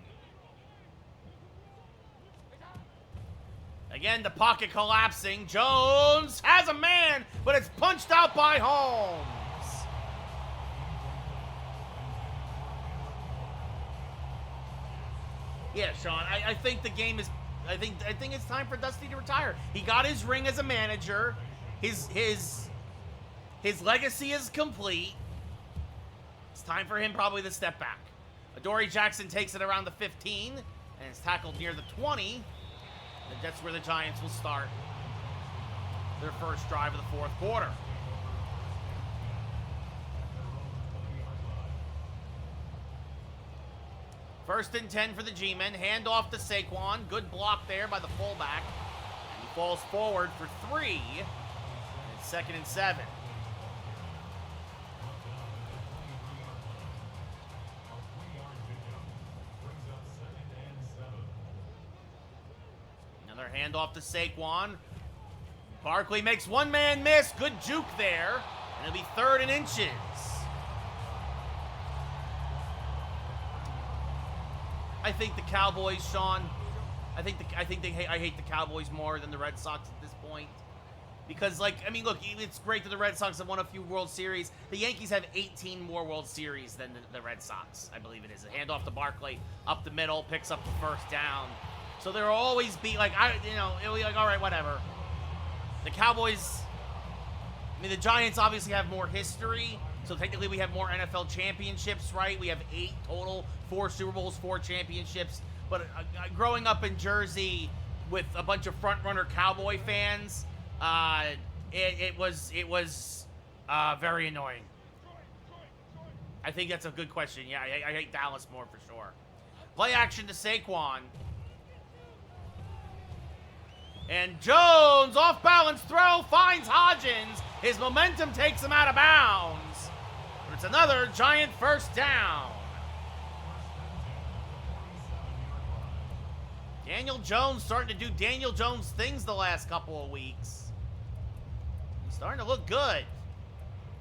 Again, the pocket collapsing. Jones has a man, but it's punched out by Holmes. Yeah, Sean, I think the game is... I think it's time for Dusty to retire. He got his ring as a manager. His legacy is complete. It's time for him probably to step back. Adoree Jackson takes it around the 15 and is tackled near the 20. And that's where the Giants will start their first drive of the 4th quarter. First and 10 for the G-men. Hand off to Saquon. Good block there by the fullback. And he falls forward for 3. It's 2nd and 7. Another handoff to Saquon. Barkley makes one man miss. Good juke there. And it'll be 3rd and inches. I think the Cowboys, Sean. I hate the Cowboys more than the Red Sox at this point. Because, like, I mean, look, it's great that the Red Sox have won a few World Series. The Yankees have 18 more World Series than the Red Sox, I believe it is. A handoff to Barkley, up the middle, picks up the first down. So there will always be, like, it'll be like, all right, whatever. The Cowboys, I mean, the Giants obviously have more history, so technically we have more NFL championships, right? We have 8 total, 4 Super Bowls, 4 championships. But growing up in Jersey with a bunch of front-runner Cowboy fans, it was very annoying. I think that's a good question. Yeah, I hate Dallas more for sure. Play action to Saquon. And Jones, off-balance throw, finds Hodgins. His momentum takes him out of bounds. But it's another Giant first down. Daniel Jones starting to do Daniel Jones things the last couple of weeks. He's starting to look good.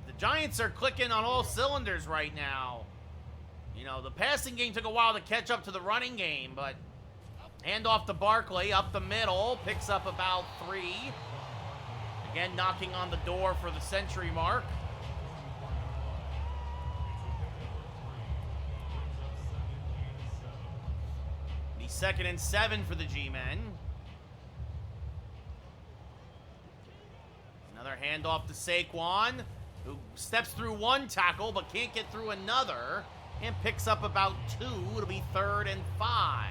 The Giants are clicking on all cylinders right now. You know, the passing game took a while to catch up to the running game, but handoff to Barkley, up the middle, picks up about 3. Again, knocking on the door for the century mark. The 2nd and 7 for the G-Men. Another handoff to Saquon, who steps through 1 tackle but can't get through another, and picks up about 2. It'll be 3rd and 5.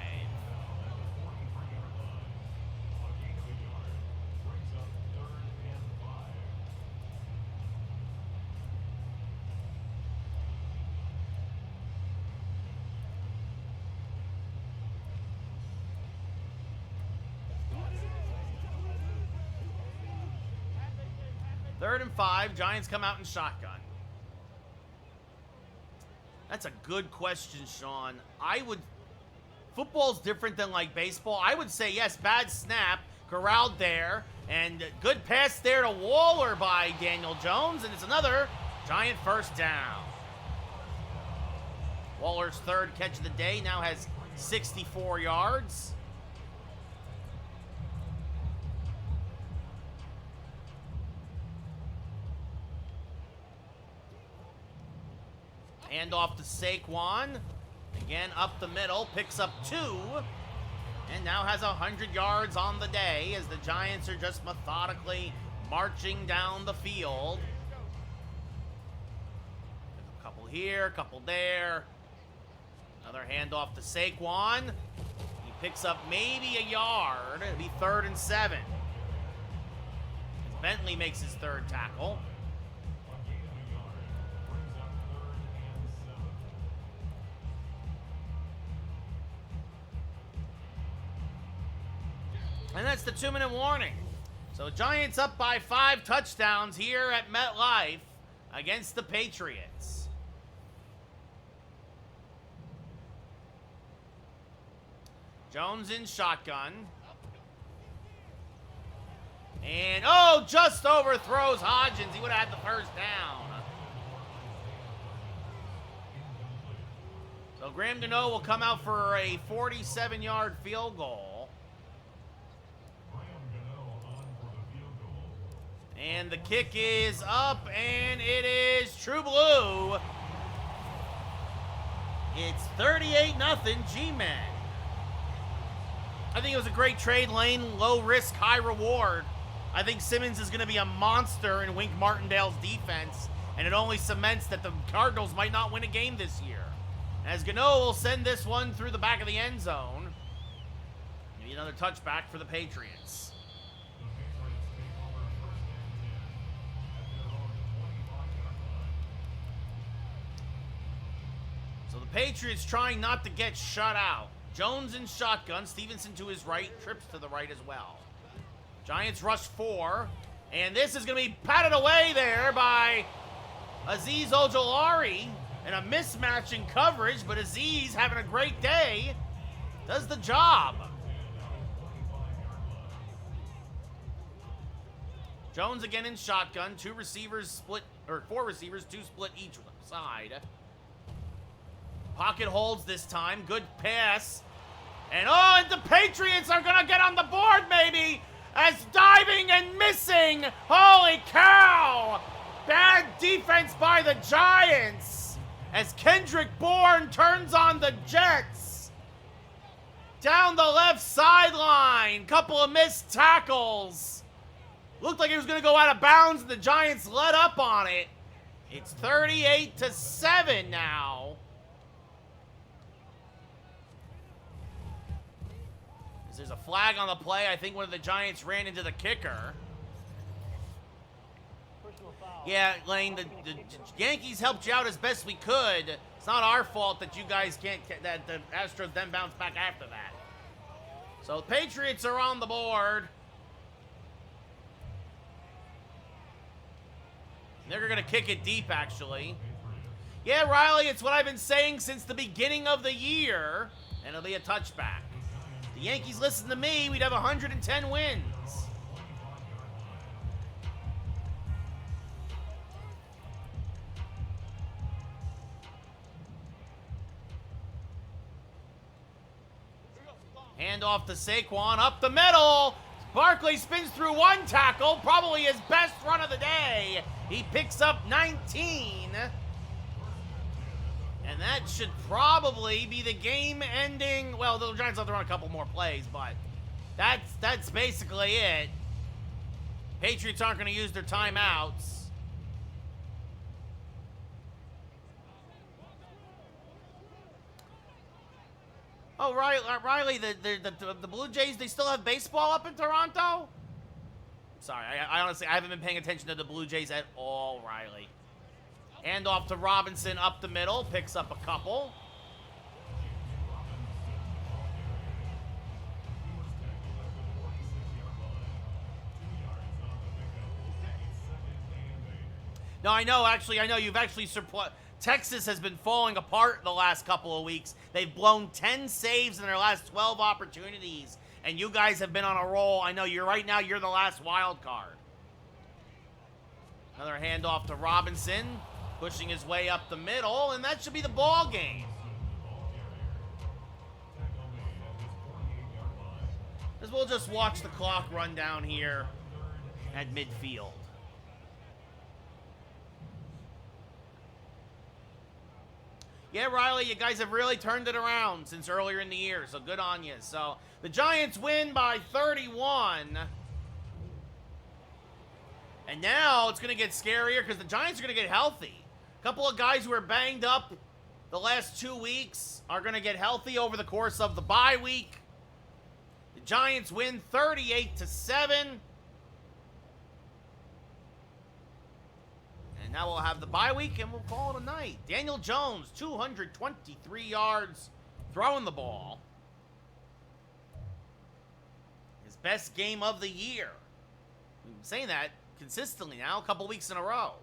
Third and 5, Giants come out in shotgun. That's a good question, Sean. Football's different than like baseball. I would say yes, bad snap, corralled there, and good pass there to Waller by Daniel Jones, and it's another Giant first down. Waller's 3rd catch of the day, now has 64 yards. Handoff to Saquon. Again, up the middle, picks up 2, and now has 100 yards on the day as the Giants are just methodically marching down the field. A couple here, a couple there. Another handoff to Saquon. He picks up maybe a yard. It'll be 3rd and 7. As Bentley makes his 3rd tackle. And that's the 2-minute warning. So Giants up by 5 touchdowns here at MetLife against the Patriots. Jones in shotgun. And, just overthrows Hodgins. He would have had the first down. So Graham Gano will come out for a 47-yard field goal. And the kick is up, and it is true blue. It's 38-0 G-Men. I think it was a great trade lane, low risk, high reward. I think Simmons is going to be a monster in Wink Martindale's defense, and it only cements that the Cardinals might not win a game this year. As Gano will send this one through the back of the end zone. Maybe another touchback for the Patriots. So the Patriots trying not to get shut out. Jones in shotgun. Stevenson to his right. Trips to the right as well. Giants rush 4. And this is going to be patted away there by Azeez Ojulari. And a mismatch in coverage. But Azeez, having a great day, does the job. Jones again in shotgun. 4 receivers, 2 split each side. Pocket holds this time. Good pass. And the Patriots are going to get on the board maybe as diving and missing. Holy cow. Bad defense by the Giants as Kendrick Bourne turns on the Jets. Down the left sideline. Couple of missed tackles. Looked like he was going to go out of bounds, and the Giants let up on it. It's 38-7 now. There's a flag on the play. I think one of the Giants ran into the kicker. Yeah, Lane, the Yankees helped you out as best we could. It's not our fault that you guys can't, that the Astros then bounce back after that. So the Patriots are on the board. They're going to kick it deep, actually. Yeah, Riley, it's what I've been saying since the beginning of the year. And it'll be a touchback. The Yankees listen to me, we'd have 110 wins. Hand off to Saquon, up the middle. Barkley spins through one tackle, probably his best run of the day. He picks up 19. And that should probably be the game-ending. Well, the Giants have to run a couple more plays, but that's basically it. Patriots aren't going to use their timeouts. Oh, Riley, the Blue Jays, they still have baseball up in Toronto? Sorry, I honestly, I haven't been paying attention to the Blue Jays at all, Riley. Hand off to Robinson up the middle, picks up a couple. No, I know, actually, you've actually Texas has been falling apart the last couple of weeks. They've blown 10 saves in their last 12 opportunities, and you guys have been on a roll. I know right now you're the last wild card. Another handoff to Robinson, pushing his way up the middle, and that should be the ball game. As we'll just watch the clock run down here at midfield. Yeah, Riley, you guys have really turned it around since earlier in the year, so good on you. So the Giants win by 31. And now it's going to get scarier because the Giants are going to get healthy. A couple of guys who are banged up the last 2 weeks are going to get healthy over the course of the bye week. The Giants win 38-7. And now we'll have the bye week and we'll call it a night. Daniel Jones, 223 yards throwing the ball. His best game of the year. We've been saying that consistently now, a couple weeks in a row.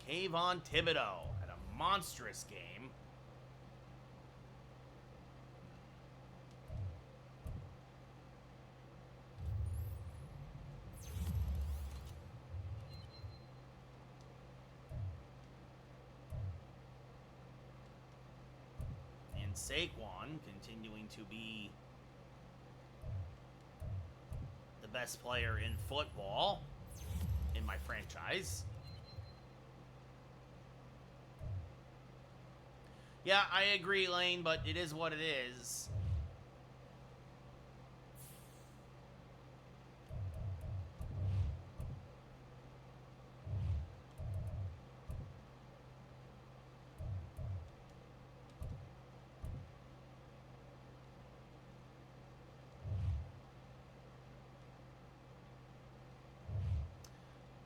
Kayvon Thibodeau had a monstrous game. And Saquon continuing to be the best player in football in my franchise. Yeah, I agree, Lane, but it is what it is.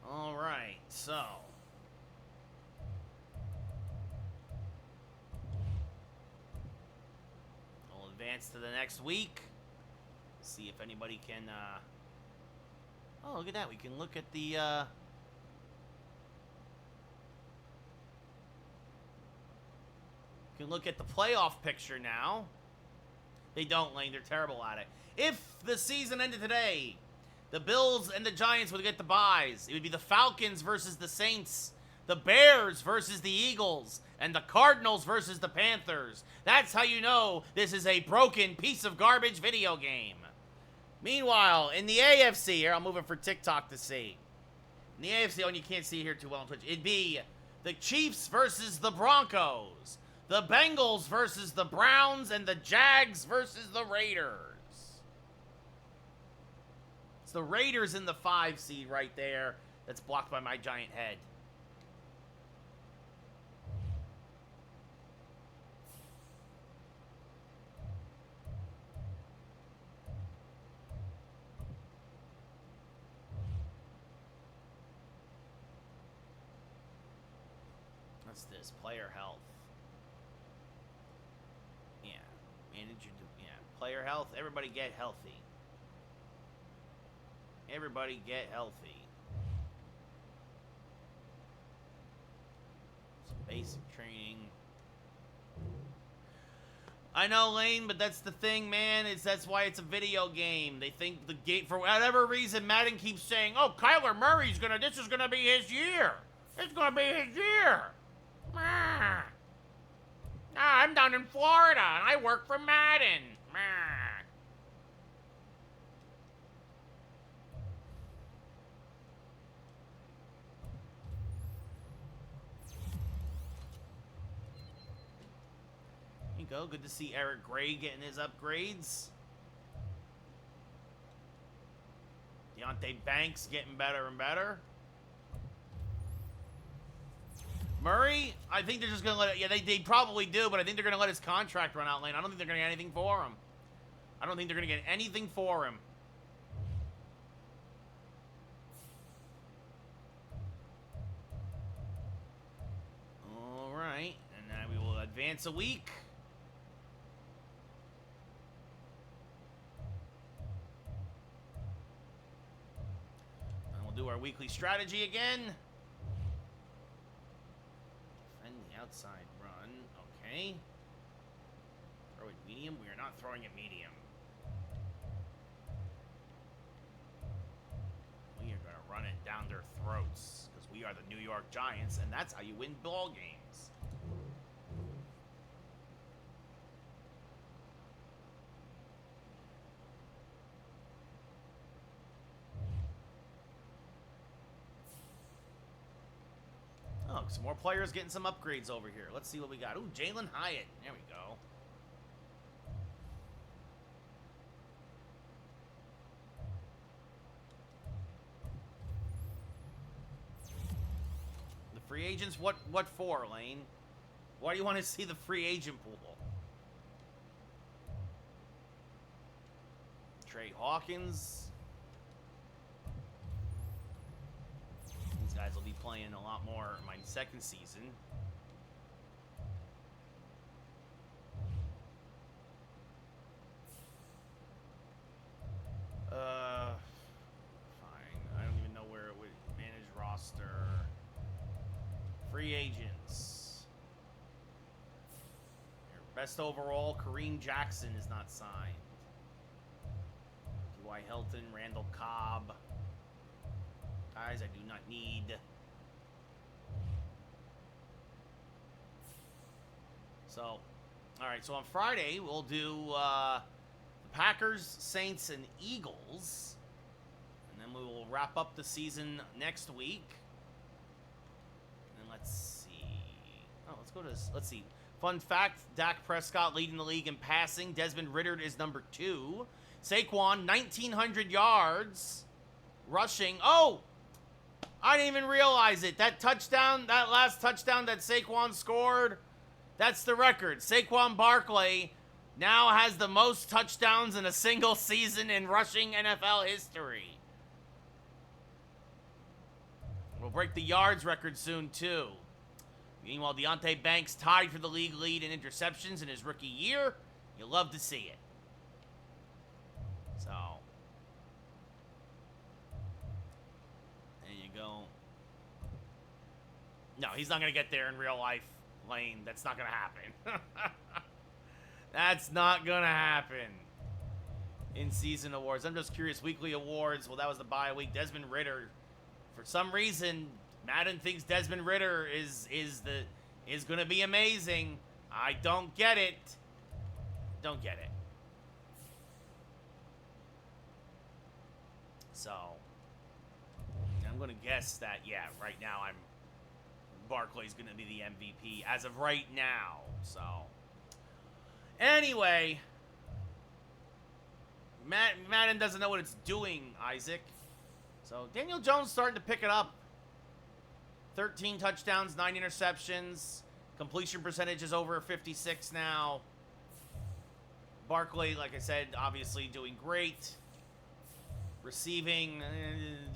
All right, so we'll advance to the next week. See if anybody can. Oh, look at that! We can look at the. Can look at the playoff picture now. They don't, Lane. They're terrible at it. If the season ended today, the Bills and the Giants would get the byes. It would be the Falcons versus the Saints, the Bears versus the Eagles, and the Cardinals versus the Panthers. That's how you know this is a broken piece of garbage video game. Meanwhile, in the AFC, here, I'll move it for TikTok to see. In the AFC, and you can't see it here too well on Twitch, it'd be the Chiefs versus the Broncos, The Bengals versus the Browns, and the Jags versus the Raiders. It's the Raiders in the 5 seed right there. That's blocked by my giant head. What's this? Player health. Yeah. Manager. Yeah. Player health. Everybody get healthy. Everybody get healthy. Some basic training. I know, Lane, but that's the thing, man. That's why it's a video game. They think the game, for whatever reason, Madden keeps saying, "Oh, Kyler Murray's this is gonna be his year. It's gonna be his year." I'm down in Florida and I work for Madden. There you go. Good to see Eric Gray getting his upgrades. Deontay Banks getting better and better. Murray, I think they're just going to let it... Yeah, they probably do, but I think they're going to let his contract run out, Lane. I don't think they're going to get anything for him. I don't think they're going to get anything for him. All right. And now we will advance a week. And we'll do our weekly strategy again. Outside run, okay. Throw it medium. We are not throwing it medium. We are going to run it down their throats because we are the New York Giants, and that's how you win ball games. Oh, some more players getting some upgrades over here. Let's see what we got. Ooh, Jalen Hyatt. There we go. The free agents, what for, Lane? Why do you want to see the free agent pool? Trey Hawkins. Guys will be playing a lot more in my second season. Fine. I don't even know where it would manage roster. Free agents. Your best overall, Kareem Jackson is not signed. T.Y. Hilton, Randall Cobb. Guys, I do not need. So, all right. So on Friday we'll do the Packers, Saints, and Eagles, and then we will wrap up the season next week. And let's see. Oh, let's go to. Let's see. Fun fact: Dak Prescott leading the league in passing. Desmond Ridder is number 2. Saquon 1,900 yards, rushing. Oh. I didn't even realize it. That touchdown, that last touchdown that Saquon scored, that's the record. Saquon Barkley now has the most touchdowns in a single season in rushing NFL history. We'll break the yards record soon, too. Meanwhile, Deontay Banks tied for the league lead in interceptions in his rookie year. You love to see it. So... No, he's not going to get there in real life, Lane. That's not going to happen. That's not going to happen. In-season awards. I'm just curious. Weekly awards. Well, that was the bye week. Desmond Ridder. For some reason, Madden thinks Desmond Ridder is going to be amazing. I don't get it. Don't get it. So, I'm going to guess that, yeah, right now I'm Barkley's going to be the MVP as of right now. So, anyway, Madden doesn't know what it's doing, Isaac. So, Daniel Jones starting to pick it up. 13 touchdowns, 9 interceptions. Completion percentage is over 56 now. Barkley, like I said, obviously doing great. Receiving,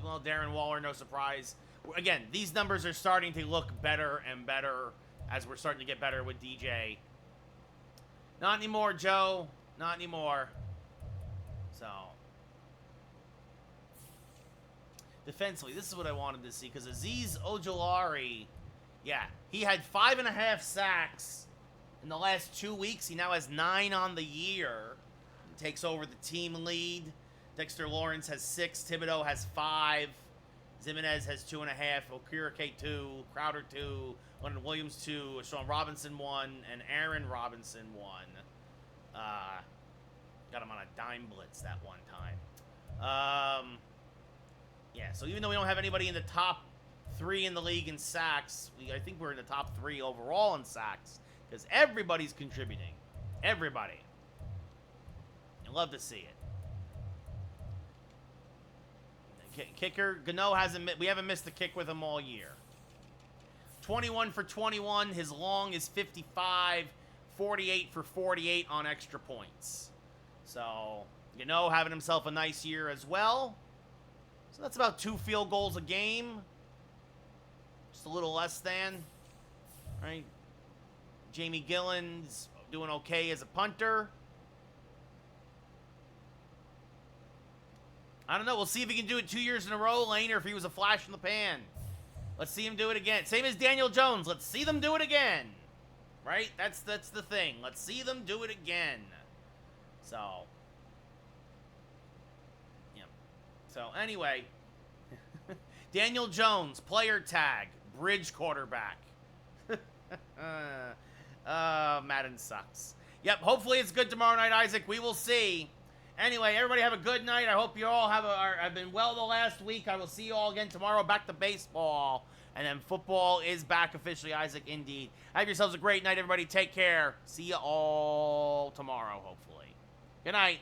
well, Darren Waller, no surprise. Again, these numbers are starting to look better and better as we're starting to get better with DJ. Not anymore, Joe. Not anymore. So, defensively, this is what I wanted to see, because Azeez Ojulari, yeah, he had 5.5 sacks in the last 2 weeks. He now has 9 on the year. He takes over the team lead. Dexter Lawrence has 6. Thibodeau has 5. Jimenez has 2.5. Okereke 2. Crowder 2. Leonard Williams 2. Sean Robinson 1. And Aaron Robinson 1. Got him on a dime blitz that one time. Yeah, so even though we don't have anybody in the top 3 in the league in sacks, I think we're in the top 3 overall in sacks, because everybody's contributing. Everybody. I love to see it. Kicker, Gano we haven't missed the kick with him all year. 21 for 21. His long is 55. 48 for 48 on extra points. So, Gano having himself a nice year as well. So that's about 2 field goals a game. Just a little less than. Right? Jamie Gillen's doing okay as a punter. I don't know. We'll see if he can do it 2 years in a row, Lane, or if he was a flash in the pan. Let's see him do it again. Same as Daniel Jones. Let's see them do it again. Right? That's the thing. Let's see them do it again. So. Yeah. So, anyway. Daniel Jones, player tag, bridge quarterback. Madden sucks. Yep, hopefully it's good tomorrow night, Isaac. We will see. Anyway, everybody have a good night. I hope you all have been well the last week. I will see you all again tomorrow. Back to baseball. And then football is back officially, Isaac, indeed. Have yourselves a great night, everybody. Take care. See you all tomorrow, hopefully. Good night.